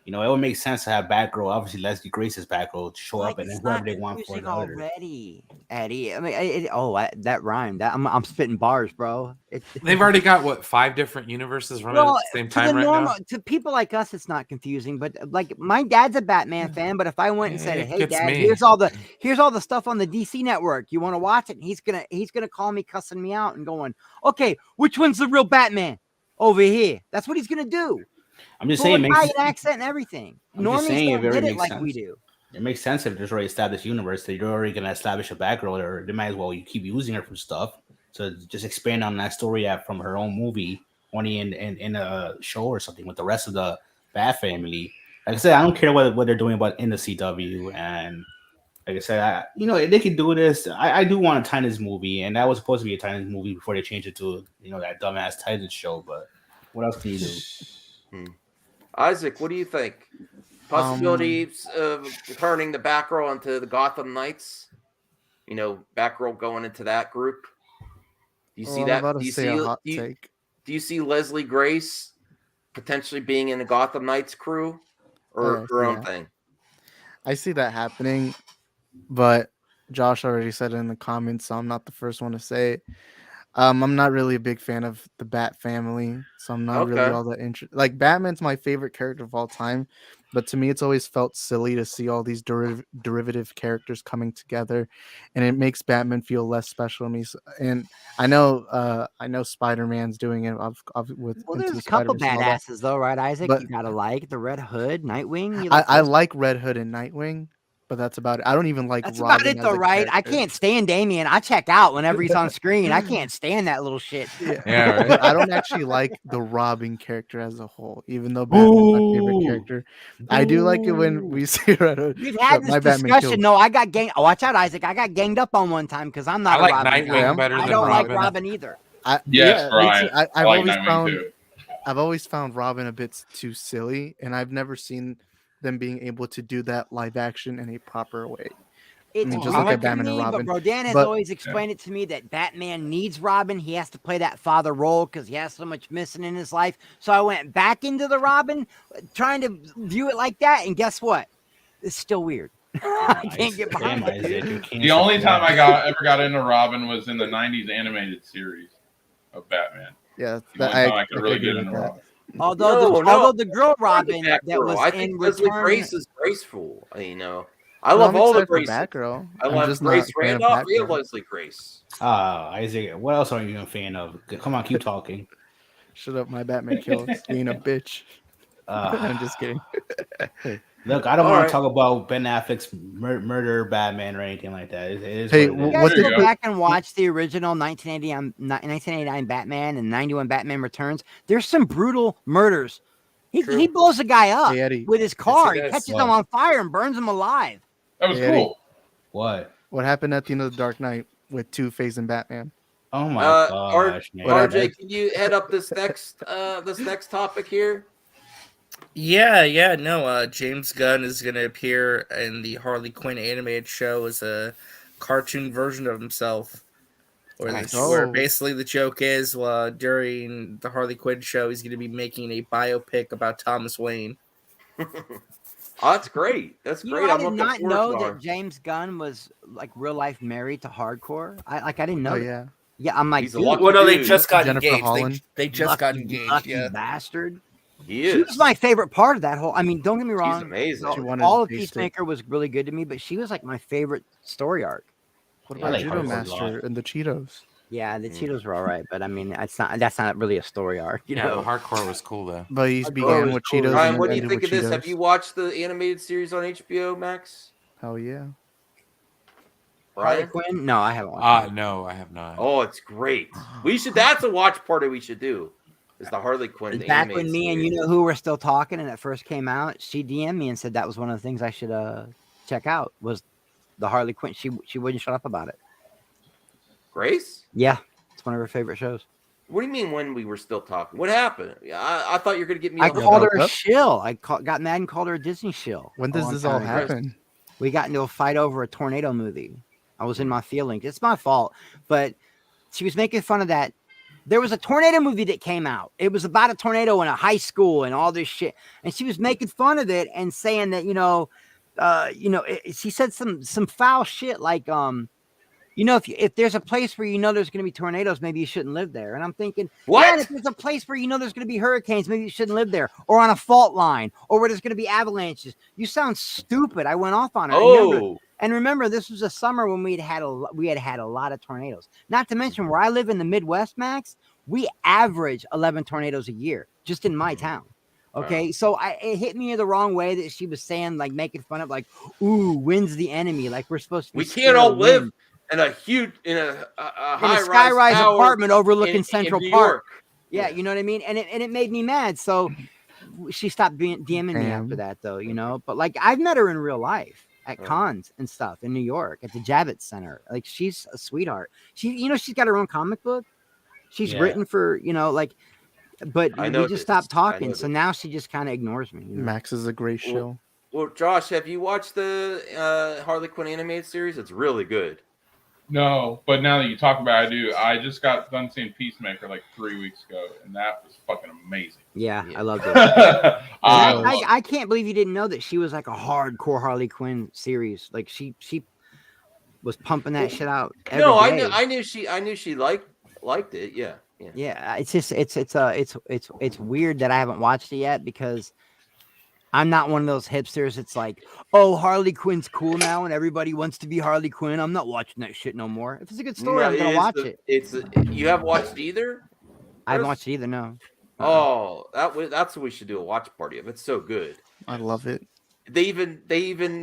you know, it would make sense to have Batgirl, obviously Leslie Grace's Batgirl, to show up and then It's whoever not they want for confusing the other. already, Eddie. I mean, that rhymed. That I'm spitting bars, bro. They've already got what 5 different universes running at the same time right now. To people like us, it's not confusing. But like my dad's a Batman fan. But if I went and said, It "Hey, gets Dad, me. here's all the stuff on the DC network. You want to watch it?" And he's gonna call me, cussing me out, and going, "Okay, which one's the real Batman over here?" That's what he's gonna do. I'm just Full saying, Italian accent and everything. I'm just Normies saying, don't it get already it makes like sense. we do. It makes sense if there's already established universe that you're already gonna establish a Batgirl, or they might as well you keep using her for stuff. So just expand on that story from her own movie only in a show or something with the rest of the Bat family. Like I said, I don't care what they're doing about in the CW, and like I said, they can do this. I do want a Titans movie, and that was supposed to be a Titans movie before they changed it to that dumbass Titans show. But what else can you do? Isaac, what do you think? Possibilities of turning the Batgirl into the Gotham Knights? Batgirl going into that group. Do you see that? Do you see Leslie Grace potentially being in the Gotham Knights crew or her own thing? I see that happening, but Josh already said it in the comments, so I'm not the first one to say it. I'm not really a big fan of the Bat family, so I'm not really all that interested. Like, Batman's my favorite character of all time, but to me, it's always felt silly to see all these derivative characters coming together, and it makes Batman feel less special to me. And I know Spider-Man's doing it with. Well, there's a couple badasses though, right, Isaac? But you gotta like the Red Hood, Nightwing. I like Red Hood and Nightwing. But that's about it. I don't even like That's Robin about it, though, right? I can't stand Damian. I check out whenever he's on screen. I can't stand that little shit. Yeah, right. But I don't actually like the Robin character as a whole, even though Batman's my favorite character. I do like it when we see Red Hood. We've had this discussion. No, I got ganged. Oh, watch out, Isaac. I got ganged up on one time because I'm not I like a Robin Nightwing fan. better I than don't Robin. like Robin either. Brian. I've like always Nightwing too. I've always found Robin a bit too silly, and I've never seen them being able to do that live action in a proper way. It's just like hard Batman to and me, Robin. but Rodan has always explained it to me that Batman needs Robin. He has to play that father role because he has so much missing in his life. So I went back into the Robin, trying to view it like that, and guess what? It's still weird. I can't get behind it. The only time I ever got into Robin was in the '90s animated series of Batman. Yeah, the only time I could really get into Robin. Although the girl Robin that was I in think Leslie Return, Grace is graceful. I love all the Grace. Batgirl. I love Grace Randolph and Leslie Grace. Isaiah, what else are you a fan of? Come on, keep talking. Shut up, my Batman kills being a bitch. I'm just kidding. Look, I don't want to talk about Ben Affleck's murder Batman or anything like that. It is you guys go back and watch the original 1989 Batman and 91 Batman Returns. There's some brutal murders. He blows a guy up with his car. He catches him on fire and burns him alive. That was cool. What happened at the end of the Dark Knight with Two-Face and Batman? Oh my gosh, man. RJ, can you head up this next topic here? Yeah, no. James Gunn is going to appear in the Harley Quinn animated show as a cartoon version of himself. Where basically the joke is, during the Harley Quinn show, he's going to be making a biopic about Thomas Wayne. Oh, that's great. That's great. I did not know that James Gunn was like real life married to hardcore. I didn't know. Yeah. Yeah, I'm like, they just got Jennifer engaged. Holland. They just got engaged. Lucky bastard. He is. She was my favorite part of that whole. I mean, don't get me wrong. She's amazing. All of Peacemaker was really good to me, but she was like my favorite story arc. What about Judo Master and the Cheetos? Yeah, the Cheetos were all right, but I mean, that's not really a story arc, you know. Hardcore was cool though. But he's began with Cheetos. Ryan, what do you think of this? Have you watched the animated series on HBO Max? Hell yeah. Harley Quinn? No, I haven't watched. No, I have not. Oh, it's great. That's a watch party we should do. Is the Harley Quinn back when me and you know who were still talking and it first came out, she DM'd me and said that was one of the things I should check out was the Harley Quinn. She wouldn't shut up about it. Grace? Yeah, it's one of her favorite shows. What do you mean when we were still talking? What happened? I thought you were going to get me. I called her a shill. Got mad and called her a Disney shill. When does this all happen? We got into a fight over a tornado movie. I was in my feelings. It's my fault, but she was making fun of that. There was a tornado movie that came out. It was about a tornado in a high school and all this shit. And she was making fun of it and saying that, she said some foul shit like, if there's a place where there's going to be tornadoes, maybe you shouldn't live there. And I'm thinking, what? Yeah, if there's a place where there's going to be hurricanes, maybe you shouldn't live there. Or on a fault line, or where there's going to be avalanches. You sound stupid. I went off on her. Oh. And remember, this was a summer when we had a lot of tornadoes. Not to mention where I live in the Midwest, Max, we average 11 tornadoes a year just in my town. Okay, so it hit me the wrong way that she was saying, like making fun of, like, "Ooh, wind's the enemy." Like we're supposed to. We can't all live in a huge high skyrise apartment overlooking Central Park. Yeah, you know what I mean? And it made me mad. So she stopped DMing me after that, though, you know. But like, I've met her in real life at cons and stuff in New York at the Javits Center. Like, she's a sweetheart. She's got her own comic book. She's written for, like, but we just stopped talking. So now she just kind of ignores me. Max is a great show. Well, Josh, have you watched the Harley Quinn animated series? It's really good. No, but now that you talk about it, I do. I just got done seeing Peacemaker like 3 weeks ago, and that was fucking amazing. Yeah, I loved it. I can't believe you didn't know that she was like a hardcore Harley Quinn series. Like she was pumping that shit out. Every day. I knew she liked it. Yeah. Yeah, it's just it's weird that I haven't watched it yet because I'm not one of those hipsters. It's like, oh, Harley Quinn's cool now, and everybody wants to be Harley Quinn. I'm not watching that shit no more. If it's a good story, I'm gonna watch it. You haven't watched either? I haven't watched it either. No. Oh, that's what we should do a watch party of. It's so good. I love it. They even.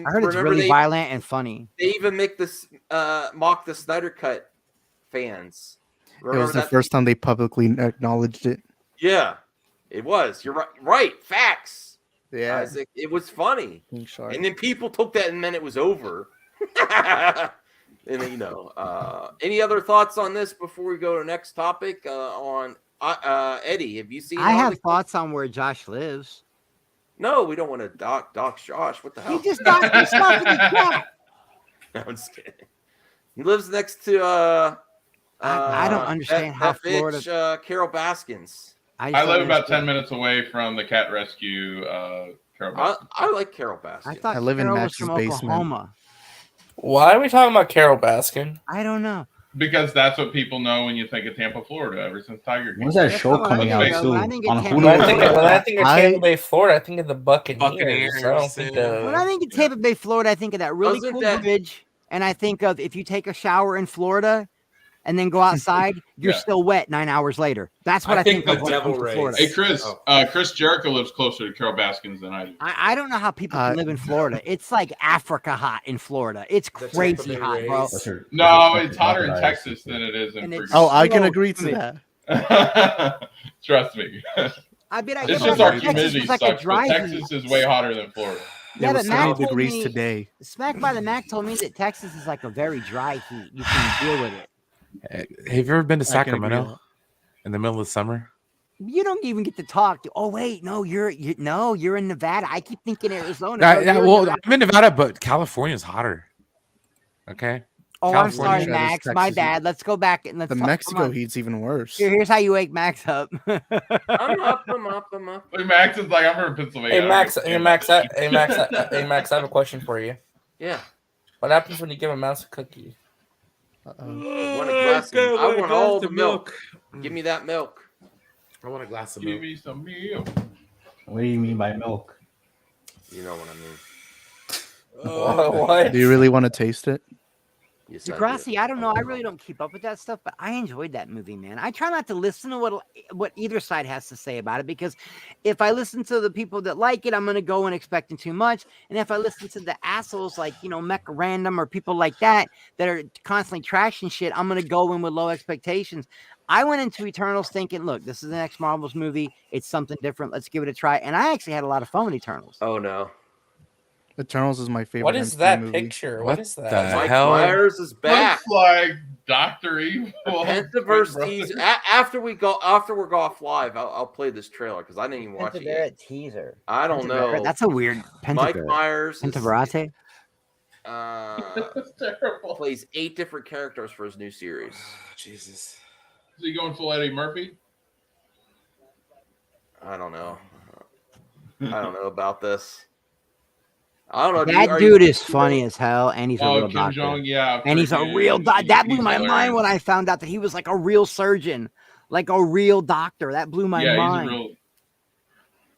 I heard it's really violent and funny. They even make this mock the Snyder Cut fans. Remember it was the first time they publicly acknowledged it. Yeah, it was. You're right. Right. Facts. Yeah, Isaac, it was funny. And then people took that and meant it was over. And any other thoughts on this before we go to the next topic? On Eddie, have you seen? I have thoughts on where Josh lives. No, we don't want to dock Josh. What the hell? He just docked himself in the chat. No, I'm just kidding. He lives next to I don't understand how Florida. Bitch, Carol Baskins. I live about 10 minutes away from the cat rescue. Carol Baskins. I like Carol Baskins. I live in Max's basement. Why are we talking about Carol Baskin? I don't know. Because that's what people know when you think of Tampa, Florida. Ever since Tiger King. When's that show coming out too? When I think of Tampa Bay, Florida, I think of the Buccaneers. I don't think when I think of Tampa Bay, Florida, I think of that really cool bridge, and I think of if you take a shower in Florida and then go outside, you're still wet 9 hours later. That's what I think of when it comes to Florida. Hey, Chris Jericho lives closer to Carol Baskins than I do. I don't know how people can live in Florida. It's like Africa hot in Florida. It's crazy hot, bro. No, it's hotter in Texas than it is in freaking. Oh, I can agree to that. Trust me. It's just our humidity sucks, but Texas is way hotter than Florida. Yeah, but Mac told degrees me, today. Smack by the Mac told me that Texas is like a very dry heat. You can deal with it. Have you ever been to Sacramento in the middle of summer? You don't even get to talk. Oh wait, no, you're in Nevada. I keep thinking Arizona. I'm in Nevada, but California's hotter. Okay. Oh, I'm sorry, Max. My bad. Let's go back and let's. The Mexico heat's even worse. Here's how you wake Max up. I'm up. Wait, Max is like, I'm from Pennsylvania. Hey Max, I have a question for you. Yeah. What happens when you give a mouse a cookie? I want all the milk. Give me that milk. I want a glass of milk. Give me some milk. What do you mean by milk? You know what I mean. What? Do you really want to taste it? Yes, Degrassi, I don't know. I really don't keep up with that stuff, but I enjoyed that movie, man. I try not to listen to what either side has to say about it, because if I listen to the people that like it, I'm going to go in expecting too much. And if I listen to the assholes like, Mecha Random or people like that are constantly trashing shit, I'm going to go in with low expectations. I went into Eternals thinking, look, this is the next Marvel's movie. It's something different. Let's give it a try. And I actually had a lot of fun with Eternals. Oh, no. Eternals is my favorite. What is that picture? What is that? Mike Myers is back. Looks like Dr. Evil. Pentaverse after we're off live, I'll play this trailer because I didn't even watch it yet. Teaser. I don't know. That's a weird Mike Myers. Pentaverate. Plays 8 different characters for his new series. Jesus. Is he going full Eddie Murphy? I don't know. I don't know about this. I don't know. That dude is funny as hell, and he's a real Kim doctor. Jong, yeah, and he's a real doctor. That blew my mind when I found out that he was like a real surgeon, like a real doctor. That blew my mind. He's a real...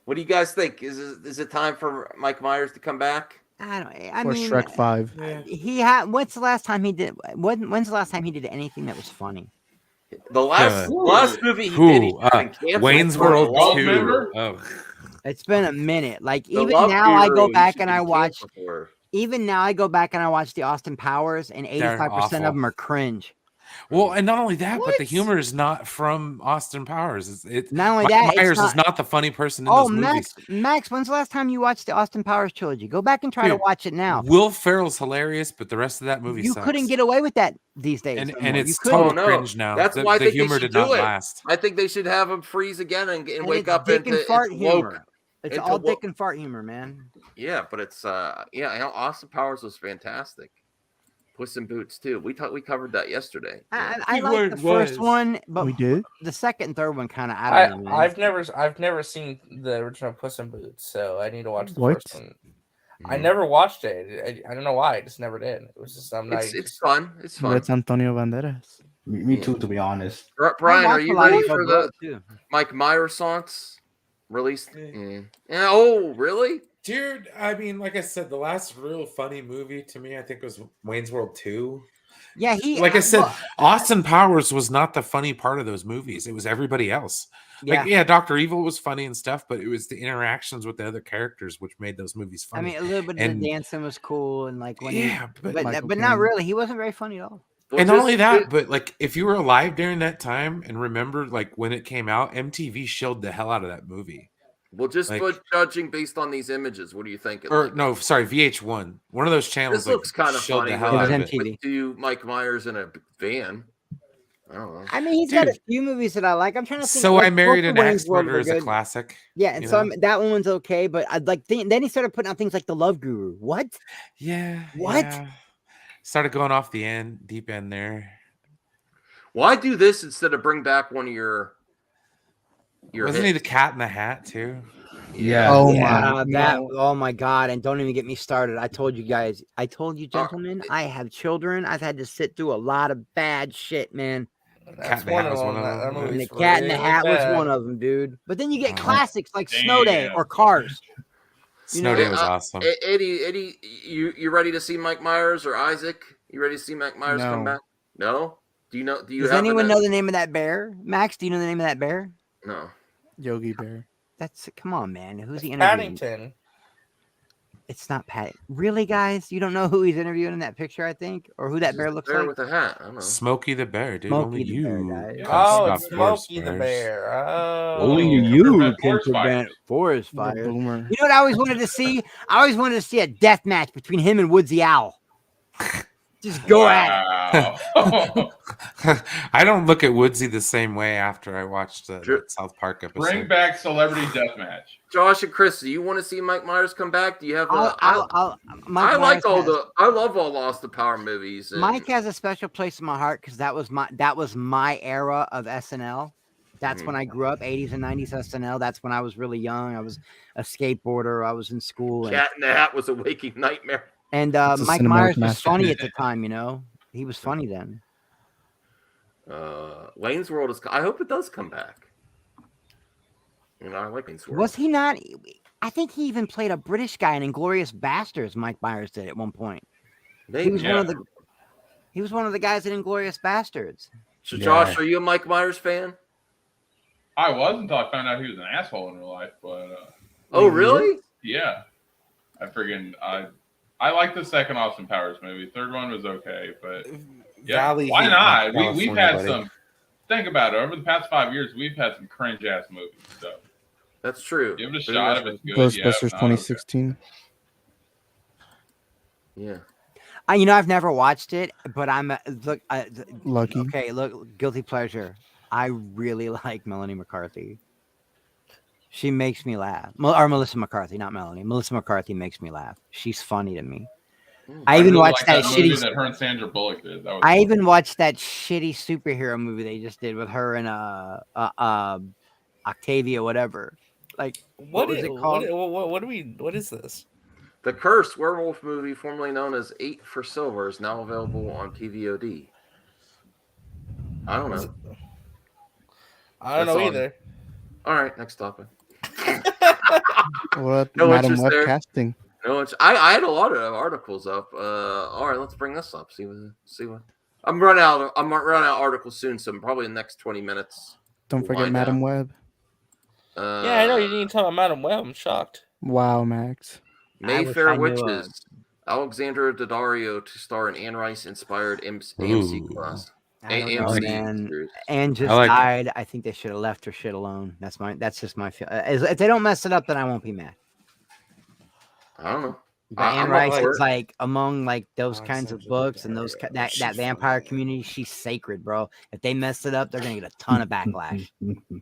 What do you guys think? Is it time for Mike Myers to come back? I mean, Shrek 5. He had. When's the last time he did? When's the last time he did anything that was funny? The last movie he did. Wayne's World 2. Oh. It's been a minute. Like even now, I go back and I watch. Even now, I go back and I watch the Austin Powers, and 85% of them are cringe. Well, and not only that, but the humor is not from Austin Powers. It's Not only Mike that, it's Myers is not- not the funny person in Oh, those movies. Max, when's the last time you watched the Austin Powers trilogy? Go back and try to Dude, watch it now. Will Ferrell's hilarious, but the rest of that movie You sucks. couldn't get away with that these days. And anymore. it's you couldn't. total cringe now. That's the, why I the think humor they should did not do it. last. I think they should have him freeze again and And wake it's up dick into and fart it's humor. woke. It's into all woke. dick and fart humor, man. Yeah, but it's Austin Powers was fantastic. Puss in Boots too. We covered that yesterday. I like the first one, but We did? the second and third one kind of I don't know, man. I've never seen the original Puss in Boots, so I need to watch the What? first one. I never watched it. I don't know why. I just never did. It was just I'm not. It's fun. It's fun. What's Antonio Banderas? Me too, to be honest. Brian, I are watch you a lot ready of for those the too. Mike Myers songs released? Yeah. Oh, really? Dude, I mean, like I said, the last real funny movie to me, I think, was Wayne's World 2. Yeah, Like I said, Austin Powers was not the funny part of those movies. It was everybody else. Like, Yeah. yeah, Dr. Evil was funny and stuff, but it was the interactions with the other characters which made those movies I funny. mean, a little bit of and, the dancing was cool, and like when Yeah, but but Michael not Caine. really. He wasn't very funny at all. Well, and not just- only that, but like if you were alive during that time and remember like when it came out, MTV showed the hell out of that movie. Well, just Like- put judging based on these images. What are you thinking? Or no, sorry, VH1. One of those channels. This looks kind of showed funny. the hell though, out of was it. MTV. with you, Mike Myers in a van. I don't know. I mean, he's got a Dude. few movies that I like. I'm trying to think. So like, I Married both an the Wayne's Axe World Murderer were is a good. classic. Yeah, and you so know? that one's okay, but I'd like then he started putting out things like The Love Guru. What? Yeah. What? yeah. Started going off the deep end there. Why do this instead of bring back one of your Wasn't he hits? the Cat in the Hat too? Yeah. Oh Yeah, my. that. Oh my god! And don't even get me started. I told you guys. I told you, Uh, gentlemen. I have children. I've had to sit through a lot of bad shit, man. Cat in the Hat was one of them. And the movie's Cat in the really Hat was bad. one of them, dude. But then you get Uh-huh. classics like Snow Day Damn. or Cars. You Snow know, Day was awesome. Eddie, you ready to see Mike Myers or Isaac? You ready to see Mike Myers come No. back? No. Do you know? Do you Does have anyone an- know the name of that bear? Max, do you know the name of that bear? No. Yogi Bear. That's come on, man. Who's he interviewing? Paddington. It's not Pat. Really, guys? You don't know who he's interviewing in that picture? I think, or who that bear looks Bear like? with a hat. I don't know. Smokey the Bear, dude. Smokey Only the you. Bear, guys. can Oh, stop it's forest Smokey the fires. Bear. Oh. Only you can forest prevent forest The fires. boomer. You know what I always wanted to see? I always wanted to see a death match between him and Woodsy Owl. Just go at it. Wow. I don't look at Woodsy the same way after I watched the Sure. South Park episode. Bring back Celebrity Deathmatch. Josh and Chris, do you want to see Mike Myers come back? Do you have? Mike I like Myers all has- I love all Austin Power movies. and- Mike has a special place in my heart because that was my era of SNL. That's when I grew up, 80s and 90s SNL. That's when I was really young. I was a skateboarder. I was in school. And, Cat in the Hat was a waking nightmare. and It's a Mike cinematic Myers was masterpiece. funny at the time, you know. He was funny then. Wayne's World is. I hope it does come back. You know, I like Wayne's World. Was he not? I think he even played a British guy in Inglourious Bastards. Mike Myers did at one point. He was one of the. He was one of the guys in Inglourious Bastards. So, Josh, are you a Mike Myers fan? I was until I found out he was an asshole in real life. But Oh, really? yeah, I like the second Austin Powers movie. Third one was okay, but yeah, Valley why Heat, not? California, We've had buddy. some. Think about it. Over the past 5 years, we've had some cringe ass movies. So That's true. give it a Pretty shot much. if it's good. Ghostbusters Yeah, 2016. Yeah. You know, I've never watched it, but I'm look. Lucky. Okay, look, guilty pleasure. I really like Melanie McCarthy. She makes me laugh. Or Melissa McCarthy, not Melanie. Melissa McCarthy makes me laugh. She's funny to me. I even really watched like that movie shitty. that her and Sandra Bullock did. That was I fun. even watched that shitty superhero movie they just did with her and Octavia, whatever. Like, what was it called? What is this? The Cursed werewolf movie, formerly known as 8 for Silver, is now available on TVOD. I don't know. I don't That's know on- either. All right, next topic. What? No Madam interest Web there. casting. No, I had a lot of articles up. All right, let's bring this up. See what. I'm running out of articles soon, so probably in the next 20 minutes. Don't we'll forget find Madam out. Web. Yeah, I know you didn't talk about Madam Web. I'm shocked. Wow, Max. Mayfair I knew, Witches. Alexandra Daddario to star in Anne Rice inspired MC class. I don't know, AMC man. series. Anne just I like it. died. I think they should have left her shit alone. That's just my feel. If they don't mess it up, then I won't be mad. I don't know. But Anne I'm up Rice for is it. like among like those kinds of books and those that vampire community. She's sacred, bro. If they mess it up, they're gonna get a ton of backlash.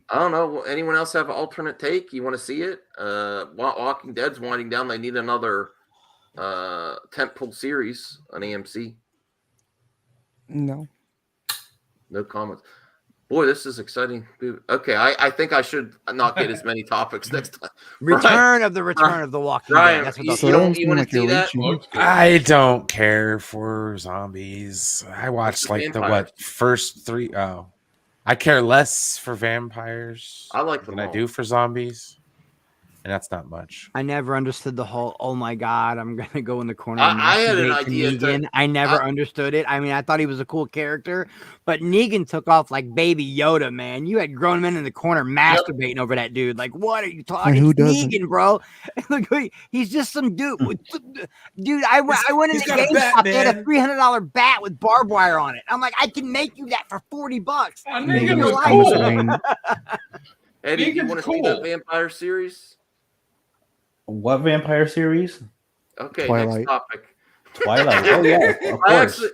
I don't know. Anyone else have an alternate take? You want to see it? Walking Dead's winding down. They need another tentpole series on AMC. No. No comments. Boy, this is exciting. Okay, I think I should not get as many topics next time. Return of the Walking Dead. That's what You want to see that? I don't care for zombies. I watched like vampires. the first three. Oh, I care less for vampires. I like them than I all. do for zombies, and that's not much. I never understood the whole. Oh my god, I'm gonna go in the corner. I And had an masturbate to idea Negan. that- I never understood it. I mean, I thought he was a cool character, but Negan took off like Baby Yoda, man. You had grown men in the corner masturbating over that dude. Like, what are you talking? who It's doesn't? Negan, bro. Look, he's just some dude. Dude, I went in he's the got a bat, GameStop. They had a man. $300 bat with barbed wire on it. I'm like, I can make you that for $40. Negan Real was life. on the screen. Eddie, you Negan's want to see cool. that vampire series? What vampire series? Okay, Twilight. next topic. Twilight. Oh yeah, of I course. actually,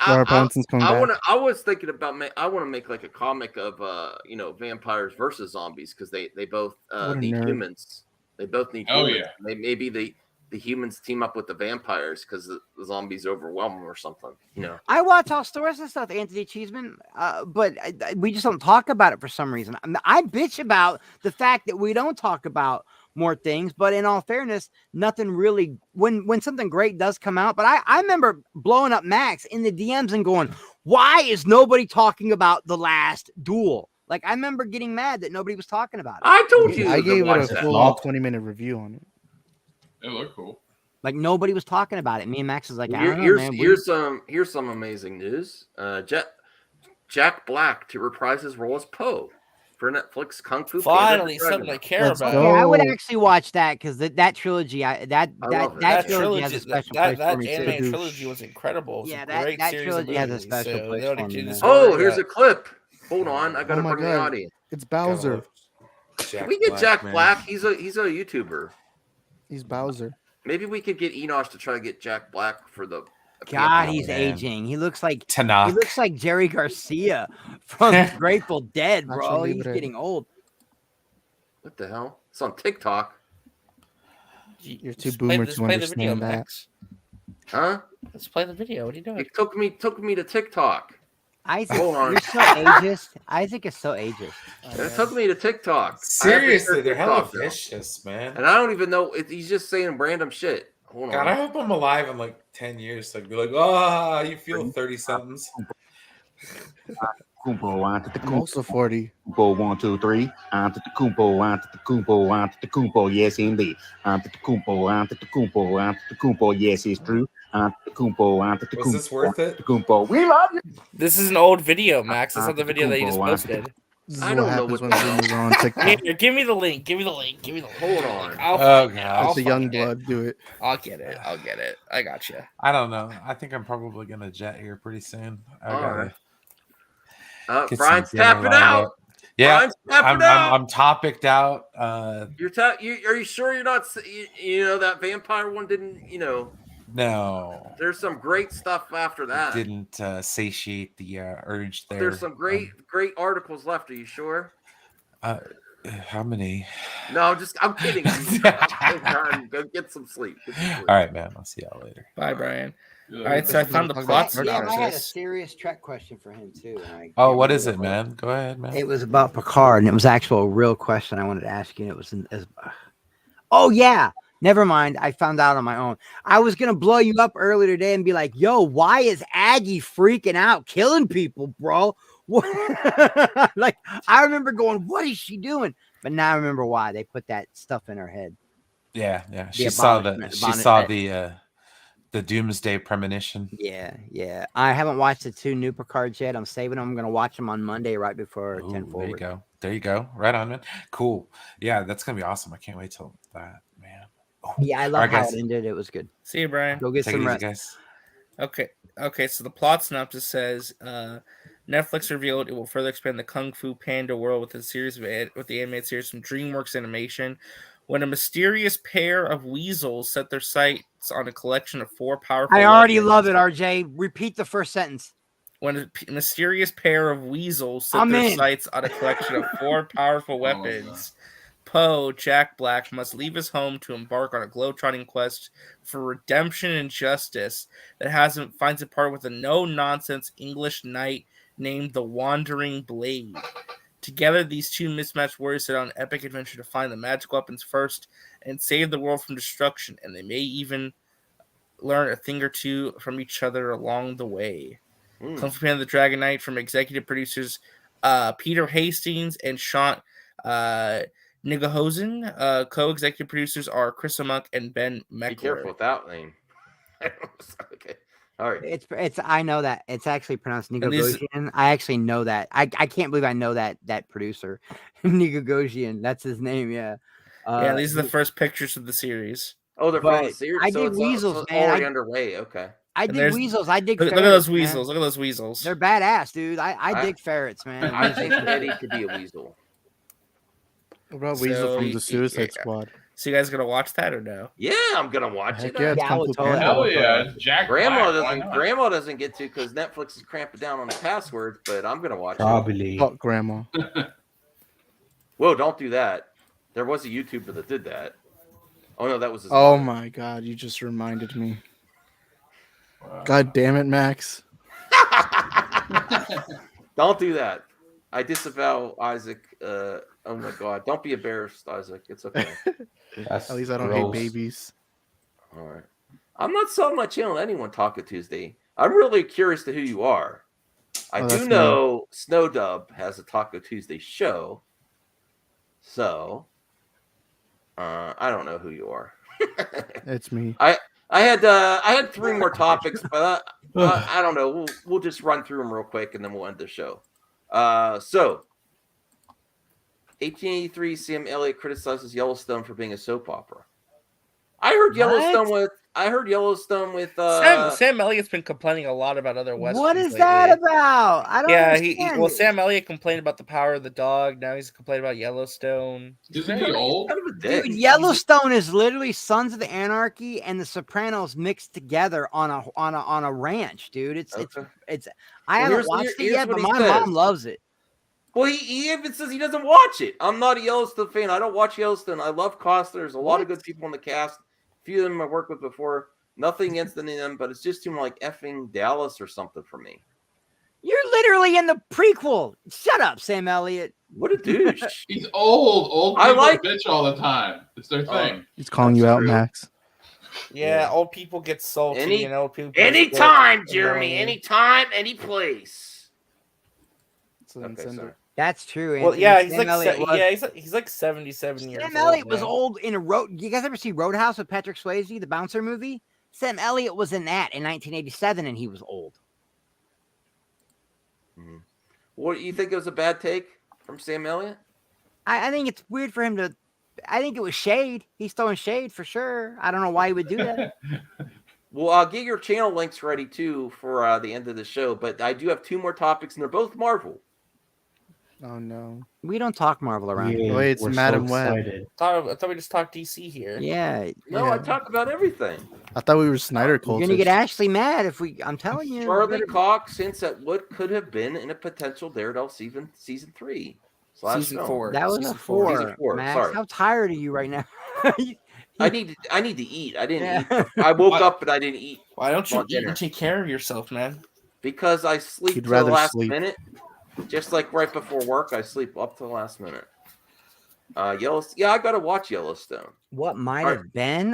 Laura Benson's coming back. I was thinking about. I want to make like a comic of vampires versus zombies because they both What a need nerd. humans. They both need Oh, humans. yeah. Maybe the humans team up with the vampires because the zombies overwhelm them or something. I watch all stories and stuff, Anthony Cheeseman, but we just don't talk about it for some reason. I bitch about the fact that we don't talk about more things, but in all fairness, nothing really. When something great does come out, but I remember blowing up Max in the DMs and going, "Why is nobody talking about The Last Duel?" Like I remember getting mad that nobody was talking about it. I told you. I to gave watch it a that. full No. 20-minute review on it. It looked cool. Like nobody was talking about it. Me and Max was like, I don't know, Here's man. here's some amazing news. Jack Black to reprise his role as Poe for Netflix Kung Fu Panda. Finally, something I care Let's about. go. Yeah, I would actually watch that because that trilogy, that love it. that trilogy has a special place that for me anime too. trilogy was incredible. It was Yeah, a that- great that series of trilogy has a movies, special so place they ought to for me, keep the man. Oh, story here's up. a clip. Hold on, I gotta Oh my bring the God. audience. It's Bowser. Can we get Jack man. Black? He's a YouTuber. He's Bowser. Maybe we could get Enosh to try to get Jack Black for the. God, he's man. aging. He looks like Tanakh. he looks like Jerry Garcia from Grateful Dead, bro. Nacho He's Libre. getting old. What the hell? It's on TikTok, You're too Just play boomer this- to play the video, understand that. Max. huh? Let's play the video. What are you doing? It took me to TikTok. Isaac, Hold on. you're so ageist. Isaac is so ageist. It took me to TikTok. Seriously, I they're have hella TikTok now. vicious, man. And I don't even know. He's just saying random shit. Hold God, on. I hope I'm alive in like 10 years to be like, oh, you feel 30 somethings. I'm also 40. Kumpo 1, 2, 3. Antetokounmpo, Antetokounmpo, Antetokounmpo, yes indeed. Antetokounmpo, Antetokounmpo, Antetokounmpo, yes it's true. Antetokounmpo, Antetokounmpo. Was this worth it? Antetokounmpo, we love you. This is an old video, Max. That's not the video that you just posted. This is I what don't know happens what when the boomers are on TikTok. Here, give me the link. Give me the link. Give me the link. Hold on. I'll Oh, find it. God. I'll It's a young find it. blood. Do it. I'll get it. I'll get it. I got you. I don't know. I think I'm probably going to jet here pretty soon. I All gotta right. get some Brian's dinner tapping lined out. up. Yeah, Brian's tapping out. I'm topicked out. Are you sure you're not? You know that vampire one didn't. No, There's some great stuff after that. didn't satiate the urge there. There's some great articles left. Are you sure? How many? No, I'm kidding. Go get some sleep. All right, man. I'll see y'all later. Bye, Brian. All right, so I found the plot Yeah, I had a synopsis. serious Trek question for him too. and I Oh, can't what is remember it, what man? Go ahead, man. It was about Picard, and it was actual a real question I wanted to ask you. And it was oh yeah, never mind. I found out on my own. I was gonna blow you up earlier today and be like, "Yo, why is Aggie freaking out, killing people, bro?" Like I remember going, "What is she doing?" But now I remember why they put that stuff in her head. Yeah. The She saw abomination. the doomsday premonition. Yeah. I haven't watched the 2 new Picards yet. I'm saving them. I'm gonna watch them on Monday right before 10 There forward. you go. There you go. Right on, man. Cool. Yeah, that's gonna be awesome. I can't wait till that, man. Yeah, I All love right, how guys. it ended. It was good. See you, Brian. Go get Take some it easy, rest. guys. Okay. So the plot synopsis says Netflix revealed it will further expand the Kung Fu Panda world with the animated series from DreamWorks Animation. When a mysterious pair of weasels set their sights on a collection of 4 powerful I already weapons. love it, RJ. Repeat the first sentence. When a mysterious pair of weasels set I'm their in. sights on a collection of 4 powerful weapons, Poe, Jack Black, must leave his home to embark on a globetrotting quest for redemption and justice that finds it part with a no-nonsense English knight named the Wandering Blade. Together, these two mismatched warriors set on an epic adventure to find the magic weapons first and save the world from destruction, and they may even learn a thing or two from each other along the way. Kung Fu Panda the Dragon Knight from executive producers Peter Hastings and Sean Nigahosen. Co-executive producers are Chris Amok and Ben Meckler. Be careful with that name. Okay. All right. It's I know that. It's actually pronounced Nigogosian. I actually know that. I can't believe I know that producer. Nigogosian. That's his name, yeah. These are the first pictures of the series. Oh, they're from the series? I So dig it's weasels, it's man. already underway. Okay. I dig weasels. I dig look ferrets. at those man. weasels. Look at those weasels. They're badass, dude. I dig ferrets, man. I think Eddie could be a weasel. What about Weasel from the Suicide Squad? So you guys gonna watch that or no? Yeah, I'm gonna watch Heck it. yeah, it's Kung Fu Panda. Hell yeah, it's Jack Grandma Black. Why doesn't. not? Grandma doesn't get to because Netflix is cramping down on the passwords. But I'm gonna watch Probably. Fuck Grandma. it. Whoa! Don't do that. There was a YouTuber that did that. Oh no, that was his. Oh my god, you just reminded me. God damn it, Max. Don't do that. I disavow Isaac. Oh my god! Don't be embarrassed, Isaac. It's okay. At least I don't hate babies. All right. I'm not selling my channel to anyone, Taco Tuesday. I'm really curious to who you are. I Oh, do that's know Snowdub has a Taco Tuesday show. So, I don't know who you are. It's me. I had 3 more topics, but I don't know. We'll just run through them real quick and then we'll end the show. So, 1883, Sam Elliott criticizes Yellowstone for being a soap opera. I heard Yellowstone with Sam Elliott's been complaining a lot about other westerns. What is lately. that about? I don't understand. Sam Elliott complained about The Power of the Dog. Now he's complaining about Yellowstone. Isn't he old? Dude, Yellowstone is literally Sons of Anarchy and The Sopranos mixed together on a ranch, dude. It's I haven't watched it yet, but my mom loves it. Well, he even says he doesn't watch it. I'm not a Yellowstone fan. I don't watch Yellowstone. I love Costner. There's a lot of good people in the cast. A few of them I worked with before. Nothing against any of them, but it's just too like effing Dallas or something for me. You're literally in the prequel. Shut up, Sam Elliott. What a douche. He's old. Old people bitch all the time. It's their thing. He's calling you out, Max. Yeah, old people get salty and old people. Anytime, Jeremy. Anytime, any place. That's true. Well, Anthony. yeah, he's Sam Elliott was- he's like 77 years old. Sam Elliott was now. old in a road. You guys ever see Roadhouse with Patrick Swayze, the bouncer movie? Sam Elliott was in that in 1987, and he was old. What you think it was a bad take from Sam Elliott? I think it's weird for him to. I think it was shade. He's throwing shade for sure. I don't know why he would do that. Well, I'll get your channel links ready too for the end of the show. But I do have 2 more topics, and they're both Marvel. Oh no. We don't talk Marvel around here. Wait, it's Madam Web. I thought we just talked DC here. Yeah. No, I talk about everything. I thought we were Snyder You're cultists. gonna get Ashley mad if we. I'm telling you. Charlie Cox hints at what could have been in a potential Daredevil season 3. Season 4. That was Season a 4. Season 4. Max, Sorry. how tired are you right now? I need to eat. I didn't eat. I woke up but I didn't eat. Why don't you on eat dinner. and take care of yourself, man? Because I sleep You'd till the rather last sleep. minute. Just like right before work, I sleep up to the last minute. Yellowstone. Yeah, I gotta watch Yellowstone. What might All right. have been?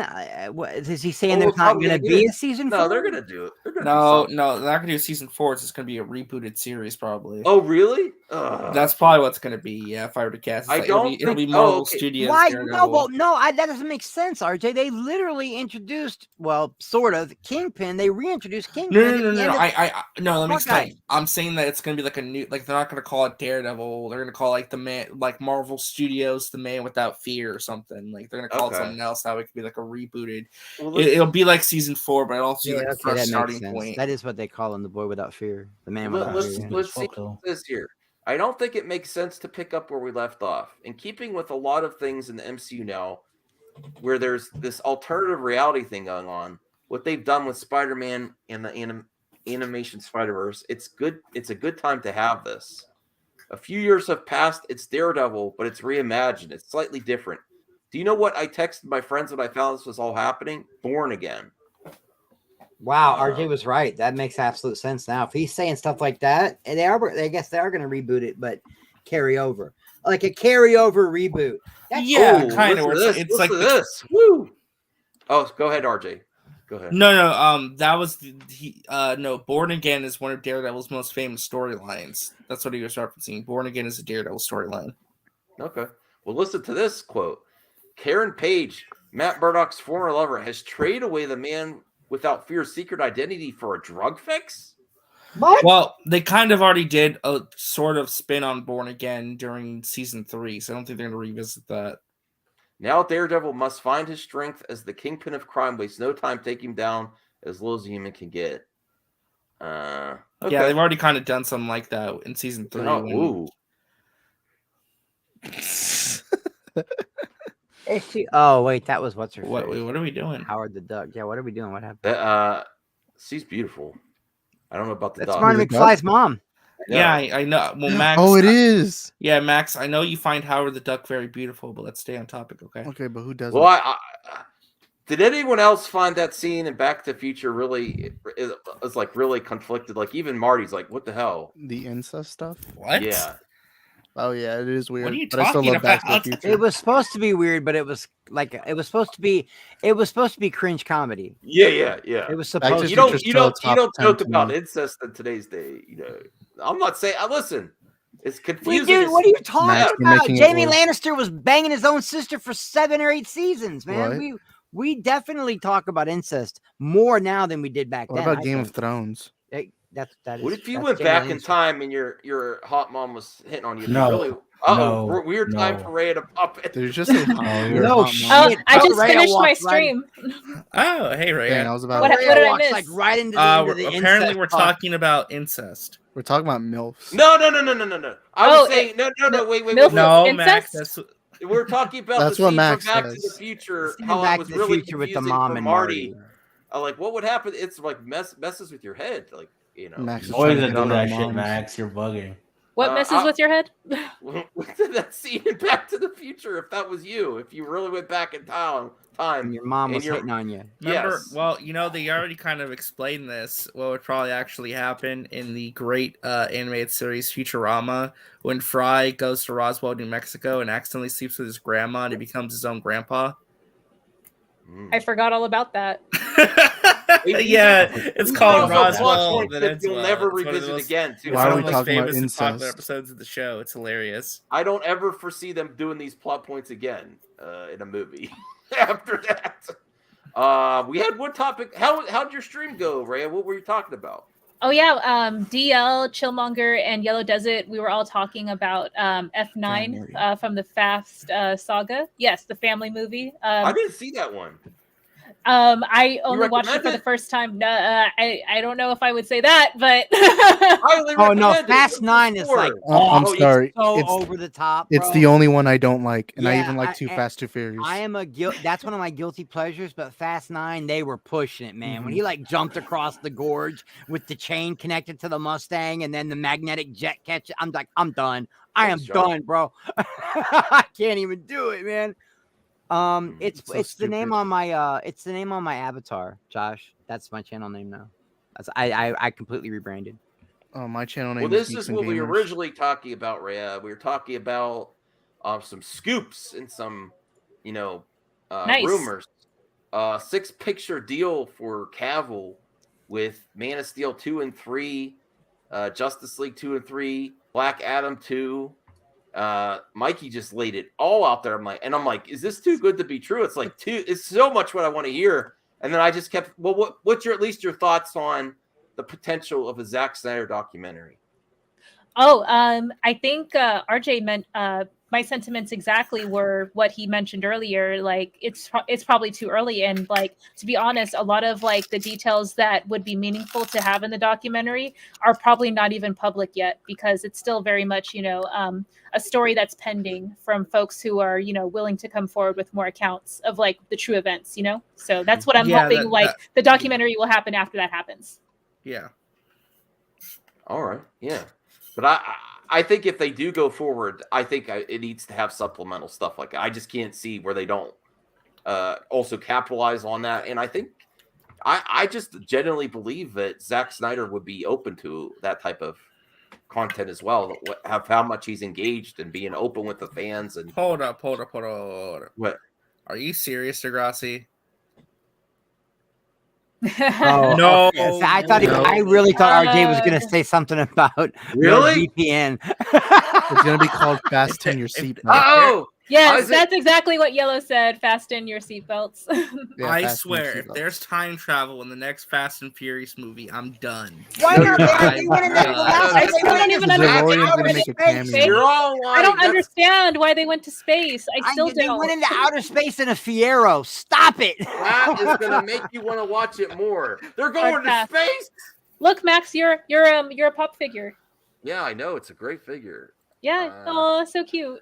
What, is he saying Oh, there's we're not probably going to gonna be get a season 4? No, they're gonna do it. They're gonna do No, something. they're not gonna do season 4. It's just gonna be a rebooted series, probably. Oh, really? Ugh. That's probably what's gonna be. Yeah, if I were to guess, I it'll don't be think- Marvel oh, okay. Studios. Why? Daredevil. No, well, no, that doesn't make sense, RJ. They literally introduced, well, sort of, Kingpin. They reintroduced Kingpin. No, at the end of- no. Let me Hawkeye. explain. I'm saying that it's gonna be like a new, like they're not gonna call it Daredevil. They're gonna call it like the man, like Marvel Studios, the Man Without Fear or something. Like they're gonna call called something else. That way it could be like a rebooted. Well, It'll be like season 4, but it'll also be like a okay, fresh that starting makes sense. point. That is what they call him, the boy without fear, the man without fear. Let's see this here. I don't think it makes sense to pick up where we left off. In keeping with a lot of things in the MCU now, where there's this alternative reality thing going on, what they've done with Spider-Man and the animation Spider-Verse, it's good. It's a good time to have this. A few years have passed. It's Daredevil, but it's reimagined. It's slightly different. Do you know what I texted my friends when I found this was all happening? Born Again. Wow, RJ was right. That makes absolute sense now. If he's saying stuff like that, and I guess they are going to reboot it, but carry over. Like a carryover reboot. That's kind of. It's like this. Woo! Oh, go ahead, RJ. Go ahead. No. That was no. Born Again is one of Daredevil's most famous storylines. That's what he was referencing. Born Again is a Daredevil storyline. Okay. Well, listen to this quote. Karen Page, Matt Murdock's former lover, has traded away the man without fear's secret identity for a drug fix? What? Well, they kind of already did a sort of spin on Born Again during season 3, so I don't think they're going to revisit that. Now Daredevil must find his strength as the kingpin of crime, wastes no time taking him down as low as a human can get. Okay. Yeah, they've already kind of done something like that in season 3. Ooh. Oh wait, that was what's her What face? are we doing? Howard the Duck. Yeah, what are we doing? What happened? She's beautiful. I don't know about the That's dog. Marty McFly's mom. Yeah, I know. Well, Max. Oh, it is. Yeah, Max. I know you find Howard the Duck very beautiful, but let's stay on topic, okay? Okay, but who doesn't? Well, I did anyone else find that scene in Back to the Future really it was like really conflicted? Like even Marty's like, "What the hell?" The incest stuff. What? Yeah. Oh yeah, it is weird. What are you but I still talking love Back to the about? Future. It was supposed to be weird, but it was like it was supposed to be cringe comedy. Yeah. It was Back to supposed. You the don't Future's you don't still you don't top 10 joke to about me. incest in today's day. You know, I'm not saying. Listen, it's Wait, confusing. dude, what are you talking Max, we're about? making it Jamie worse. Lannister was banging his own sister for 7 or 8 seasons, man. What? We definitely talk about incest more now than we did back What then. about I Game think. of Thrones? That is. What if you that's went Jamie back in Lannister. time and your hot mom was hitting on you? No, Really, no, weird time no. for Ray to pop it. There's just a you're No a shit. Oh, I just Rhea finished my walked stream. Oh, hey, Ray. Dang, I was about. What Rhea did I walks, miss? like right into the Apparently, incest we're talk. talking about incest. We're talking about milfs. No. I was Oh, saying no. Wait. Milf- No, Incest? Max. That's We're talking about That's the what scene Max from Back to the says. Future. Scene How Back it was to the really Future with the confusing mom for and Marty. Marty. Like, what would happen? It's like messes with your head. Like, you know. Max is Boys trying to that get do on our that shit, moms. Max. You're bugging. What messes with your head? That scene in Back to the Future, if that was you, if you really went back in time, And your mom and was you're- hitting on you. Remember, Yes. well, they already kind of explained this, what would probably actually happen in the great animated series Futurama, when Fry goes to Roswell, New Mexico, and accidentally sleeps with his grandma, and he becomes his own grandpa. I forgot all about that. Yeah, it's These called are also plot Roswell. points That that ends you'll well. never It's one of the revisit most- again, too. It's Why one are of we the most talking about famous and popular incest? episodes of the show. It's hilarious. I don't ever foresee them doing these plot points again in a movie. After that, we had one topic. How'd your stream go, Rhea? What were you talking about? Oh yeah, DL, Chillmonger, and Yellow Desert. We were all talking about F9 from the Fast saga. Yes, the family movie. I didn't see that one. I only watched it recommend for the it? first time. No, I don't know if I would say that, but Oh no, Fast 9 is like I'm it's sorry. so It's- over the top. It's bro. the only one I don't like, and I Yeah, even like Too Fast, Too Furious. I am that's one of my guilty pleasures, but Fast 9, they were pushing it, man. When he like jumped across the gorge with the chain connected to the Mustang and then the magnetic jet catch, I'm like, I'm done. I am Thanks, Josh. done, bro. I can't even do it, man. It's so the name stupid. on my it's the name on my avatar, Josh. That's my channel name now. I completely rebranded. Oh, my channel name Well, is this Geeks is and what we were Gamers. originally talking about, Rhea. We were talking about some scoops and some, Nice. rumors. 6-picture deal for Cavill with Man of Steel 2 and 3, Justice League 2 and 3, Black Adam 2. Mikey just laid it all out there. I'm like, is this too good to be true? It's like it's so much what I want to hear. And then I just kept, well, what's at least your thoughts on the potential of a Zack Snyder documentary? I think RJ my sentiments exactly were what he mentioned earlier. Like it's probably too early, and like to be honest, a lot of like the details that would be meaningful to have in the documentary are probably not even public yet, because it's still very much, a story that's pending from folks who are, willing to come forward with more accounts of like the true events, So that's what I'm hoping the documentary will happen after that happens. Yeah. All right. Yeah. But I think if they do go forward, I think it needs to have supplemental stuff like that. I just can't see where they don't also capitalize on that. And I think I just genuinely believe that Zack Snyder would be open to that type of content as well. How much he's engaged and being open with the fans. And hold up. What? Are you serious, Degrassi? Oh, no! Okay. So I really thought RJ was going to say something about really VPN. It's going to be called fasten your seatbelt. Oh, yes, that's exactly what Yellow said. Fasten your seatbelts. I swear, if there's time travel in the next Fast and Furious movie, I'm done. Why not? They went in I still don't even understand. I don't understand why they went to space. I still don't. They went into outer space in a Fiero. Stop it. That is going to make you want to watch it more. They're going to space. Look, Max, you're a pop figure. Yeah, I know. It's a great figure. Yeah. Oh, so cute.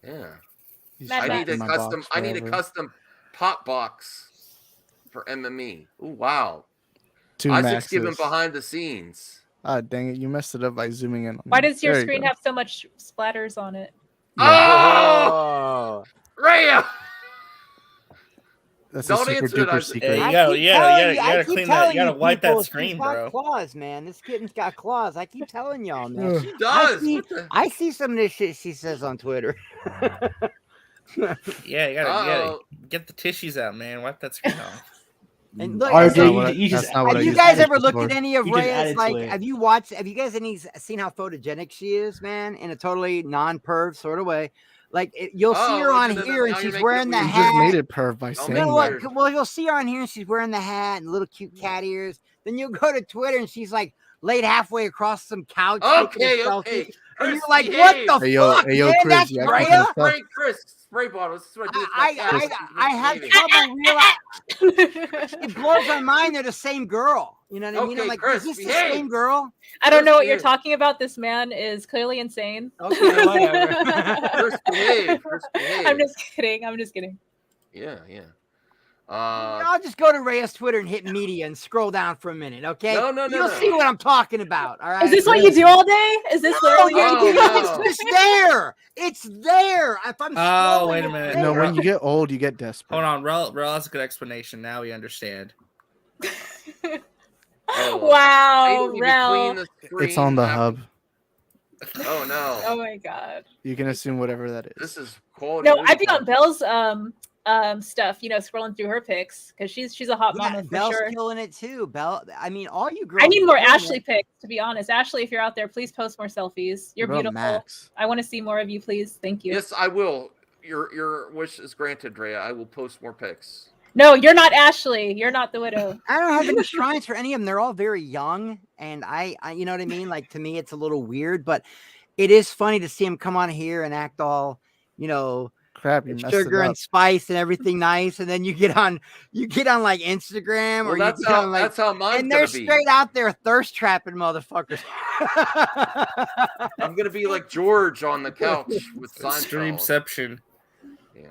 Yeah. I need a custom pop box for MME. Oh wow. Isaac's giving behind the scenes. Ah, dang it! You messed it up by zooming in. Why does your screen have so much splatters on it? Oh, Rhea! That's Don't a super answer duper it. secret. You gotta clean that. You gotta wipe that screen, bro. Claws, man. This kitten's got claws. I keep telling y'all, man. She does. I see some of this shit she says on Twitter. Yeah, you gotta get the tissues out, man. Wipe that screen off. And look, have you guys ever looked at any of Rhea's? Like, have you guys seen how photogenic she is, man? In a totally non-perv sort of way. Like you'll see her on here, and she's wearing the hat. You just made it perv by saying that. Well, you'll see her on here, and she's wearing the hat and little cute cat ears. Then you'll go to Twitter, and she's like laid halfway across some couch. Okay. And you're like, what the fuck, man? Chris, That's Rhea? Spray bottles. I have trouble realizing. It blows my mind they're the same girl. You know what I mean? I'm like, Chris, is this the same girl? I don't know what you're talking about. This man is clearly insane. Okay, whatever. Chris, behave. I'm just kidding. Yeah. I'll just go to Rhea's Twitter and hit media and scroll down for a minute, okay? No. You'll see what I'm talking about, all right? Is this what you do all day? Is this literally what you do? It's just there. It's there. If I'm wait a minute. No, when you get old, you get desperate. Hold on, Rel has a good explanation. Now we understand. Wow, Rel. It's on the hub. Oh no. Oh my god. You can assume whatever that is. This is quality. No, I'd be on Belle's stuff, scrolling through her pics because she's a hot mama for Belle's sure. killing it too. Belle, I mean, all you girls. I need more Ashley pics, to be honest. Ashley, if you're out there, please post more selfies. You're What about beautiful. Max? I want to see more of you, please. Thank you. Yes, I will. Your wish is granted, Rhea. I will post more pics. No, you're not Ashley. You're not the widow. I don't have any shrines for any of them. They're all very young, and I you know what I mean. Like to me, it's a little weird, but it is funny to see him come on here and act all, crap, you messed sugar it and up. spice and everything nice, and then you get on like Instagram Well, or that's you get on, like, that's how mine's and they're gonna be. straight out there thirst trapping motherfuckers. I'm gonna be like George on the couch with Seinfeld. Streamception. Yeah.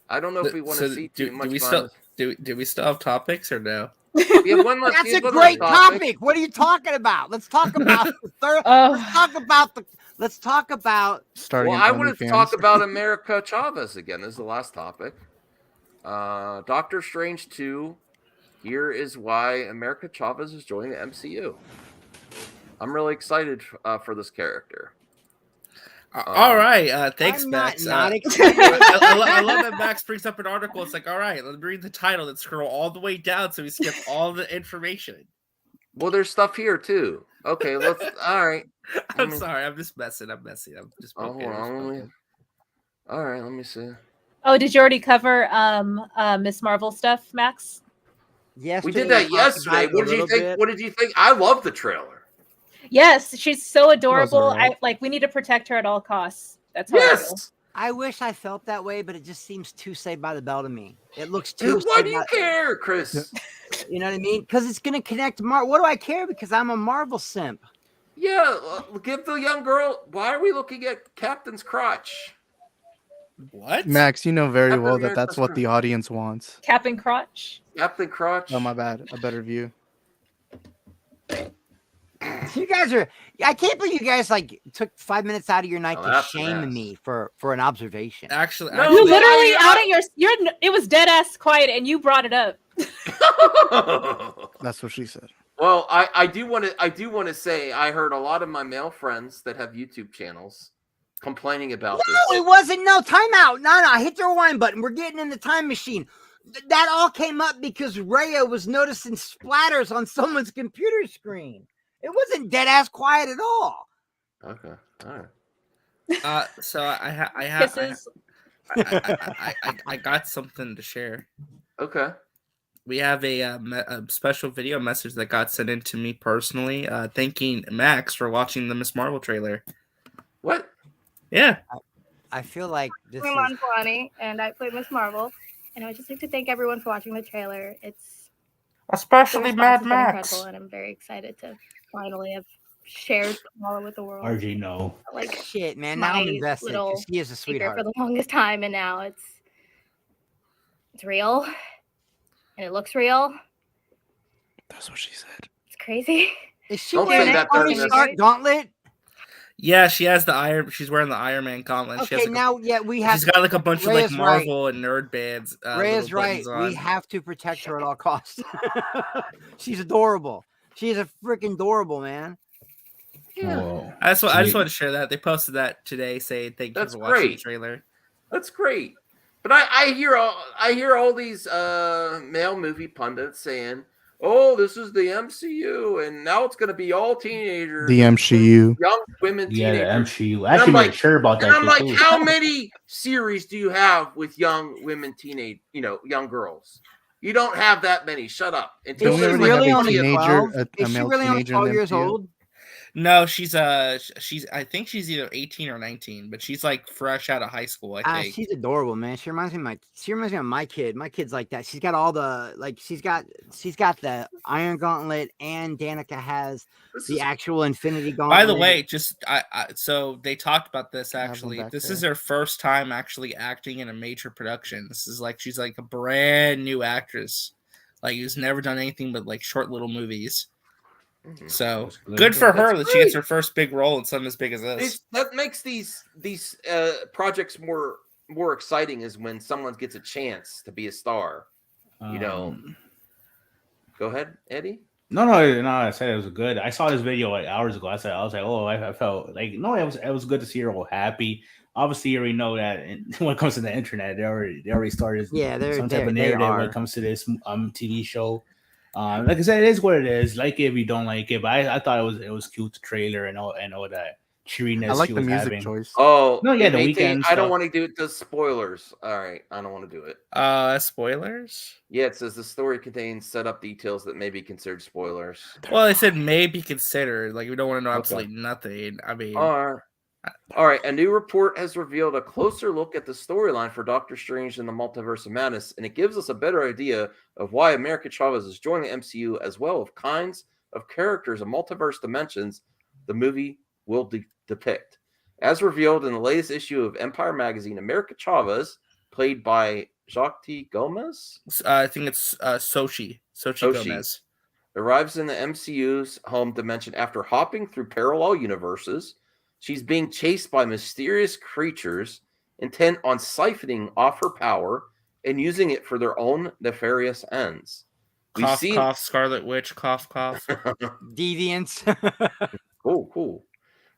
I don't know if we want to see too much. Do we still have topics or no? We have one That's a great topic. What are you talking about? Let's talk about the third. Let's talk about. Starting. Well, I wanted to talk about America Chavez again. This is the last topic. Doctor Strange 2. Here is why America Chavez is joining the MCU. I'm really excited for this character. All right. Thanks, Max. I love that Max brings up an article. It's like, all right, let's read the title. Let's scroll all the way down so we skip all the information. Well, there's stuff here too. Okay, let's. All right. I'm sorry. I'm just messing. I'm just. All right. Let me see. Oh, did you already cover Miss Marvel stuff, Max? Yes, we did that yesterday. What did you think? What did you think? I love the trailer. Yes, she's so adorable. We need to protect her at all costs. That's how I feel. Yes. I wish I felt that way, but it just seems too Saved by the Bell to me. It looks too. Dude, why Saved do you by- care, Chris? You know what I mean? Because it's gonna connect. What do I care? Because I'm a Marvel simp. Yeah, give the young girl. Why are we looking at Captain's crotch? What? Max, you know very Captain well that America's that's what the crotch. audience wants. Captain Crotch. Captain Crotch. Oh, my bad. A better view. You guys are. I can't believe you guys like took 5 minutes out of your night to that's shame an ass. me for an observation. Actually, No, You man, literally out at your. It was dead ass quiet, and you brought it up. That's what she said. Well, I do want to say I heard a lot of my male friends that have YouTube channels complaining about this. No, it wasn't. No, time out. No, hit the rewind button. We're getting in the time machine. That all came up because Rhea was noticing splatters on someone's computer screen. It wasn't dead ass quiet at all. Okay, all right. So I Kisses. got something to share. Okay. We have a special video message that got sent in to me personally, thanking Max for watching the Miss Marvel trailer. What? Yeah. I feel like this I'm is... Montalani, and I play Miss Marvel. And I would just like to thank everyone for watching the trailer. It's especially the Mad response has been Max. incredible, and I'm very excited to finally have shared Marvel with the world. RG, no. Like shit, man. Now I'm my invested. little 'Cause She is a secret sweetheart. for the longest time, and now it's real, and it looks real. That's what she said. It's crazy. Is she Don't wearing say a that Tony during this. Stark gauntlet? Yeah, she has the Iron. She's wearing the Iron Man gauntlet. She Okay, has now we have. she's got like a bunch of like Rhea's right. Marvel and nerd bands. Rhea's little right. buttons on. We have to protect her at all costs. She's adorable. She's a freaking adorable, man. Whoa. I just wanted to share that. They posted that today, saying thank you That's for watching the great. trailer. That's great. But I hear all these male movie pundits saying, "Oh, this is the MCU, and now it's going to be all teenagers, The MCU. young women, Yeah, the teenagers." MCU. I And actually made sure about that. And I'm shit, like, too. how many series do you have with young women, young girls? You don't have that many. Shut up. Is she really only 12? Is she male really only teenager in 12 the years MCU? old? No, she's I think she's either 18 or 19, but she's like fresh out of high school. I think. She's adorable, man. She reminds me of my kid. My kid's like that. She's got all the she's got the Iron Gauntlet, and Danica has the actual Infinity Gauntlet. By the way, just so they talked about this them actually. back This there. is her first time actually acting in a major production. This is like she's like a brand new actress, like who's never done anything but like short little movies. So good for her that she gets her first big role in something as big as this. That makes these projects more exciting is when someone gets a chance to be a star. Go ahead, Eddie. No. I said it was good. I saw this video like hours ago. I was like, oh, I felt like it was good to see her all happy. Obviously, you already know that when it comes to the internet, they already started some type of narrative when it comes to this TV show. Like I said, it is what it is. Like it if you don't like it, but I thought it was cute, the trailer and all that cheeriness. I like she the was music having. choice. Oh no, yeah, it the may weekend. I don't want to do it. The spoilers. All right, I don't want to do it. Spoilers. Yeah, it says the story contains setup details that may be considered spoilers. Well, they said may be considered. Like we don't want to know absolutely nothing. I mean, All right, a new report has revealed a closer look at the storyline for Doctor Strange and the Multiverse of Madness, and it gives us a better idea of why America Chavez is joining the MCU, as well as kinds of characters and multiverse dimensions the movie will depict. As revealed in the latest issue of Empire Magazine, America Chavez, played by Jacques T. Gomez? I think it's Sochi Gomez. Arrives in the MCU's home dimension after hopping through parallel universes. She's being chased by mysterious creatures intent on siphoning off her power and using it for their own nefarious ends. Cough, Scarlet Witch, cough. Deviants. Cool.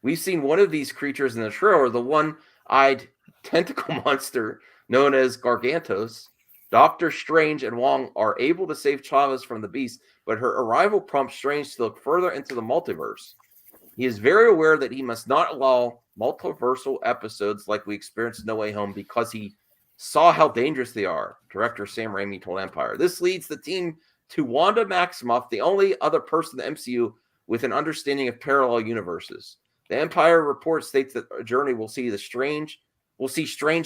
We've seen one of these creatures in the trailer, the one-eyed tentacle monster known as Gargantos. Doctor Strange and Wong are able to save Chavez from the beast, but her arrival prompts Strange to look further into the multiverse. He is very aware that he must not allow multiversal episodes like we experienced in No Way Home because he saw how dangerous they are, director Sam Raimi told Empire. This leads the team to Wanda Maximoff, the only other person in the MCU with an understanding of parallel universes. The Empire report states that a journey will see Strange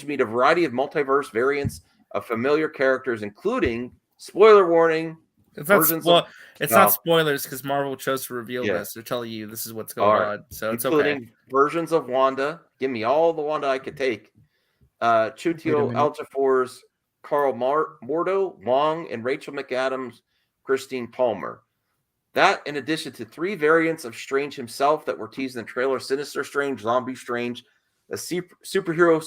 meet a variety of multiverse variants of familiar characters, including, spoiler warning, It's not spoilers because Marvel chose to reveal this. They're telling you this is what's going on, so it's including versions of Wanda. Give me all the Wanda I could take. Chutio Aljafor's Carl Mordo, Wong, and Rachel McAdams, Christine Palmer. That, in addition to 3 variants of Strange himself that were teased in the trailer: Sinister Strange, Zombie Strange, a superheroic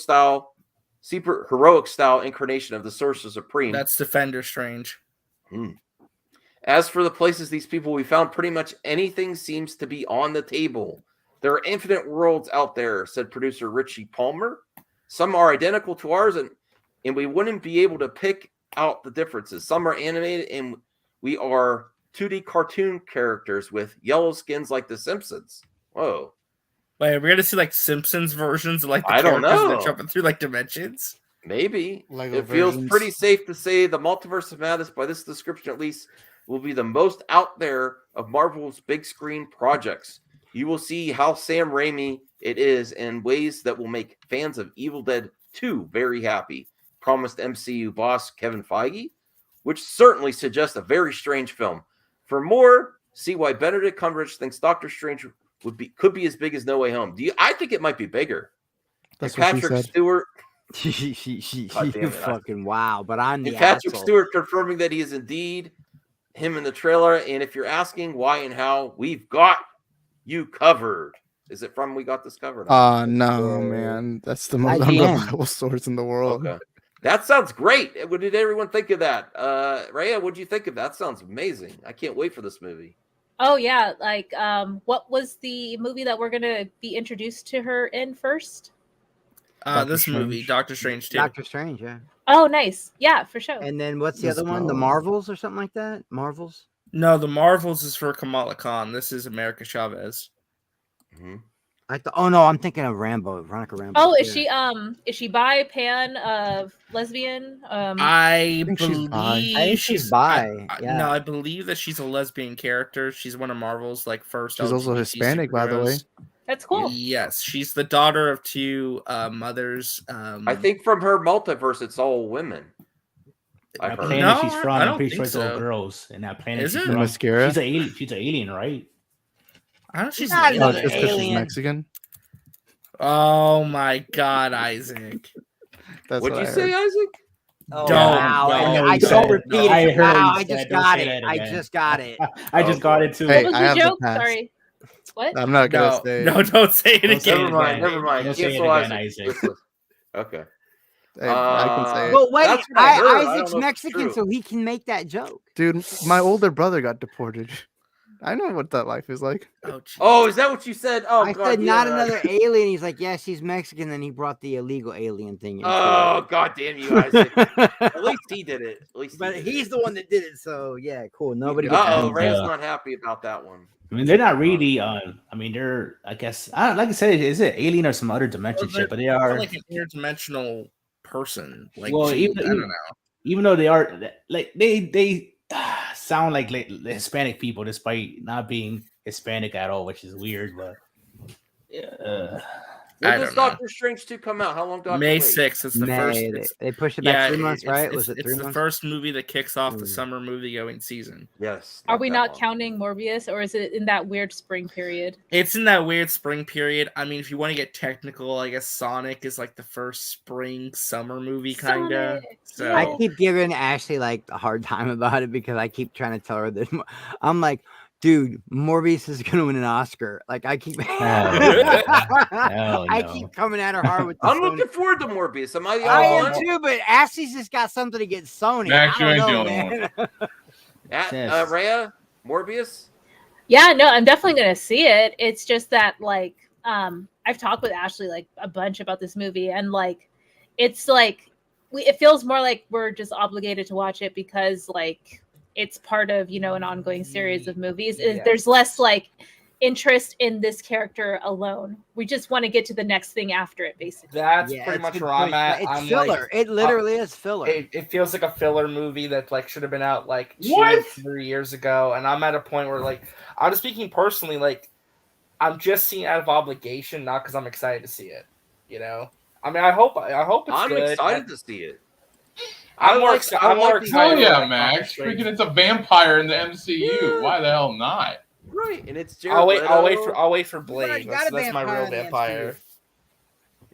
style incarnation of the Sorcerer Supreme. That's Defender Strange. As for the places these people we found, pretty much anything seems to be on the table. There are infinite worlds out there, said producer Richie Palmer. Some are identical to ours, and we wouldn't be able to pick out the differences. Some are animated, and we are 2D cartoon characters with yellow skins like The Simpsons. Whoe. Wait, are we going to see like Simpsons versions of like the I don't characters know. that jumping through like dimensions? Maybe. Lego It feels versions. pretty safe to say the Multiverse of Madness, by this description at least, will be the most out there of Marvel's big screen projects. You will see how Sam Raimi it is in ways that will make fans of Evil Dead 2 very happy, promised MCU boss Kevin Feige, which certainly suggests a very strange film. For more, see why Benedict Cumberbatch thinks Doctor Strange could be as big as No Way Home. I think it might be bigger. That's And what she Patrick said. Stewart. God damn it, fucking wow! But I'm the And Patrick asshole. Stewart confirming that he is indeed him in the trailer. And if you're asking why and how, we've got you covered. Is it from We Got This Covered? No, man. That's the most IGN. unreliable source in the world. Okay. That sounds great. What did everyone think of that? Rhea, what did you think of that? Sounds amazing. I can't wait for this movie. Oh yeah, like what was the movie that we're gonna be introduced to her in first? This movie, Doctor Strange 2. Doctor Strange, yeah. Oh, nice. Yeah, for sure. And then what's the Let's other one? The go. Marvels or something like that? Marvels? No, the Marvels is for Kamala Khan. This is America Chavez. I thought. Oh no, I'm thinking of Rambo. Veronica Rambo. Oh, yeah. is she bi, pan, lesbian? I think she's believe bi. I think she's bi, yeah. No, I believe that she's a lesbian character. She's one of Marvel's like first. She's also LGBT Hispanic, by the way. superheroes. That's cool. Yes, she's the daughter of 2 mothers. I think from her multiverse, it's all women. I've That heard. planet No, she's from, I I'm don't pretty sure think it's all so. girls. And that planet Is she's it? from, Mascara? She's an alien, right? I don't. She's Not an Oh, another just because she's alien. Mexican? Oh my God, Isaac! That's What'd what you I say, heard. Isaac? Oh, Don't. wow. I know I you don't said it. repeat I it. heard Wow, you I said just it. Don't got say it. that I again. just got it. I just got it too. Hey, What was I the have the joke? pass. Sorry. What? I'm not gonna No, say. no, don't say it Don't say again. it Never mind. again. Never mind. Don't say it Cancel again, Isaac. Isaac. Okay. Hey, I can say it. But wait, That's what I heard. I don't Isaac's know if it's Mexican, true. so he can make that joke. Dude, my older brother got deported. I know what that life is like. Oh, is that what you said? Oh, I God, said not yeah. another alien. He's like, yeah, she's Mexican. Then he brought the illegal alien thing. Into Oh, God damn you, Isaac. At least he did it. At least but he did he's it. the one that did it. So yeah, cool. Nobody gets Uh-oh, mad. Ray's not happy about that one. I mean, they're not really. I mean, they're. I guess. Like I said, is it alien or some other dimension shit? But they are like an interdimensional person. Like, well, gee, even, I don't know. Even though they are like they sound like Hispanic people despite not being Hispanic at all, which is weird. But When does Doctor Strange 2 come out? How long do I have to May wait? 6th. It's the first. They pushed it back 3 months, right? Was it It's 3 the months? first movie that kicks off the summer movie going season. Yes. Are we not counting Morbius, or is it in that weird spring period? It's in that weird spring period. I mean, if you want to get technical, I guess Sonic is like the first spring summer movie, kind of. So I keep giving Ashley like a hard time about it because I keep trying to tell her that I'm like, dude, Morbius is gonna win an Oscar. Like I keep, I keep coming at her hard with. I'm looking forward to Morbius. Am I the I only am one? too, but Ashley's just got something against Sony. Max, you I ain't don't the know, only man. Rhea, Morbius? Yeah, no, I'm definitely gonna see it. It's just that like I've talked with Ashley like a bunch about this movie, and like it's like it feels more like we're just obligated to watch it because like it's part of, you know, an ongoing series of movies. Yes. There's less like interest in this character alone. We just want to get to the next thing after it, basically. That's Yeah, pretty it's much been where I'm pushed at. back. It's I'm filler. like, It literally is filler. It feels like a filler movie that like should have been out like 2 What? or 3 years ago, and I'm at a point where like I'm just speaking personally, like I'm just seeing out of obligation, not because I'm excited to see it. You know, I mean, I hope it's I'm good. excited to see it. I'm more Hell excited. yeah, for Max! Strange. Freaking, it's a vampire in the MCU. Why the hell not? Right, and it's Jared I'll Leto. wait for Blade. That's my real vampire.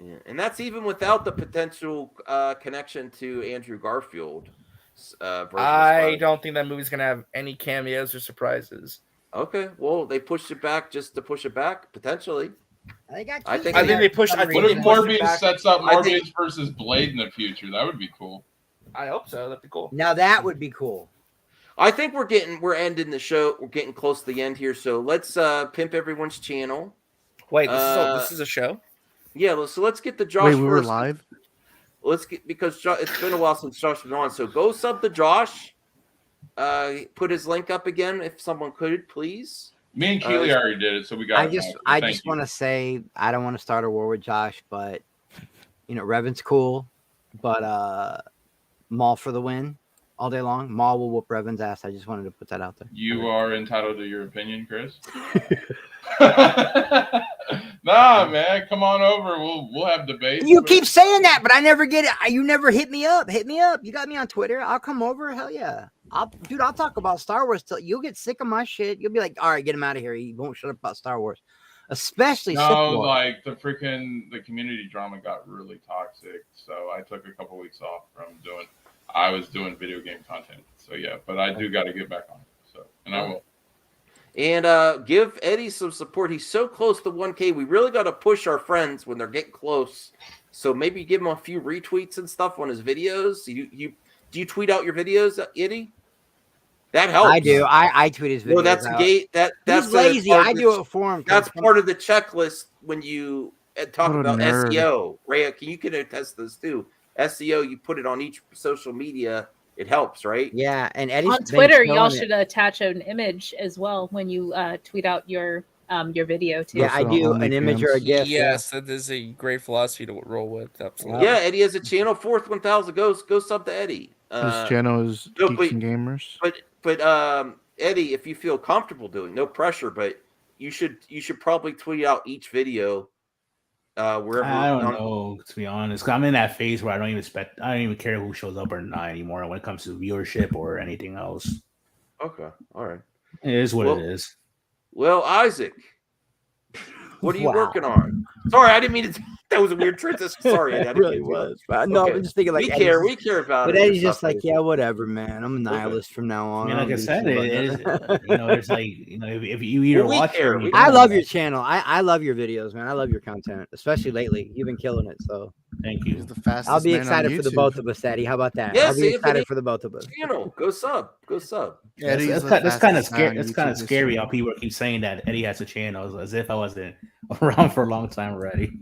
Yeah, and that's even without the potential connection to Andrew Garfield. I don't think that movie's gonna have any cameos or surprises. Okay, well, they pushed it back just to push it back, potentially. I think they pushed. I What think if they pushed it Morbius back. sets up I think- Morbius versus Blade in the future? That would be cool. I hope so. That'd be cool. Now that would be cool. I think we're ending the show. We're getting close to the end here, so let's pimp everyone's channel. Wait, this is a show? Yeah, so let's get the Josh Wait, we were first. live? Let's get because it's been a while since Josh was on. So go sub to Josh. Put his link up again if someone could, please. Me and Keely already did it, so we got. I just want to say I don't want to start a war with Josh, but Revan's cool, but Maul for the win all day long. Maul will whoop Revan's ass. I just wanted to put that out there. You are entitled to your opinion, Chris. Nah, man, come on over. We'll have debate. You keep saying that, but I never get it. You never hit me up. Hit me up. You got me on Twitter. I'll come over. Hell yeah. I'll talk about Star Wars till you'll get sick of my shit. You'll be like, all right, get him out of here. He won't shut up about Star Wars, especially. Like the community drama got really toxic, so I took a couple weeks off from doing. I was doing video game content, so yeah, but I do got to get back on it. So, and I will. And give Eddie some support. He's so close to 1K. We really got to push our friends when they're getting close. So maybe give him a few retweets and stuff on his videos. Do you tweet out your videos, Eddie? That helps. I do. I tweet his videos. No, that's out. gate. That's He's lazy. I do it for him. That's part of the checklist when you talk What a about nerd. SEO. Rhea, you can attest this too. SEO, you put it on each social media. It helps, right? Yeah, and Eddie's On Twitter, y'all should attach an image as well when you tweet out your video too. Yeah, I do an image or a GIF. Yes, that is a great philosophy to roll with. Absolutely. Yeah, Eddie has a channel. 4th 1000. Go sub to Eddie. His channel is Geeks and Gamers. But Eddie, if you feel comfortable doing, no pressure, but you should probably tweet out each video wherever. I don't know, to be honest. 'Cause I'm in that phase where I don't even care who shows up or not anymore when it comes to viewership or anything else. Okay, all right. It is what it is. Well, Isaac, what are you working on? Sorry, I didn't mean to. That was a weird transition. Sorry, I didn't really mean to. was. But no, Okay. I'm just thinking like we care about it. But Eddie's just like, yeah, whatever, man. I'm a nihilist from now I on. mean, I like I don't said, give a it shit is. about It's like if you either watch it or you I don't. love your channel. I love your videos, man. I love your content, especially lately. You've been killing it. So thank you. He's the fastest. I'll be man on excited for the YouTube. both of us, Eddie. How about that? Yeah, I'll be see, if excited Eddie- for the both of us. Channel, go sub. Yeah, Eddie's It's the kind of fastest scary. man on It's kind YouTube of this scary year. how people keep saying that Eddie has a channel as if I wasn't around for a long time already.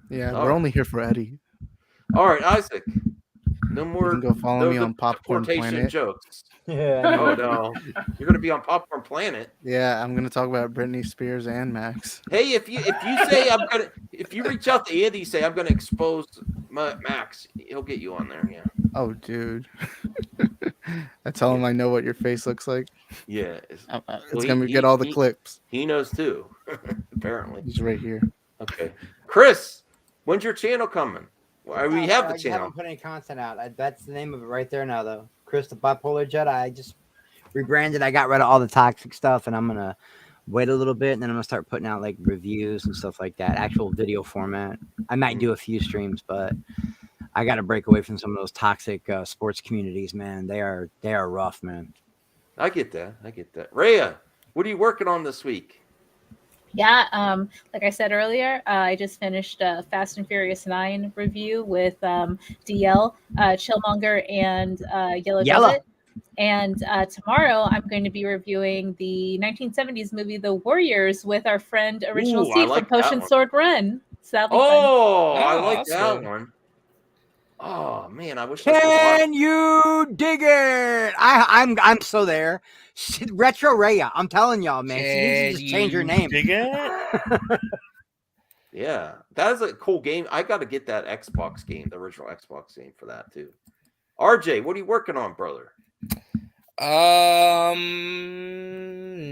Yeah, Oh. we're only here for Eddie. All right, Isaac. No more. You can go follow me on Popcorn deportation Planet. jokes. Yeah. Oh no, you're gonna be on Popcorn Planet. Yeah, I'm gonna talk about Britney Spears and Max. Hey, if you say if you reach out to Andy, say I'm gonna expose Max, he'll get you on there. Yeah. Oh, dude. I tell him I know what your face looks like. Yeah. It's Well, gonna get all the clips. He knows too. Apparently. He's right here. Okay, Chris, when's your channel coming? Well, we have the I channel. haven't put any content out. That's the name of it right there now, though. Chris, the Bipolar Jedi. I just rebranded. I got rid of all the toxic stuff, and I'm gonna wait a little bit, and then I'm gonna start putting out like reviews and stuff like that. Actual video format. I might do a few streams, but I got to break away from some of those toxic sports communities, man. They are rough, man. I get that. Rhea, what are you working on this week? Yeah, like I said earlier, I just finished a Fast and Furious 9 review with DL, Chillmonger, and Yellow Desert. And tomorrow I'm going to be reviewing the 1970s movie The Warriors with our friend Original Ooh, I Steve like from that Potion one. Sword Run. So that'll be fun. I like that awesome. one. Oh man, I wish I could watch. Can you dig it? I'm so there. Retro Raya. I'm telling y'all, man. She needs to just change her name. Yeah, that is a cool game. I got to get that Xbox game, the original Xbox game for that too. RJ, what are you working on, brother?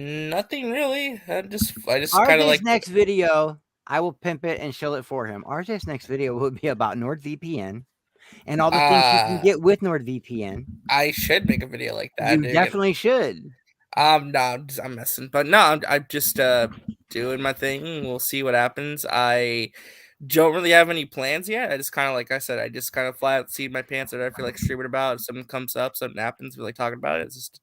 Nothing really. I just kind of RJ's like next video. I will pimp it and show it for him. RJ's next video will be about NordVPN and all the things you can get with NordVPN. I should make a video like that. You definitely should. No, I'm messing, but no, I'm just doing my thing. We'll see what happens. I don't really have any plans yet. I just kind of, like I said, I just kind of fly out, see my pants that I feel like streaming about. If something comes up, something happens, we like talking about it. It's just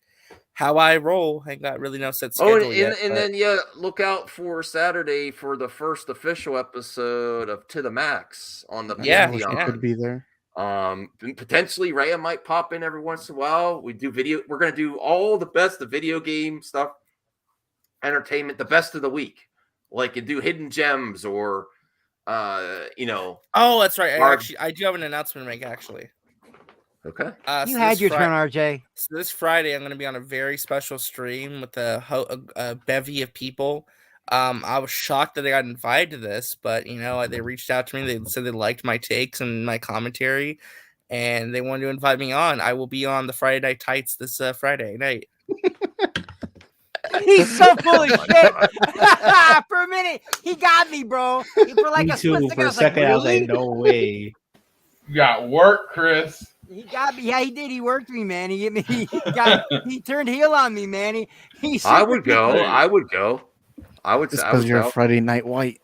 how I roll. I ain't got really no set schedule yet. And then look out for Saturday for the first official episode of To the Max on the Patreon. Could be there. Potentially Rhea might pop in every once in a while. We do video. We're gonna do all the best of video game stuff, entertainment, the best of the week. Like and do hidden gems or Oh, that's right. I do have an announcement to make actually. Okay. You had your turn, RJ. So this Friday, I'm going to be on a very special stream with a bevy of people. I was shocked that I got invited to this, but they reached out to me. They said they liked my takes and my commentary, and they wanted to invite me on. I will be on the Friday Night Tights this Friday night. He's so full of shit. For a minute, he got me, bro. For like Me too. For a second, I was like, no way. You got work, Chris. He got me. Yeah, he did. He worked me, man. He turned heel on me, man. I would go. I would It's because you're a Friday Night White.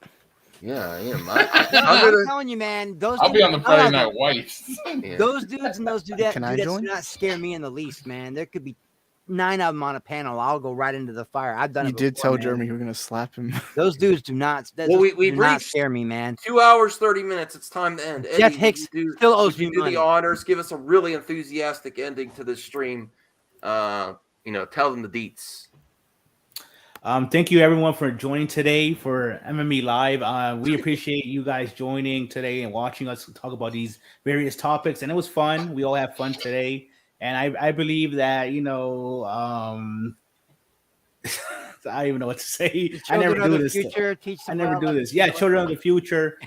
Yeah, I am. I'm telling you, man. I'll be on the Friday Night Whites. Those dudes and those dudettes Can I do join? not scare me in the least, man. There could be 9 of them on a panel. I'll go right into the fire. I've done it. You did before, tell man. Jeremy you were gonna slap him. Those dudes do not. Well, we've do not reached scare me, man. 2 hours 30 minutes. It's time to end. Jeff Eddie, Hicks do still owes me do money. the honors. Give us a really enthusiastic ending to this stream. Tell them the deets. Thank you everyone for joining today for MME Live. We appreciate you guys joining today and watching us talk about these various topics, and it was fun. We all had fun today, and I believe that I don't even know what to say. I never do this. I never do this. Yeah, children of the future.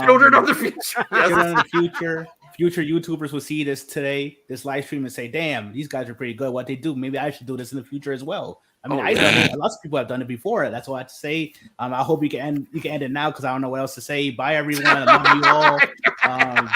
Children of the future. Children of the future. Future YouTubers will see this live stream, and say, "Damn, these guys are pretty good. What they do? Maybe I should do this in the future as well." I mean, lots of people have done it before. That's all I have to say. I hope you can end it now because I don't know what else to say. Bye, everyone. I love you all.